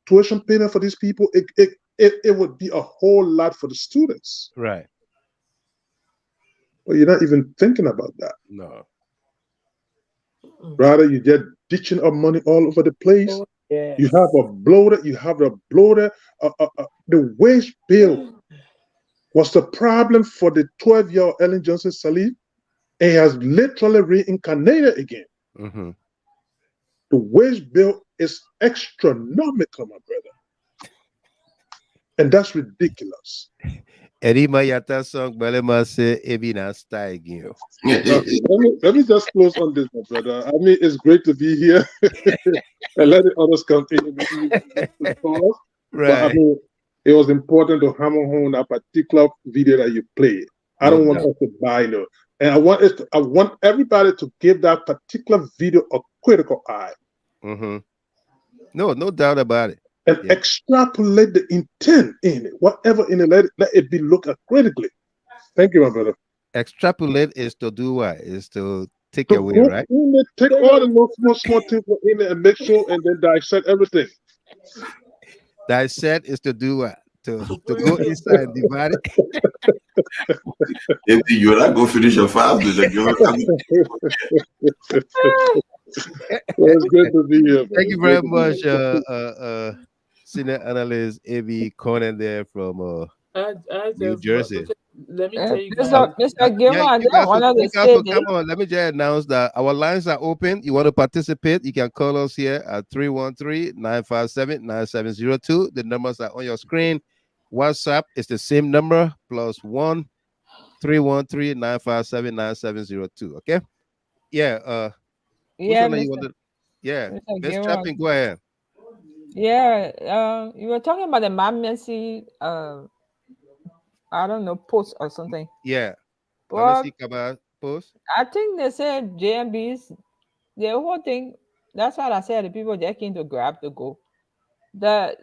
tuition payment for these people, it would be a whole lot for the students. Right. But you're not even thinking about that. No. Rather, you're just ditching up money all over the place. Oh, yes. You have a bloater. The wage bill was the problem for the 12-year-old Ellen Johnson Sirleaf, and has literally reincarnated again. Mm-hmm. The wage bill is astronomical, my brother. And that's ridiculous. Eddie Mayata song, Balema say, Ebina style again. Let me just close on this, my brother. I mean, it's great to be here. And let the others come in. Right. But, it was important to hammer home that particular video that you played. I don't want us to buy no. And I want everybody to give that particular video a critical eye. Mm-hmm. No doubt about it. And extrapolate the intent in it. Whatever in it, let it be looked at critically. Thank you, my brother. Extrapolate is to do what? Is to take away, right? Take all the small things in it and make sure, and then dissect everything. Dissect is to do what? To go inside and divide it. You're not going to finish your file. It's good to be here. Thank you very much, senior analyst A.B. Conan there from New Jersey. Let me tell you, Mr. Gilman, come on, let me just announce that our lines are open. You want to participate, you can call us here at 313-957-9702. The numbers are on your screen. WhatsApp is the same number, +1 313-957-9702. Okay? Yeah. Miss Chapping, go ahead. Yeah, you were talking about the emergency, I don't know, post or something. Yeah. Well, post. I think they said JNB's, the whole thing, that's what I said, the people just came to grab the go. The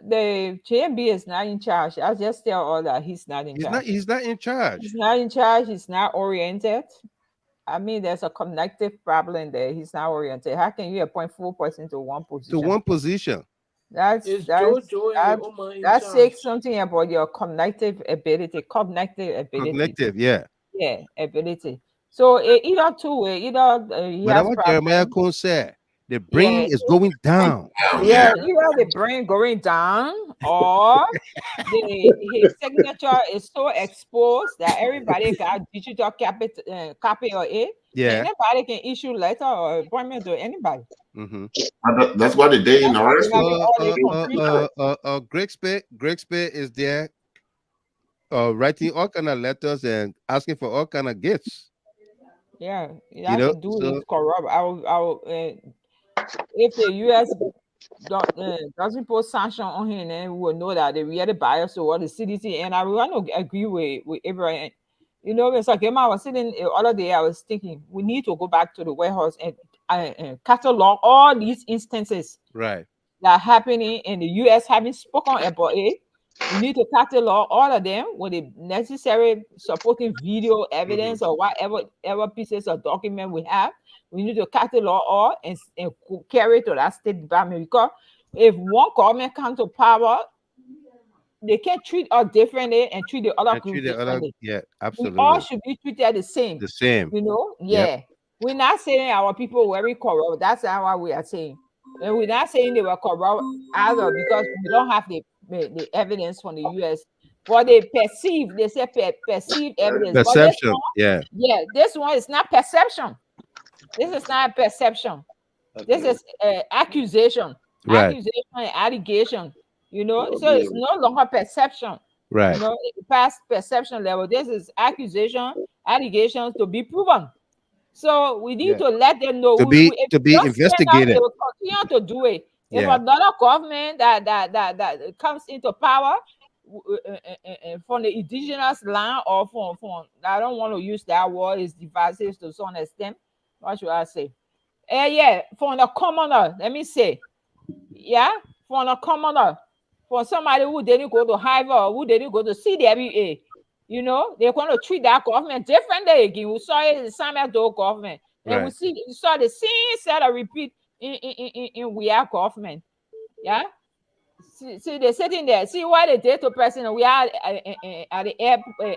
JNB is not in charge. I just tell all that he's not in charge. He's not in charge. He's not in charge. He's not oriented. I mean, there's a connective problem there. He's not oriented. How can you appoint 4 persons to one position? That says something about your cognitive ability. Cognitive, yeah. Yeah, ability. So either two way, either but what Jeremiah Cone said, the brain is going down. Yeah, either the brain going down, or his signature is so exposed that everybody got digital copy of it. Yeah, anybody can issue letter or appointment to anybody. Mm-hmm. That's why the day in the rest. Greg is there, writing all kind of letters and asking for all kind of gifts. Yeah, to do is corrupt. I will. If the U.S. doesn't put sanction on him, then we will know that they really biased toward the CDC. And I want to agree with Abraham. You know, Mr. Gemma, I was sitting the other day, I was thinking we need to go back to the warehouse and catalog all these instances that are happening in the U.S. having spoken about it. We need to catalog all of them with the necessary supporting video evidence or whatever pieces of document we have. We need to catalog all and carry it to that State Department, because if one government comes to power, they can't treat us differently and treat the other group differently. Yeah, absolutely. We all should be treated the same. The same. You know? Yeah. Yep. We're not saying our people were very corrupt. That's not what we are saying. And we're not saying they were corrupt either, because we don't have the evidence from the U.S. But they say perceived evidence. Perception, Yeah, this one is not perception. This is not perception. This is accusation. Accusation and allegation. You know, so it's no longer perception. Right. You know, past perception level. This is accusation, allegations to be proven. So we need to let them know to be investigated. They will continue to do it. If another government that comes into power from the indigenous land, or from I don't want to use that word, is divisive to some extent. What should I say? From the commoner, let me say. Yeah, from the commoner, for somebody who didn't go to Harvard, who didn't go to CWA, you know, they're going to treat that government differently again. We saw it in the Samuel government, and we saw the same set of repeat in we are government. Yeah. See, they're sitting there. See what they did to President. We are at the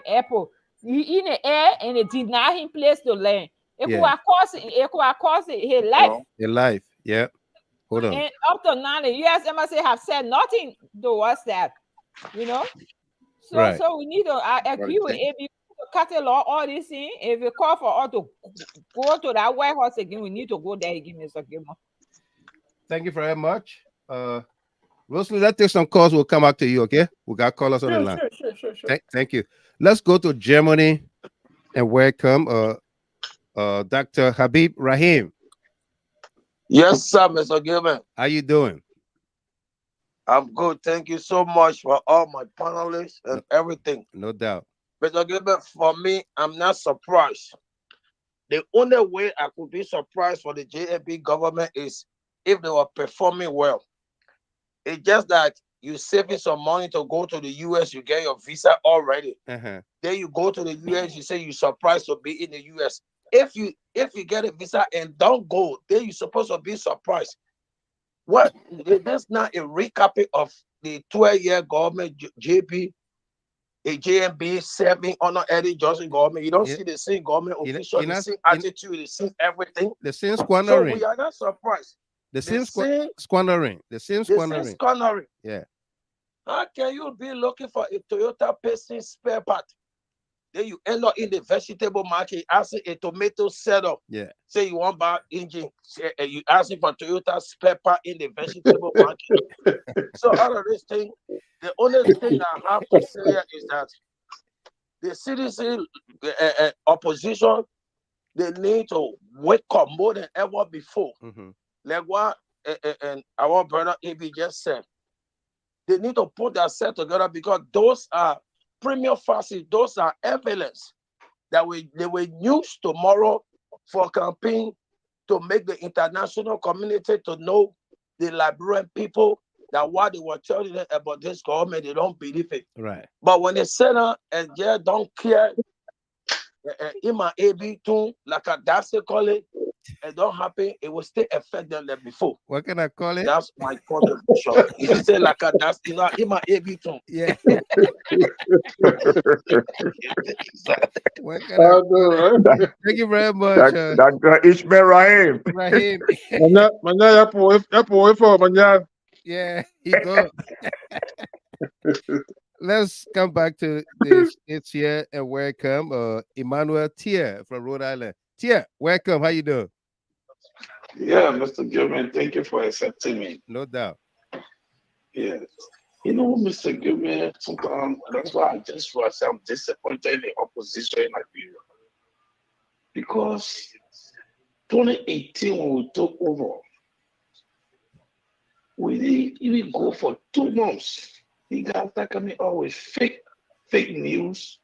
airport. He in the air, and they deny him place to land. It could have cost his life. Your life, yeah. Hold on. And up to now, the U.S. embassy have said nothing towards that. You know, so we need to. I agree with AB to catalog all these things. If we call for us to go to that warehouse again, we need to go there again, Mr. Gilman. Thank you very much. Rosalie, let's take some calls. We'll come back to you, okay? We got callers on the line. Sure. Thank you. Let's go to Germany and welcome Dr. Habib Rahim. Yes, sir, Mr. Gilman. How you doing? I'm good. Thank you so much for all my panelists and everything. No doubt. Mr. Gilbert, for me, I'm not surprised. The only way I could be surprised for the JNB government is if they were performing well. It's just that you're saving some money to go to the US, you get your visa already. Then you go to the US, you say you're surprised to be in the US. If you get a visa and don't go, then you're supposed to be surprised. What? That's not a recapping of the 12-year government JNB serving under Eddie Johnson government. You don't see the same government official, the same attitude, the same everything. The same squandering. So we are not surprised. The same squandering. The same squandering. Yeah. How can you be looking for a Toyota pacing spare part? Then you end up in the vegetable market asking a tomato seller. Yeah. Say you want to buy engine, you asking for Toyota spare part in the vegetable market. So out of this thing, the only thing I have to say is that the citizen opposition, they need to wake up more than ever before. Like what and our brother AB just said. They need to put themselves together because those are premium facts, those are evidence that they will use tomorrow for campaign to make the international community to know the Liberian people that what they were telling them about this government, they don't believe it. Right. But when they sit down and they don't care, in my AB too, like a that's call it, it don't happen, it will still affect them like before. What can I call it? That's my contribution. If you say like a that's in my AB too. Yeah. Thank you very much. Dr. Ishmael Rahim. Rahim. Yeah, he go. Let's come back to the states here and welcome Emmanuel Tier from Rhode Island. Tier, welcome. How you doing? Yeah, Mr. Gilman, thank you for accepting me. No doubt. Yes. You know, Mr. Gilman, sometimes that's why I just was I'm disappointed in the opposition in Liberia. Because 2018, when we took over, we didn't even go for 2 months. The guys that coming out with fake news,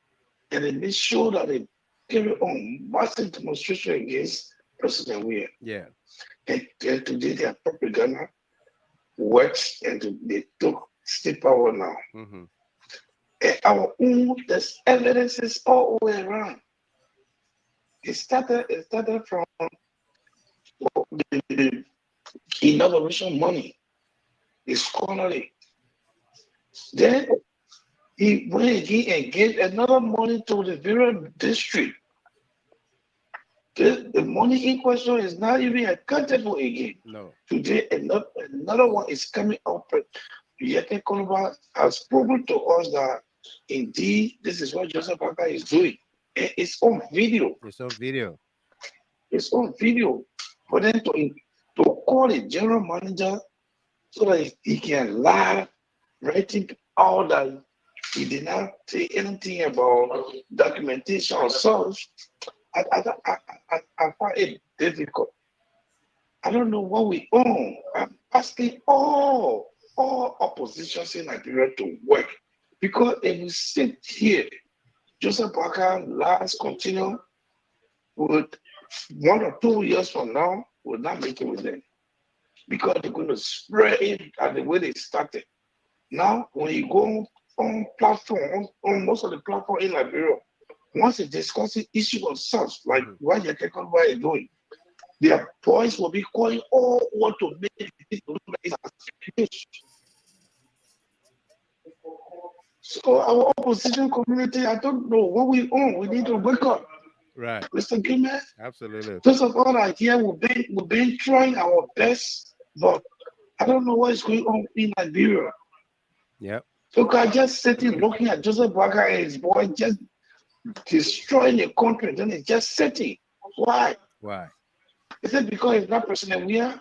and they made sure that they carry on massive demonstration against President Weir. Yeah. And today their propaganda works, and they took state power now. And our own, there's evidences all the way around. It started from the inauguration money. It's scholarly. Then he went again and gave another money to the various district. The money in question is not even accountable again. No. Today, another one is coming up. Yete Kolba has proven to us that indeed this is what Joseph Boakai is doing. And it's on video. It's on video. It's on video. For them to call a general manager so that he can lie, writing all that he did not say anything about documentation or such. I find it difficult. I don't know what we own. I'm asking all oppositions in Nigeria to work. Because if we sit here, Joseph Boakai lies continue with 1 or 2 years from now, we'll not make it with them. Because they're going to spread it at the way they started. Now, when you go on platform, on most of the platform in Liberia, once they discuss the issue of such, like what you're taking about is doing, their boys will be calling all want to make it look like it's so our opposition community, I don't know what we own. We need to wake up. Right. Mr. Gilman. Absolutely. First of all, here we've been trying our best, but I don't know what is going on in Liberia. Yep. So I just sitting looking at Joseph Boakai and his boy just destroying the country, then it's just sitting. Why? Why? Is it because it's not President Weir?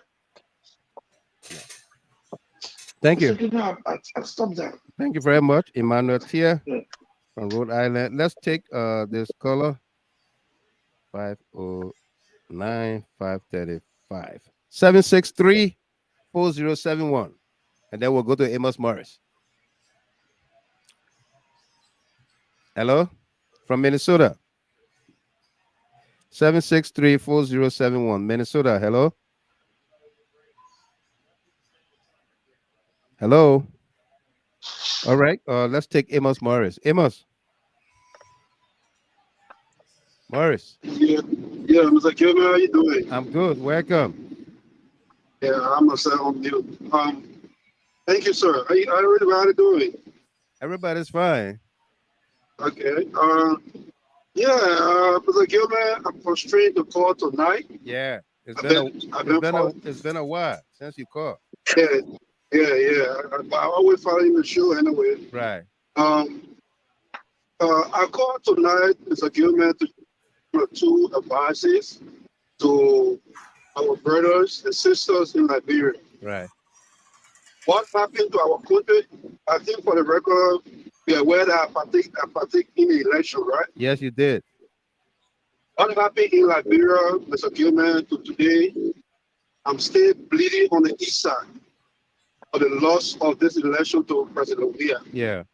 Thank you. I'll stop that. Thank you very much, Emmanuel Tier from Rhode Island. Let's take this caller. 509-535. 763-4071. And then we'll go to Amos Morris. Hello? from Minnesota. 763-4071. Minnesota, hello? Hello? All right, let's take Amos Morris. Amos. Morris. Yeah, Mr. Gilman, how you doing? I'm good. Welcome. Yeah, I'm gonna say on mute. Thank you, sir. How everybody doing? Everybody's fine. Okay. Mr. Gilman, I'm constrained to call tonight. Yeah, it's been a while since you called. Yeah. I always following the show anyway. Right. I called tonight, Mr. Gilman, to two advices to our brothers and sisters in Liberia. Right. What happened to our country? I think for the record, we are aware that I partake in the election, right? Yes, you did. What happened in Liberia, Mr. Gilman, to today? I'm still bleeding on the east side for the loss of this election to President Weah. Yeah.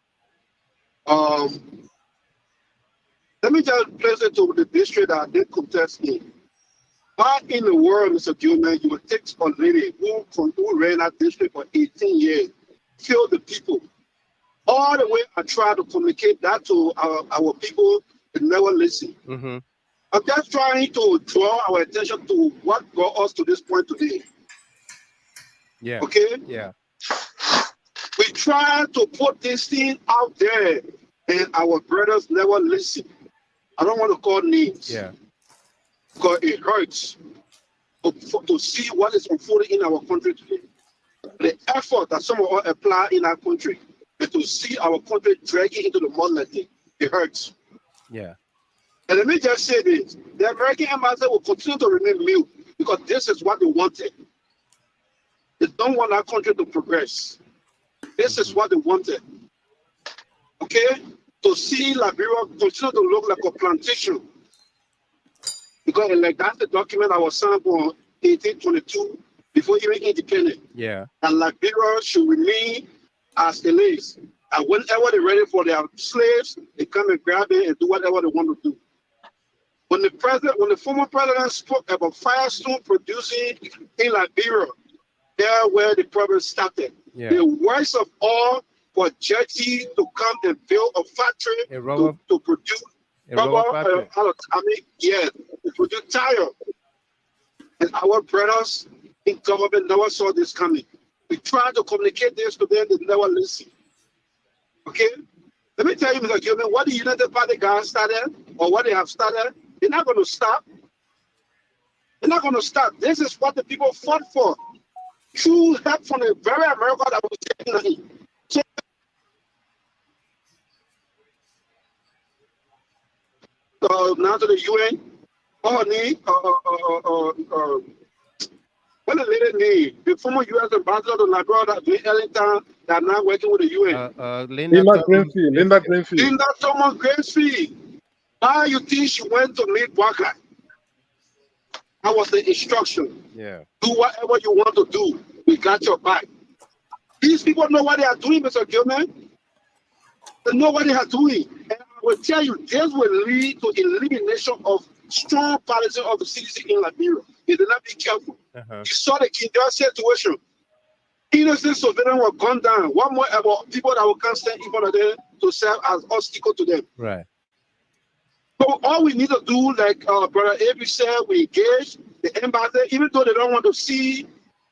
Let me just place it to the district that I did contest in. Why in the world, Mr. Gilman, you would take a lady who ran that district for 18 years, kill the people? All the way I try to communicate that to our people, they never listen. Mm-hmm. I'm just trying to draw our attention to what brought us to this point today. Yeah. Okay? Yeah. We try to put this thing out there, and our brothers never listen. I don't want to call names. Yeah. Because it hurts to see what is unfolding in our country today. The effort that some of us apply in our country, and to see our country dragging into the mud like this, it hurts. Yeah. And let me just say this. The American embassy will continue to remain mute because this is what they wanted. They don't want our country to progress. This is what they wanted. Okay? To see Liberia continue to look like a plantation. Because like that's the document I was signed for 1822 before even independent. Yeah. And Liberia should remain as it is. And whenever they're ready for their slaves, they come and grab it and do whatever they want to do. When the former president spoke about Firestone producing in Liberia, there where the problem started. Yeah. The worst of all for Jetty to come and build a factory to produce rubber. To produce tire. And our brothers in government never saw this coming. We tried to communicate this to them, they never listen. Okay? Let me tell you, Mr. Gilman, what the United Party guys started, or what they have started, they're not going to stop. They're not going to stop. This is what the people fought for. True help from the very America that was taking money. So, now to the UN, what the lady name? The former U.S. ambassador to Liberia that in Ellington that now working with the UN. Linda Greenfield. Linda Thomas Greenfield. Why you think she went to meet Boakai? That was the instruction. Yeah. Do whatever you want to do. We got your back. These people know what they are doing, Mr. Gilman. They know what they are doing. And I will tell you, this will lead to elimination of strong policy of the CDC in Liberia. They did not be careful. You saw the Kindle situation. Innocent civilians were gunned down. One more about people that will come stand in front of them to serve as obstacle to them. Right. So all we need to do, like Brother Avery said, we engage the embassy, even though they don't want to see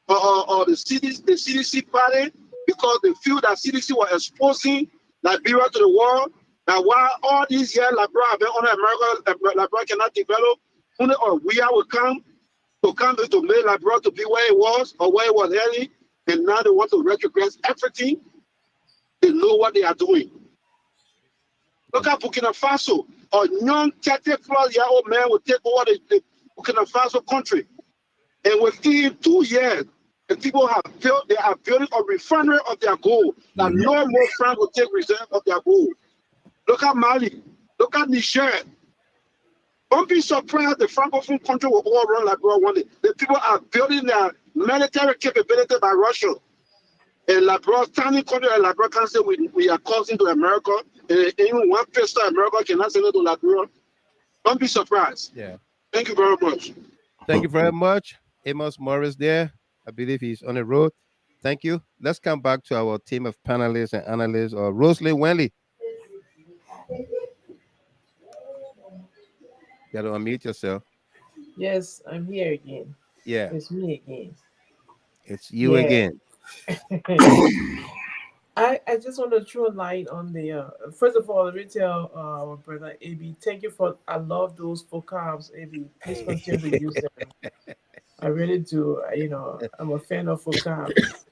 the CDC party, because they feel that CDC was exposing Liberia to the world. That while all these years Liberia have been under America, Liberia cannot develop, only we will come to make Liberia to be where it was or where it was heading, and now they want to retrogress everything. They know what they are doing. Look at Burkina Faso. A young 30-plus-year-old man will take over the Burkina Faso country. And within 2 years, the people they are building a refinery of their gold. That no more France will take reserve of their gold. Look at Mali. Look at Niger. Don't be surprised the Francophone country will all run like one day. The people are building their military capability by Russia. And Liberia, tiny country like Liberia can say we are causing to America And even one pistol America cannot send it to Liberia. Don't be surprised. Yeah. Thank you very much. Thank you very much. Amos Morris there. I believe he's on the road. Thank you. Let's come back to our team of panelists and analysts. Rosalie Wenley. You got to unmute yourself. Yes, I'm here again. Yeah. It's me again. It's you again. I just want to throw a light on the first of all, retail our brother AB. Thank you for, I love those vocabs, AB. Please continue to use them. I really do. You know, I'm a fan of vocabs.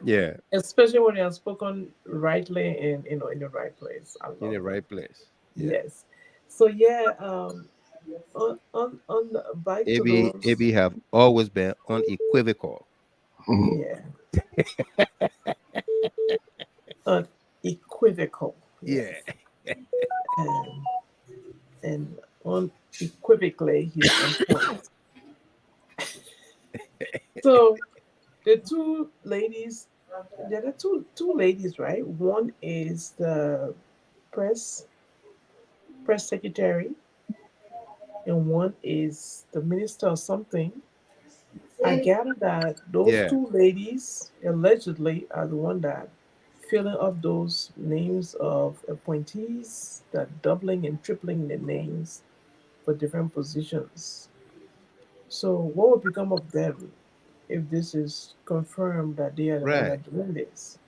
Yeah. Especially when they are spoken rightly and in the right place. In the right place. Yeah. Yes. So yeah, on the back to those. AB have always been unequivocal. Yeah. Unequivocal. Yes. And unequivocally he's on point. So the two ladies, there are two ladies, right? One is the press secretary, and one is the minister or something. I gather that those two ladies allegedly are the one that filling up those names of appointees, that doubling and tripling the names for different positions. So what will become of them if this is confirmed that they are the one that are doing this?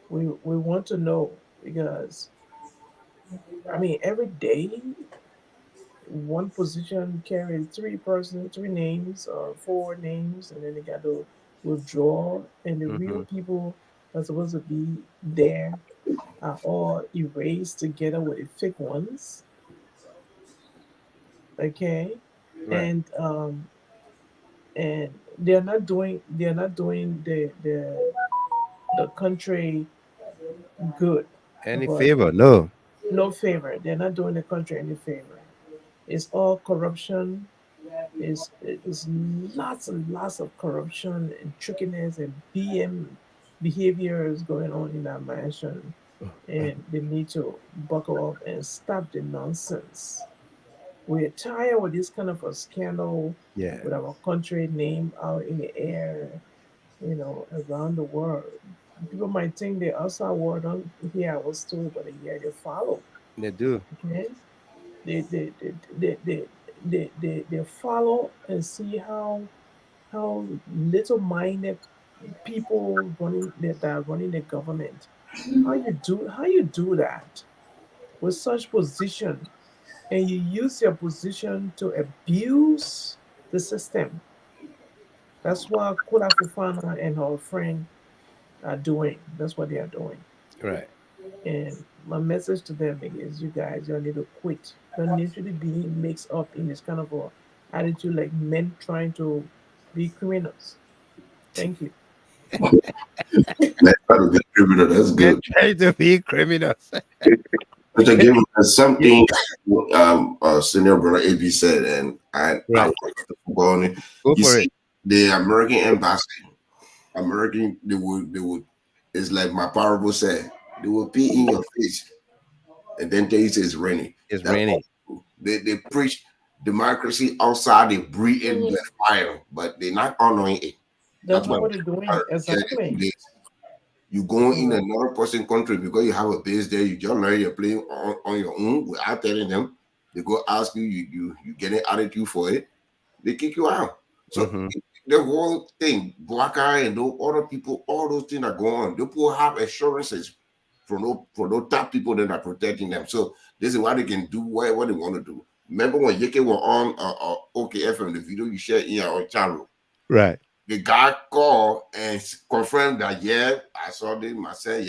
We want to know, because I mean every day one position carries three names or four names, and then they got to withdraw, and the real people are supposed to be there are all erased together with the fake ones. Okay. And they're not doing the country good. Any favor? No favor. They're not doing the country any favor. It's all corruption. It's lots and lots of corruption and trickiness and BM behaviors going on in that mansion, and they need to buckle up and stop the nonsense. We're tired with this kind of a scandal with our country name out in the air, you know, around the world. People might think the outside world don't hear our story, but they follow. They do. Okay? They follow and see how little-minded people that are running the government. How you do that with such position, and you use your position to abuse the system. That's what Kula Fufana and her friend are doing. That's what they are doing. Right. And my message to them is, you guys, you need to quit. You don't need to be mixed up in this kind of a attitude like men trying to be criminals. Thank you. Men trying to be criminal, that's good. Trying to be criminals. But again, something senior brother AB said, and I Go for it. The American embassy, they would. It's like my parable said. They will pee in your face, and then they say it's raining. It's raining. They preach democracy outside. They breathe in the fire, but they're not honoring it. That's what they're doing. Exactly. You go in another person's country because you have a base there. You just learn your playing on your own without telling them. They go ask you. You get an attitude for it. They kick you out. So the whole thing, Boakai and those other people, all those things are going on. They people have assurances for those top people that are protecting them. So this is why they can do what they want to do. Remember when Yeke were on OKFM, the video you shared in our channel? Right. The guy called and confirmed that, I saw this myself.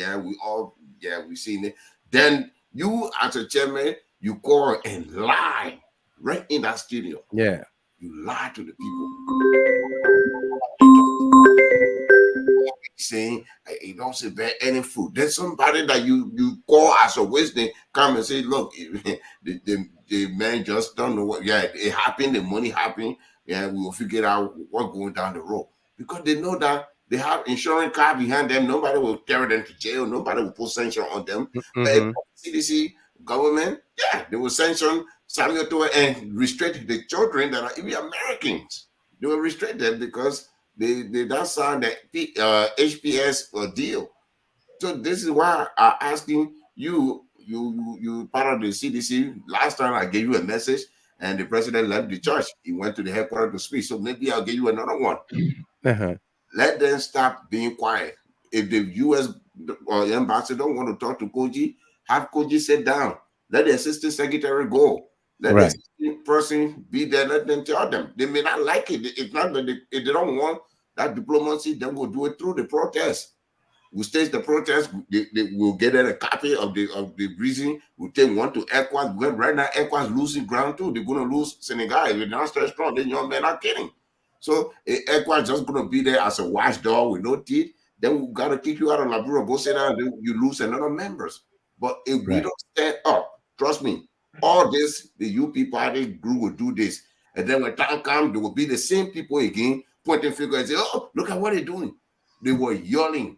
We seen it. Then you, as a chairman, you call and lie right in that studio. Yeah. You lie to the people. Saying you don't say bad any food. Then somebody that you call as a wisdom come and say, look, the man just don't know what. It happened. The money happened. We will figure out what's going down the road, because they know that They have insurance card behind them. Nobody will carry them to jail. Nobody will put sanction on them. But CDC government, yeah, they will sanction Samuel Toa and restrict the children that are even Americans. They will restrict them because they don't sign the HPS deal. So this is why I'm asking you part of the CDC. Last time I gave you a message and the president left the church. He went to the headquarters to speak. So maybe I'll give you another one. Let them stop being quiet. If the U.S. embassy don't want to talk to Koji, have Koji sit down. Let the assistant secretary go. Let the assistant person be there. Let them tell them. They may not like it. It's not that if they don't want that diplomacy, then we'll do it through the protest. We'll stage the protest. They will get a copy of the reason. We'll take one to ECOWAS. Because right now, ECOWAS losing ground too. They're going to lose Senegal. If they're not stay strong, then young men are kidding. So ECOWAS just going to be there as a watchdog with no teeth. Then we got to kick you out of Liberia. Go sit down. Then you lose another members. But if we don't stand up, trust me, all this, the UP party group will do this. And then when time comes, they will be the same people again, pointing finger and say, oh, look at what they're doing. They were yelling.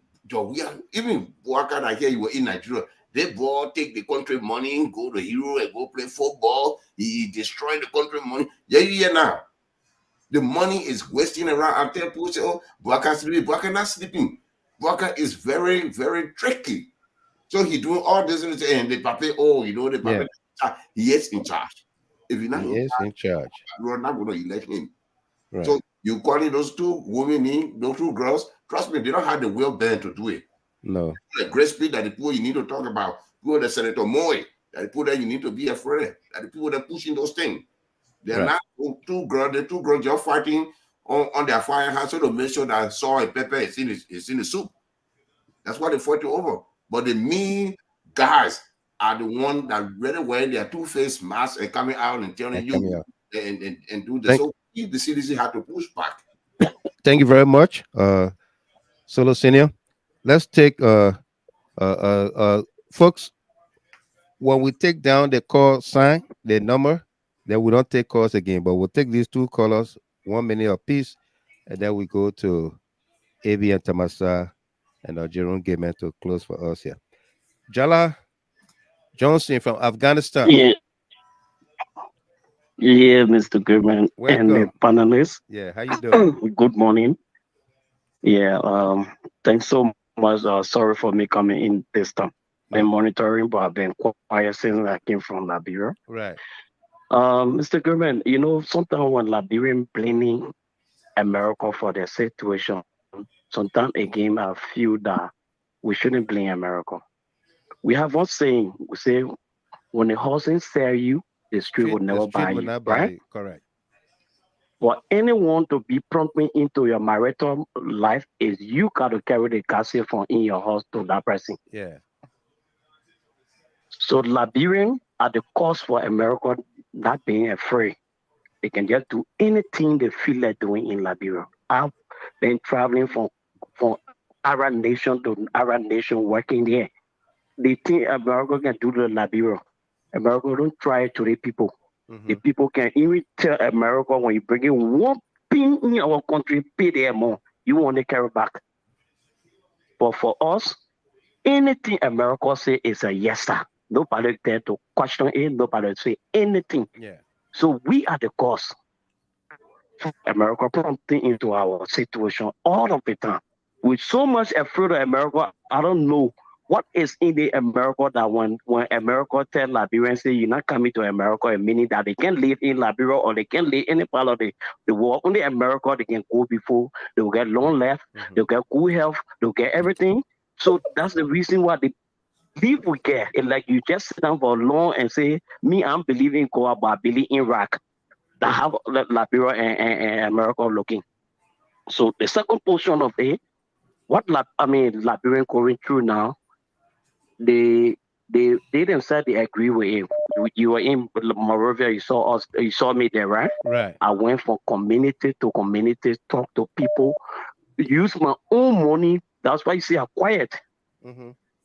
Even Boakai, I hear you were in Nigeria. They bought, take the country money, go to Hero and go play football. He destroyed the country money. Yeah, now. The money is wasting around. I tell people, say, oh, Boakai not sleeping. Boakai is very, very tricky. So he doing all this and the papa, the papa, he is in charge. If you're not in charge, you're not going to elect him. Right. So you calling those two women in, those two girls, trust me, they don't have the will band to do it. No. The great speed that the people you need to talk about, people that Senator Moy, that the people that you need to be afraid, that the people that pushing those things. They're not two girls, the two girls just fighting on their firehouse to make sure that salt and pepper is in the soup. That's what they're fighting over. But the mean guys are the ones that really wear their two-faced masks and coming out and telling you and do this. So the CDC had to push back. Thank you very much, Solo Senior. Let's take folks. When we take down the call sign, the number, then we don't take calls again. But we'll take these two callers, 1 minute apiece, and then we go to AB and Tamasa and Jerome Gaiman to close for us here. Jala Johnson from Afghanistan. Yeah, Mr. Goodman and the panelists. Yeah, how you doing? Good morning. Yeah, thanks so much. Sorry for me coming in this time. Been monitoring, but I've been quiet since I came from Liberia. Right. Mr. Goodman, sometimes when Liberians blaming America for their situation, sometimes again I feel that we shouldn't blame America. We have one saying, we say, when the horses sell you, the street will never buy you, right? Correct. For anyone to be prompting into your marital life is you got to carry the casket from in your house to that person. Yeah. So Liberians are the cause for America not being afraid. They can just do anything they feel like doing in Liberia. I've been traveling from Arab nation to Arab nation working there. They think America can do the Liberia. America don't try to the people. The people can even tell America when you bring in one thing in our country, pay their more. You want to carry back. But for us, anything America say is a yes, sir. Nobody there to question it. Nobody say anything. Yeah. So we are the cause. America prompting into our situation all of the time. We're so much afraid of America. I don't know what is in the America that when America tell Liberians, say you're not coming to America, meaning that they can live in Liberia or they can live any part of the world. Only America they can go before. They'll get loan left. They'll get good health. They'll get everything. So that's the reason why they live we care. It's like you just sit down for long and say, me, I'm believing God, but I believe in Iraq. That have Liberia and America looking. So the second portion of it, Liberian going through now, they themselves they agree with it. You were in Monrovia, you saw us, you saw me there, right? Right. I went from community to community, talk to people, use my own money. That's why you see I'm quiet.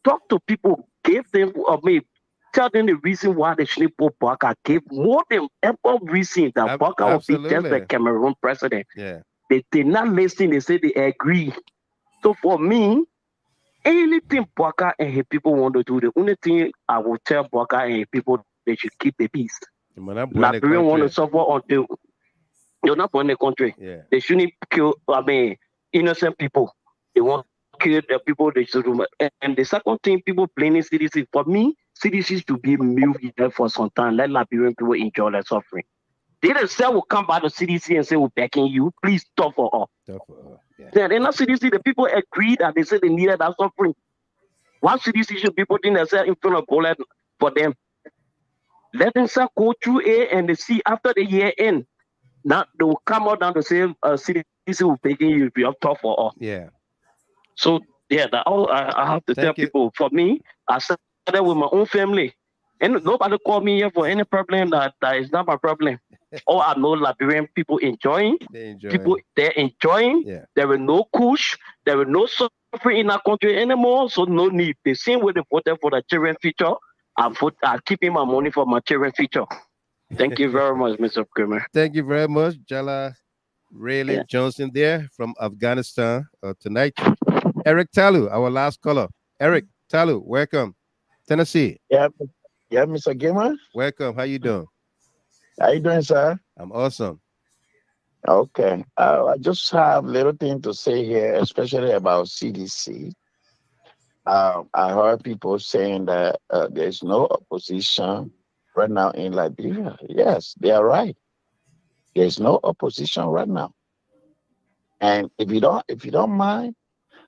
Talk to people, give them tell them the reason why they shouldn't put Boakai. Gave more than ever reason that Boakai will be just the Cameroon president. Yeah. They did not listen. They said they agree. So for me, anything Boakai and his people want to do, the only thing I will tell Boakai and his people, they should keep the peace. Liberian want to suffer until you're not born in the country. Yeah. They shouldn't kill, innocent people. They want to kill the people they should do. And the second thing, people blaming CDC. For me, CDC should be moved here for some time. Let Liberian people enjoy their suffering. They themselves will come by the CDC and say, we're backing you. Please stop for all. Then in the CDC, the people agreed that they said they needed that suffering. One CDC should be putting themselves in front of bullet for them. Let them go through A and they see after the year end. Now they will come out down to say CDC will pay you if you have tough for all. Yeah. So yeah, that all I have to tell people. For me, I started with my own family. And nobody called me here for any problem that is not my problem. All I know Liberian people enjoying. They're enjoying. Yeah. There were no push. There were no suffering in our country anymore. So no need. The same way they voted for the children future, I'm keeping my money for my children future. Thank you very much, Mr. Kramer. Thank you very much, Jala Rayleigh Johnson there from Afghanistan tonight. Eric Talu, our last caller. Eric Talu, welcome. Tennessee. Yeah, Mr. Gamer. Welcome. How you doing? How you doing, sir? I'm awesome. Okay. I just have a little thing to say here, especially about CDC. I heard people saying that there's no opposition right now in Liberia. Yes, they are right. There's no opposition right now. And if you don't mind,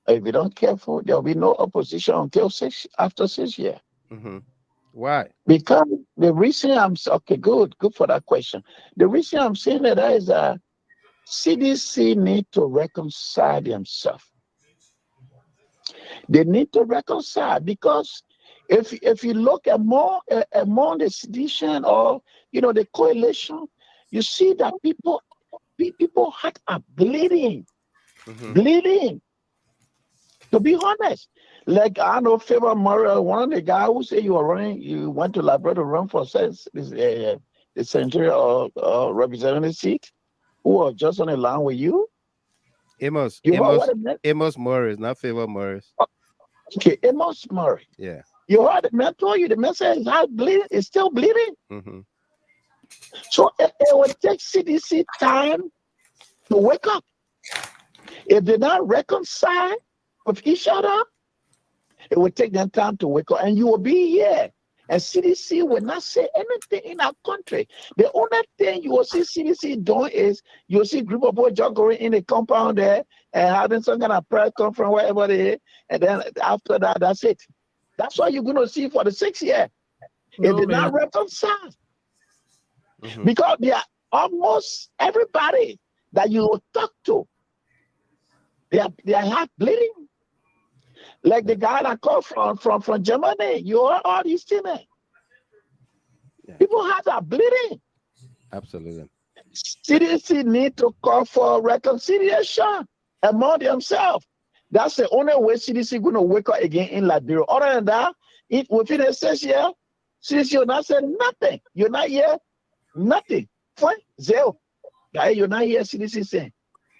if you don't careful, there'll be no opposition until after 6 years. Mm-hmm. Why? Because the reason good for that question. The reason I'm saying that is that CDC need to reconcile themselves. They need to reconcile because if you look at more among the sedition or the coalition, you see that people heart are bleeding, bleeding. To be honest, like I know Favor Murray, one of the guys who said you went to Liberia to run for the senator or representative seat, who was just on the line with you. Amos Morris, not Favor Morris. Okay, Amos Murray. Yeah. You heard the man told you the message is bleeding, it's still bleeding. Mm-hmm. So it will take CDC time to wake up. If they not reconcile with each other, it will take them time to wake up, and you will be here. And CDC will not say anything in our country. The only thing you will see CDC doing is you will see a group of boys just going in the compound there and having some kind of press conference wherever they are, and then after that, that's it. That's what you're going to see for the 6 year. If they not reconcile. Mm-hmm. Because they are almost everybody that you will talk to, they are heart bleeding. Like the guy that called from Germany, you are all these things. Yeah. People hearts are bleeding. Absolutely. CDC need to call for reconciliation among themselves. That's the only way CDC going to wake up again in Liberia. Other than that, within a 6 year, CDC will not say nothing. You're not here, nothing. Fine, zero. Guy, you're not here, CDC saying.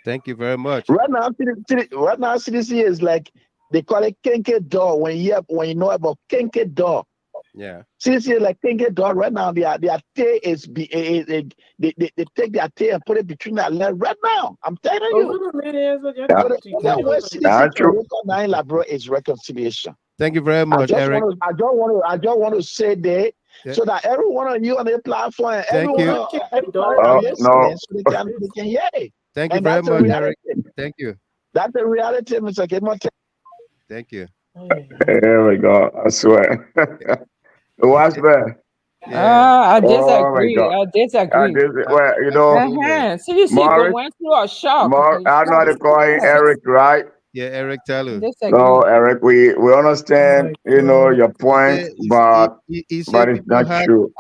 Thank you very much. Right now, CDC is like, they call it kinky door when you know about kinky door. Yeah. CDC is like kinky door right now. Their tail is they take their tail and put it between their legs right now. I'm telling you. That's true. Is reconciliation. Thank you very much, Eric. I don't want to say that so that every one of you on the platform, everyone so they can hear it. Thank you very much, Eric. Thank you. That's the reality, Mr. Kimon. Thank you. There we go. I swear. What's that? I disagree. I disagree. Well, CDC going through a shock. I know they call him Eric, right? Yeah, Eric Talu. No, Eric, we understand, your point, but it's not true.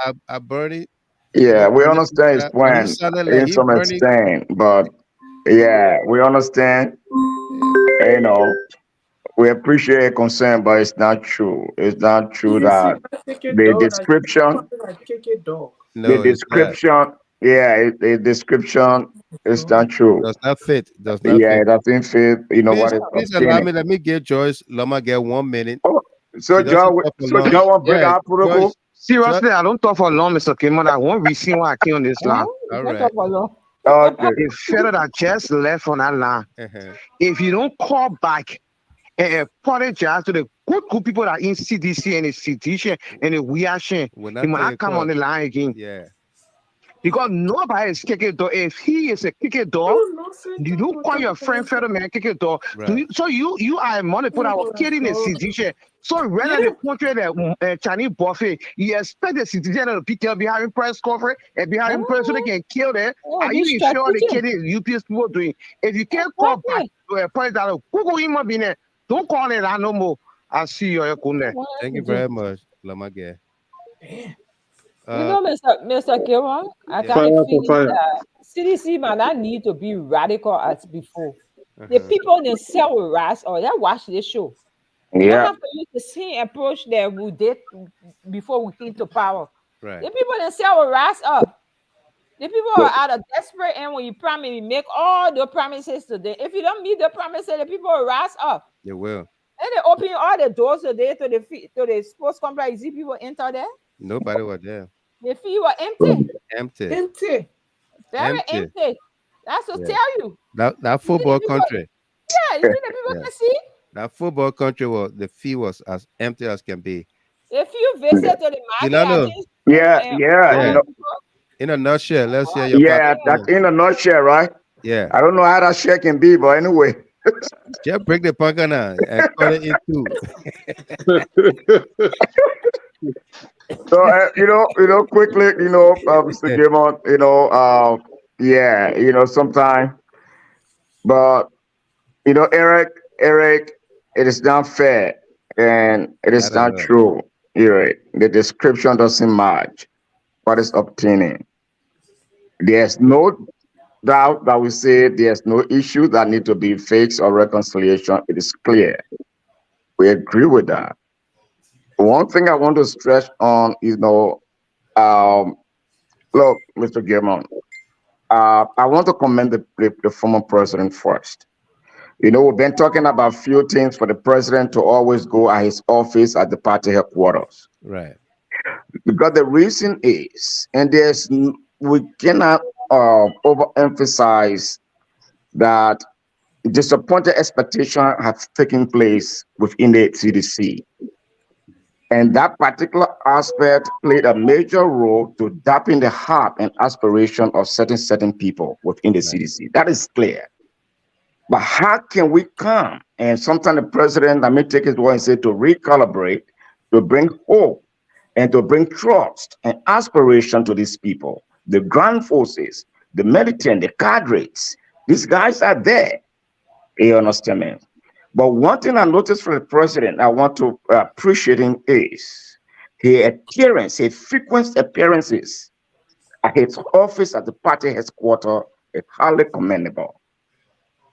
Yeah, we understand his point in some extent, but yeah, we understand. We appreciate your concern, but it's not true. It's not true that the description, the description It's not true. Does not fit. Does not Yeah, fit. it doesn't fit. You know what is Please allow obtaining. me. Let me get Joyce. Lama get 1 minute. So John won't break our protocol. Joyce, Seriously, I don't talk for long, Mr. Kimon. I won't receive why I came on this line. All right. Okay. The fellow that just left on that line, if you don't call back and apologize to the good people that are in CDC and the CTC and the reaction, he might not come on the line again. Yeah. Because nobody is kicking door. If he is a kicking door, you don't call your friend federal man kicking door. Right. So you are money put our kid in the CDC. So rather the country that Chinese buffet, you expect the citizen to be having press conference and be having press so they can kill them. Are you sure the kid is UPS people doing? If you can't call back to a point that Google him up in there, don't call it no more. I see you. Thank you very much, Lamage. You know, Mr. Kiran, I got a feeling that CDC might not need to be radical as before. The people they sell with rats or they watch this show. Yeah. They have to use the same approach that we did before we came to power. Right. The people that sell with rats up. The people are out of desperate, and when you promise, you make all the promises today. If you don't meet the promises, the people will rise up. They will. And they open all the doors today to the sports complex. You see people enter there. Nobody was there. The fee were empty. Empty. Very empty. That's to tell you. That football country. Yeah, you think the people can see? That football country the fee was as empty as can be. If you visit to the market, Yeah. In a nutshell, let's hear your that's in a nutshell, right? Yeah. I don't know how that share can be, but anyway. Just break the pumpkin and cut it in two. So quickly, Mr. Gilmore, sometime, but Eric, it is not fair and it is not true. The description doesn't match what is obtaining. There's no doubt that we say there's no issue that need to be fixed or reconciliation. It is clear. We agree with that. One thing I want to stress on is, look, Mr. Gilman, I want to commend the former president first. We've been talking about few things for the president to always go at his office at the party headquarters. Right. Because the reason is, and we cannot overemphasize that disappointed expectation has taken place within the CDC. And that particular aspect played a major role to dampen the heart and aspiration of certain people within the CDC. That is clear. But how can we come? And sometimes the president, take his word and say to recalibrate, to bring hope, and to bring trust and aspiration to these people. The ground forces, the military, the cadres, these guys are there. You understand me? But one thing I noticed from the president, I want to appreciate him is his frequent appearances at his office at the party headquarters is highly commendable.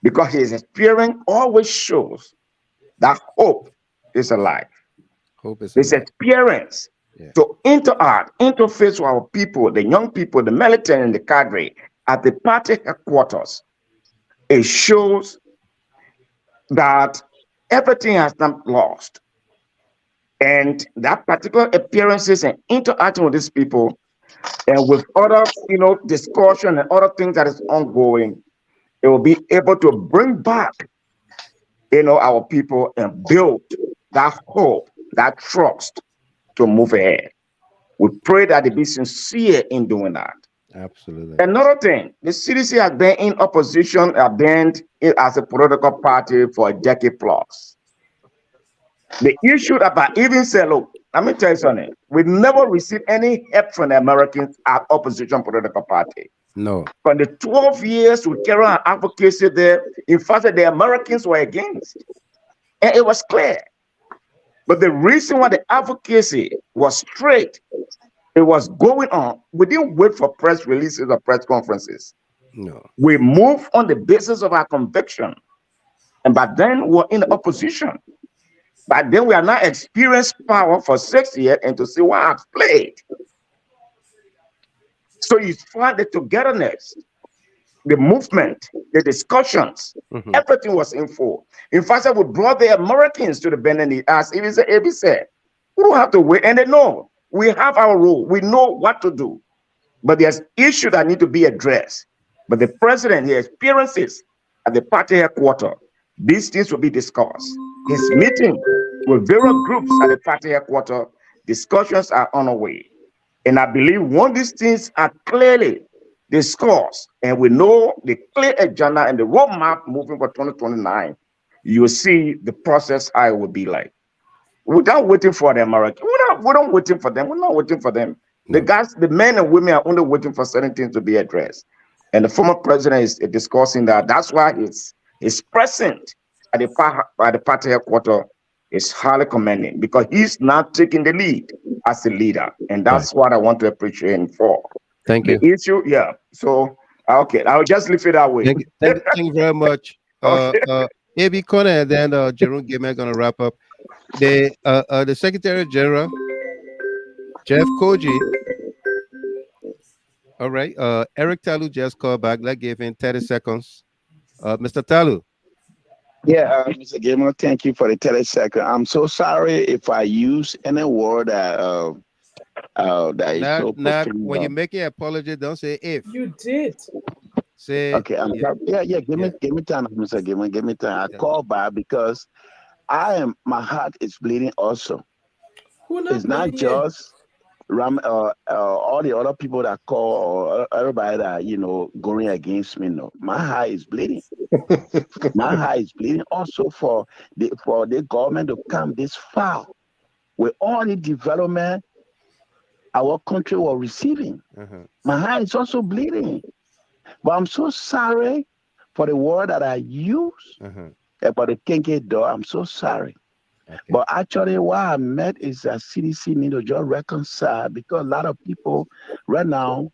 Because his experience always shows that hope is alive. Hope is his experience to interact, interface with our people, the young people, the military and the cadre at the party headquarters. It shows that everything has not lost. And that particular appearances and interacting with these people and with other, discussion and other things that is ongoing, it will be able to bring back, our people and build that hope, that trust to move ahead. We pray that they be sincere in doing that. Absolutely. Another thing, the CDC has been in opposition, as a political party for a decade plus. The issue about even say, look, let me tell you something. We never received any help from the Americans at opposition political party. No. For the 12 years we carried on advocacy there, in fact, the Americans were against. And it was clear. But the reason why the advocacy was straight, it was going on. We didn't wait for press releases or press conferences. No. We moved on the basis of our conviction. And by then, we were in the opposition. But then we are now experienced power for 6 years and to see what I've played. So you find the togetherness the movement, the discussions, everything was in full. In fact, we brought the Americans to the Benin, as Ebi said. We don't have to wait, and they know we have our role. We know what to do, but there's issues that need to be addressed. But the president, his appearances at the party headquarters, these things will be discussed. His meeting with various groups at the party headquarters, discussions are on the way. And I believe when these things are clearly discussed and we know the clear agenda and the roadmap moving for 2029, you will see the process how it will be like. Without waiting for the Americans, we're not waiting for them. We're not waiting for them. The guys, the men and women are only waiting for certain things to be addressed. And the former president is discussing that. That's why he's present at the party headquarters. Is highly commending because he's not taking the lead as a leader, and that's what I want to appreciate him for. Thank you. The issue, yeah. So okay, I'll just leave it that way. Thank you very much. Ebi Kone, and then Jerome Gilman gonna wrap up. The Secretary General, Jeff Koji. All right. Eric Talu just called back. Let's give him 30 seconds. Mr. Talu. Yeah, Mr. Gamer, thank you for the 30 seconds. I'm so sorry if I use any word that is so when you make an apology, don't say if. You did. Say okay. Give me time, Mr. Gamer. Give me time. I call back because my heart is bleeding also. It's not just all the other people that call or everybody that going against me. No, my heart is bleeding. My heart is bleeding also for the government to come this far with all the development our country was receiving. My heart is also bleeding. But I'm so sorry for the word that I use about the Kenke door. I'm so sorry. Okay. But actually, what I meant is that CDC need to just reconcile because a lot of people right now,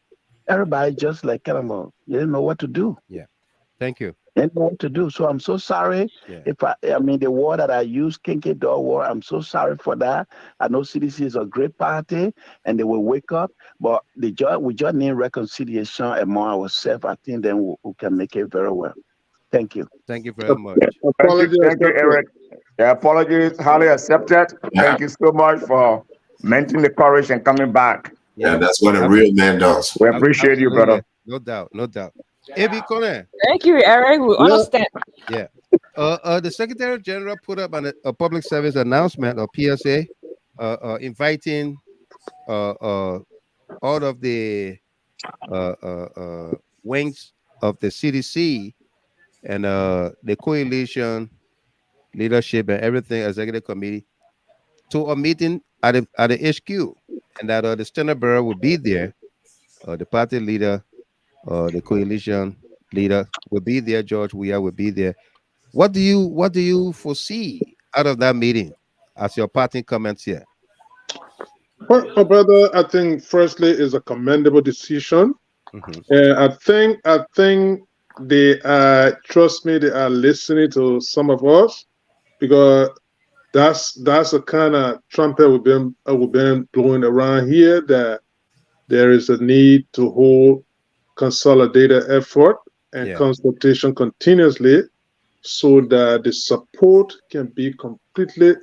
everybody just like kind of, you don't know what to do. Yeah. Thank you. They don't know what to do. So I'm so sorry if I mean the word that I use, Kinky Door word, I'm so sorry for that. I know CDC is a great party and they will wake up, but we just need reconciliation among ourselves. I think then we can make it very well. Thank you. Thank you very much. Thank you, Eric. The apologies highly accepted. Thank you so much for maintaining the courage and coming back. Yeah, that's what a real man does. We appreciate you, brother. No doubt, no doubt. Ebi Kone. Thank you, Eric. We understand. Yeah. The Secretary General put up a public service announcement or PSA, inviting all of the wings of the CDC and the coalition leadership and everything, executive committee, to a meeting at the HQ, and that the standard bearer will be there, the party leader, the coalition leader will be there. George Weah will be there. What do you foresee out of that meeting as your parting comments here? Well, my brother, I think firstly is a commendable decision. I think they are, trust me, they are listening to some of us, because that's the kind of trumpet we've been blowing around here, that there is a need to hold consolidated effort and consultation continuously so that the support can be completely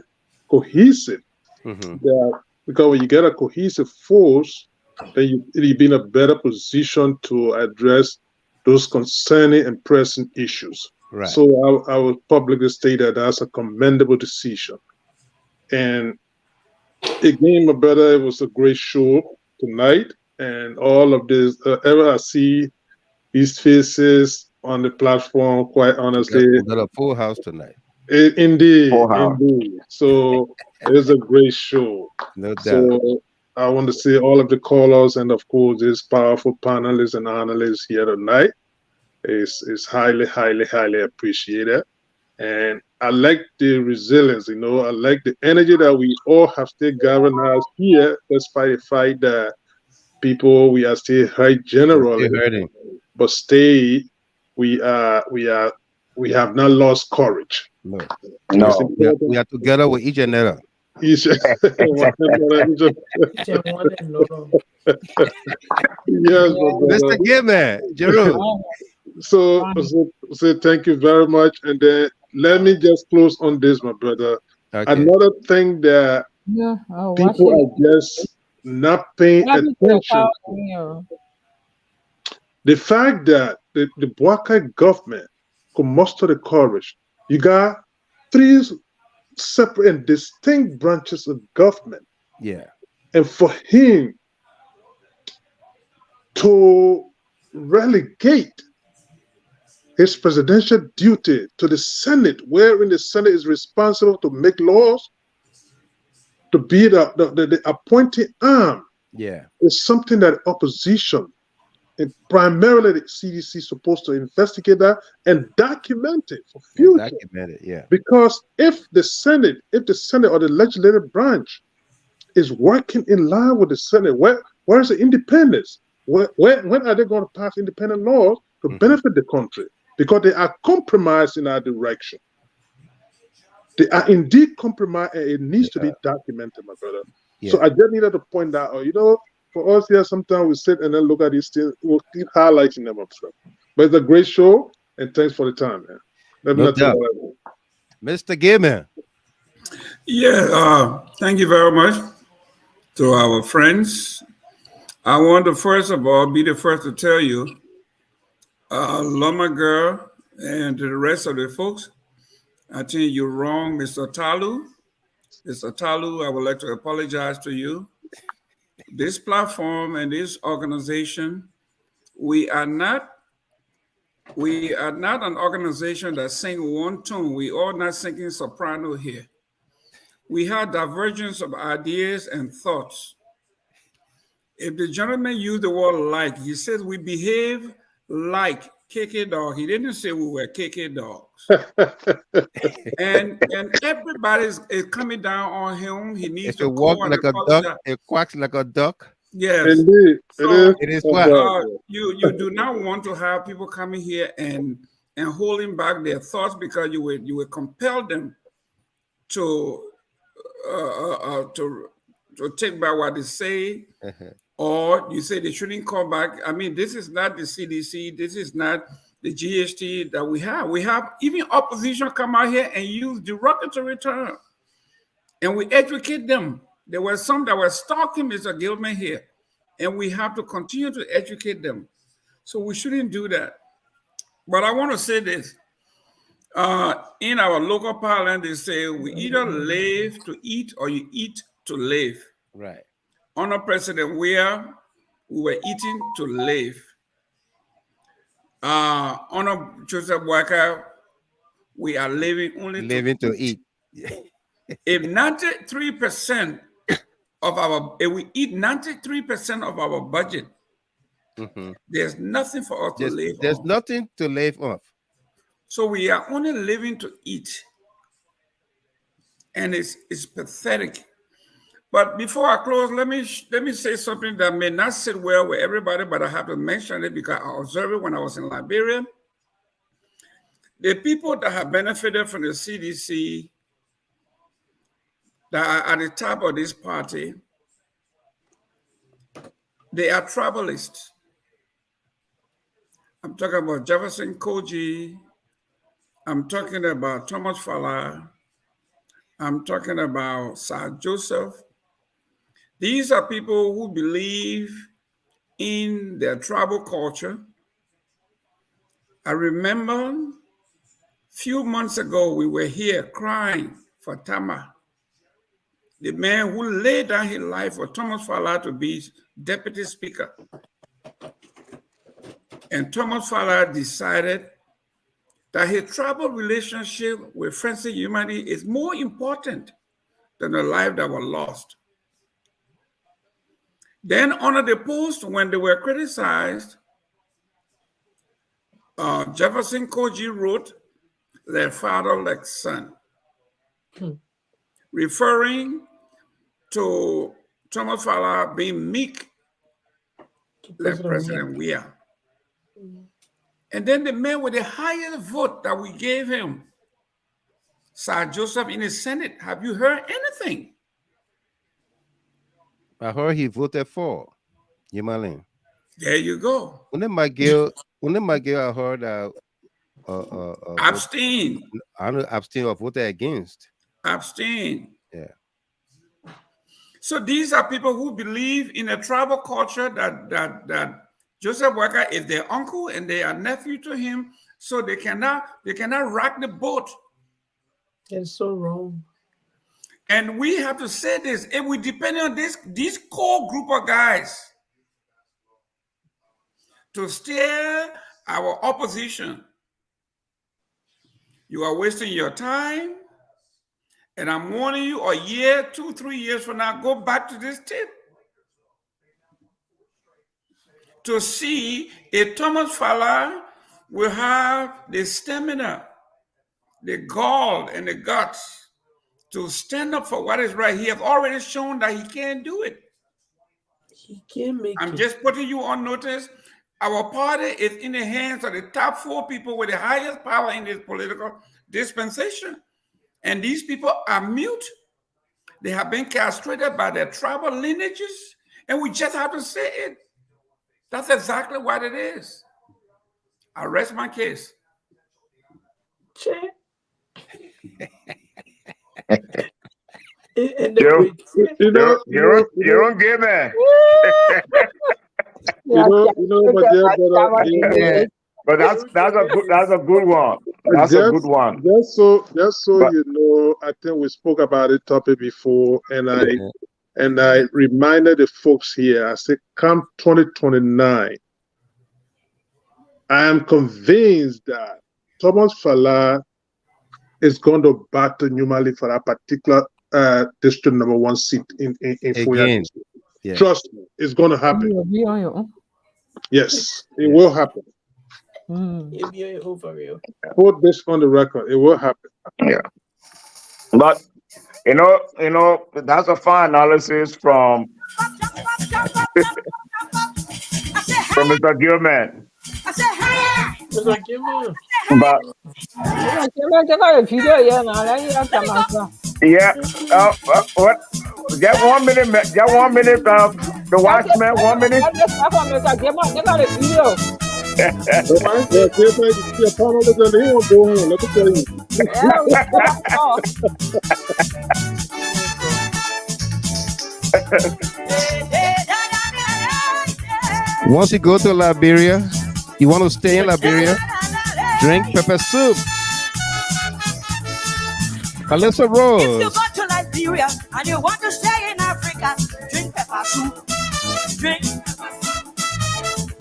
cohesive. Because when you get a cohesive force, then you'll be in a better position to address those concerning and pressing issues. Right. So I will publicly state that that's a commendable decision. And again, my brother, it was a great show tonight. And all of this, ever I see these faces on the platform, quite honestly. We got a full house tonight. Indeed. So it was a great show. No doubt. So I want to say all of the callers and of course this powerful panelists and analysts here tonight is highly, highly, highly appreciated. And I like the resilience, I like the energy that we all have still galvanized here, despite the fact that we are still hurt generally, but we have not lost courage. No. We are together with each other. Yes, Mr. Gilman, Jerome. So thank you very much. And then let me just close on this, my brother. Okay. Another thing that people are just not paying attention. The fact that the Boakai government could muster the courage. You got 3 separate and distinct branches of government. Yeah. And for him to relegate his presidential duty to the Senate, wherein the Senate is responsible to make laws, to be the appointing arm, is something that opposition, and primarily the CDC, is supposed to investigate that and document it for future. Because if the Senate or the legislative branch is working in line with the Senate, where is the independence? When are they going to pass independent laws to benefit the country? Because they are compromised in our direction. They are indeed compromised, and it needs to be documented, my brother. So I just needed to point that out. You know, for us here, sometimes we sit and then look at these things. We'll keep highlighting them up. But it's a great show, and thanks for the time, man. Mr. Gaiman. Yeah, thank you very much to our friends. I want to first of all be the first to tell you, Loma Girl and to the rest of the folks, I think you're wrong, Mr. Talu. Mr. Talu, I would like to apologize to you. This platform and this organization, we are not an organization that sing one tune. We are not singing soprano here. We have divergence of ideas and thoughts. If the gentleman used the word like, he says we behave like KK dog. He didn't say we were KK dogs. and everybody is coming down on him. He needs to walk like a duck. It quacks like a duck. Yes. Indeed. So, it is what? You do not want to have people coming here and holding back their thoughts, because you will compel them to take back what they say. Or you say they shouldn't come back. I mean, this is not the CDC. This is not the GST that we have. We have even opposition come out here and use derogatory terms. And we educate them. There were some that were stalking Mr. Gilman here. And we have to continue to educate them. So we shouldn't do that. But I want to say this. In our local parliament, they say we either live to eat or you eat to live. Right. Honor President, we were eating to live. Honor Joseph Boakai, we are living only to eat. If 93% of if we eat 93% of our budget, there's nothing for us to live on. There's nothing to live off. So we are only living to eat. And it's pathetic. But before I close, let me say something that may not sit well with everybody, but I have to mention it because I observed it when I was in Liberia. The people that have benefited from the CDC that are at the top of this party, they are tribalists. I'm talking about Jefferson Koji. I'm talking about Thomas Fala. I'm talking about Sir Joseph. These are people who believe in their tribal culture. I remember a few months ago, we were here crying for Tama, the man who laid down his life for Thomas Fala to be deputy speaker. And Thomas Fala decided that his tribal relationship with Francis humanity is more important than the life that was lost. Then under the post, when they were criticized, Jefferson Koji wrote, "Their father like son," referring to Thomas Fala being meek like President Weah. And then the man with the highest vote that we gave him, Sir Joseph in the Senate, have you heard anything? I heard he voted for Yamalin. There you go. When McGill, I heard abstain. I don't abstain or vote against. Abstain. Yeah. So these are people who believe in a tribal culture that Joseph Boakai is their uncle and they are nephew to him, so they cannot rock the boat. It's so wrong. And we have to say this, if we depend on this core group of guys to steer our opposition, you are wasting your time. And I'm warning you, a year, 2, 3 years from now, go back to this tip to see if Thomas Fala will have the stamina, the gall, and the guts to stand up for what is right. He has already shown that he can't do it. He can't make it. I'm just putting you on notice. Our party is in the hands of the top 4 people with the highest power in this political dispensation. And these people are mute. They have been castrated by their tribal lineages. And we just have to say it. That's exactly what it is. I rest my case. You don't give me. But that's a good one. That's a good one. Just so you know, I think we spoke about the topic before, and I reminded the folks here. I said, come 2029, I am convinced that Thomas Fala is going to battle Numali for that particular district number 1 seat in Fuya. Yeah. Trust me, it's going to happen. Yes, it will happen. Put this on the record. It will happen. Yeah. But you know, that's a fine analysis from Mr. Gilman. But yeah, what? Just 1 minute. Just 1 minute. The watchman. 1 minute. Once you go to Liberia, you want to stay in Liberia, drink pepper soup. Alyssa Rose. If you go to Liberia and you want to stay in Africa, drink pepper soup. Drink.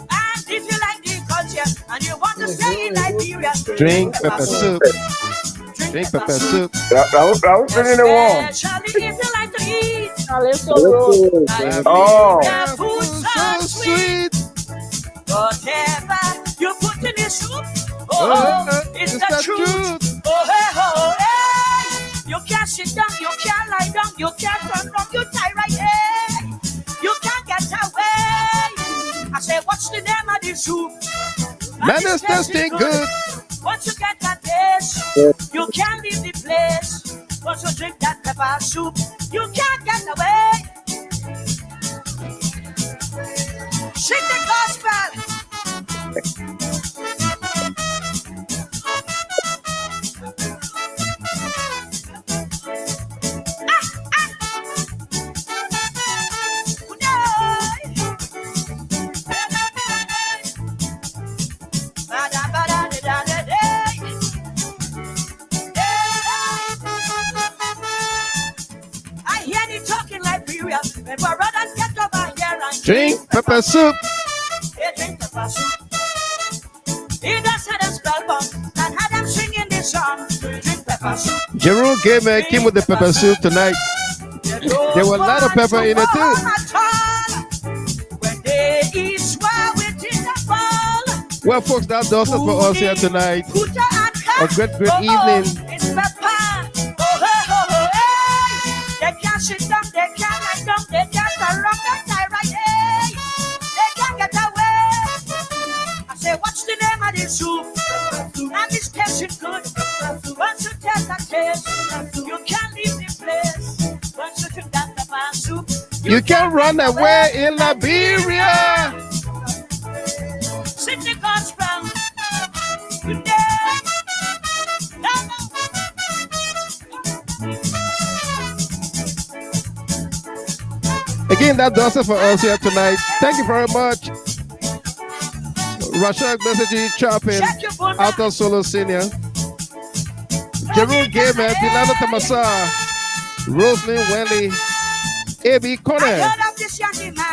And if you like the culture and you want to stay in Liberia, drink pepper soup. Drink pepper soup. I was feeling the warm. Especially if you like to eat. Oh. The food so sweet. Whatever you put in the soup, it's the truth. Oh, hey. You can't sit down, you can't lie down, you can't turn from you tie right here. You can't get away. I say, what's the name of the soup? Man, it's tasting good. Once you get that dish, you can't leave the place. Once you drink that pepper soup, you can't get away. Sing the gospel. Drink pepper soup. Drink pepper soup. He just had them spellbound and had them singing this song. Drink pepper soup. Jerome came with the pepper soup tonight. There were a lot of pepper in it too. When they eat swell within the ball. Well, folks, that does it for us here tonight. A great evening. It's pepper. They can't sit down, they can't lie down, they can't turn around, they tie right here. They can't get away. I say, what's the name of this soup? And this tasting good. Once you taste that taste, you can't leave the place. Once you drink that pepper soup, you can run away in Liberia. being that doctor for us here tonight. Thank you very much. Rashad Message Chopping, Alto Solo Senior, Jerome Gamer, Dilano Tamasa, Roslyn Wendy, A.B. Conner,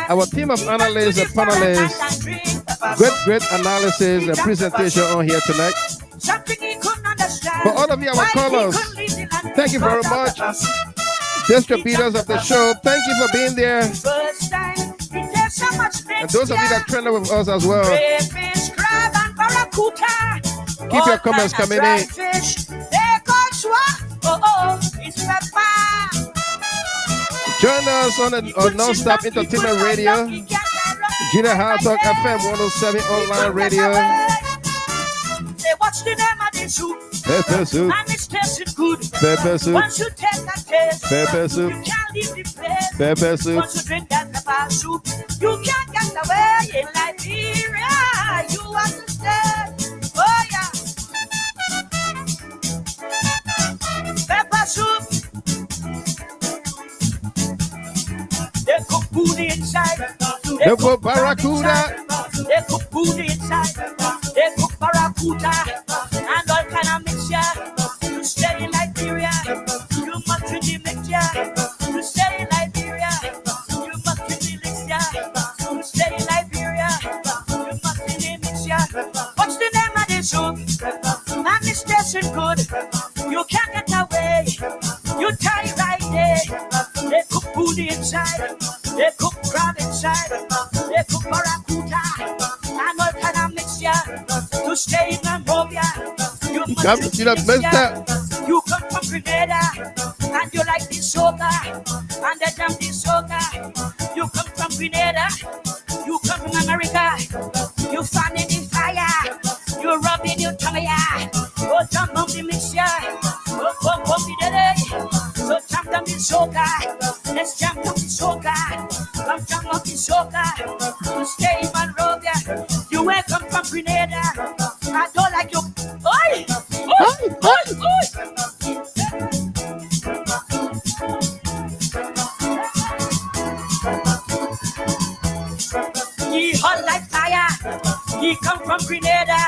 our team of analysts and panelists. Great analysis and presentation on here tonight. For all of you, our callers, thank you very much. Distributors of the show, thank you for being there. And those of you that trended with us as well, keep your comments coming in. Join us on Non-Stop Entertainment Radio, Gina High Talk FM 107 online radio. What's the name of the soup? Pepper soup. And it's tasting good. Pepper soup. Once you take a taste, Pepper soup. you can't leave the place. Pepper soup. Once you drink that pepper soup, you can't get away in Liberia. You understand? Oh yeah. Pepper soup. They cook food inside. They put barracuda. They cook food inside. They cook barracuda and all kind of mixture. To stay in Liberia, you must drink the mixture. To stay in Liberia, you must drink the mixture. To stay in Liberia, you must drink the mixture. What's the name of the soup? Man, it's tasting good. You can't get away. You tie right there. They cook food inside. They cook crab inside. They cook barracuda and all kind of mixture. To stay in Monrovia, you must drink the mixture. You come from Grenada and you like the soca and the jam the soca. You come from Grenada, you come from America. You fan in the fire, you rub in your tongue, yeah. Oh, jump on the mixture, oh, bump on the day. So jump on the soca, let's jump on the soca. Come jump on the soca, you stay in Monrovia. You will come from Grenada, I don't like you. Oi! Oi! Oi! Oi! He hot like fire. He come from Grenada.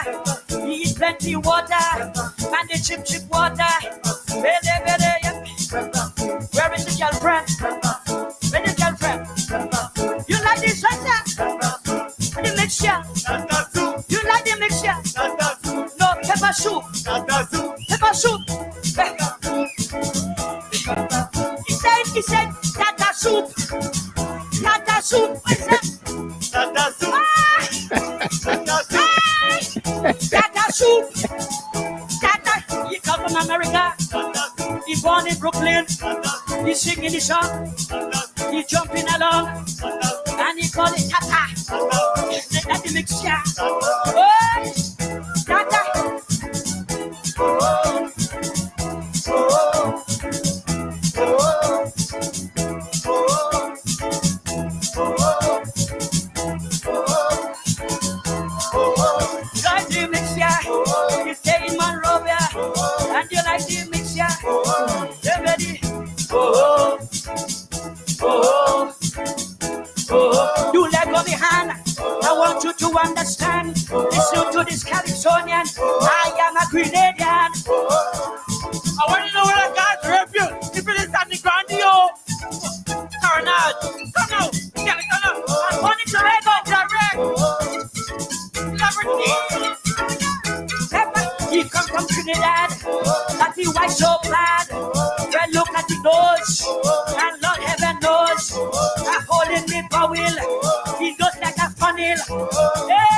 He eat plenty water and the chip water. Where is the girlfriend? Where is the girlfriend? You like the salsa? The mixture? You like the mixture? No pepper soup. Pepper soup. He said, Tata soup. Tata soup. What is that? Tata soup. Tata soup. Tata. He come from America. He born in Brooklyn. He singing the song. He jumping along. And he call it Tata. That's the mixture. Oh, Tata. You stay in Monrovia and you like the mixture. You're ready. You let go the hand. I want you to understand. Listen to this Californian. I am a Grenadian. I want to know where I got refuge. If it is at the Grandio. Turn out. Come out. Get it, come out. I'm wanting to let go direct. He come from Trinidad, that he white so glad. Well, look at the nose, and Lord heaven knows. A hole in the bowel, he looks like a funnel. Hey!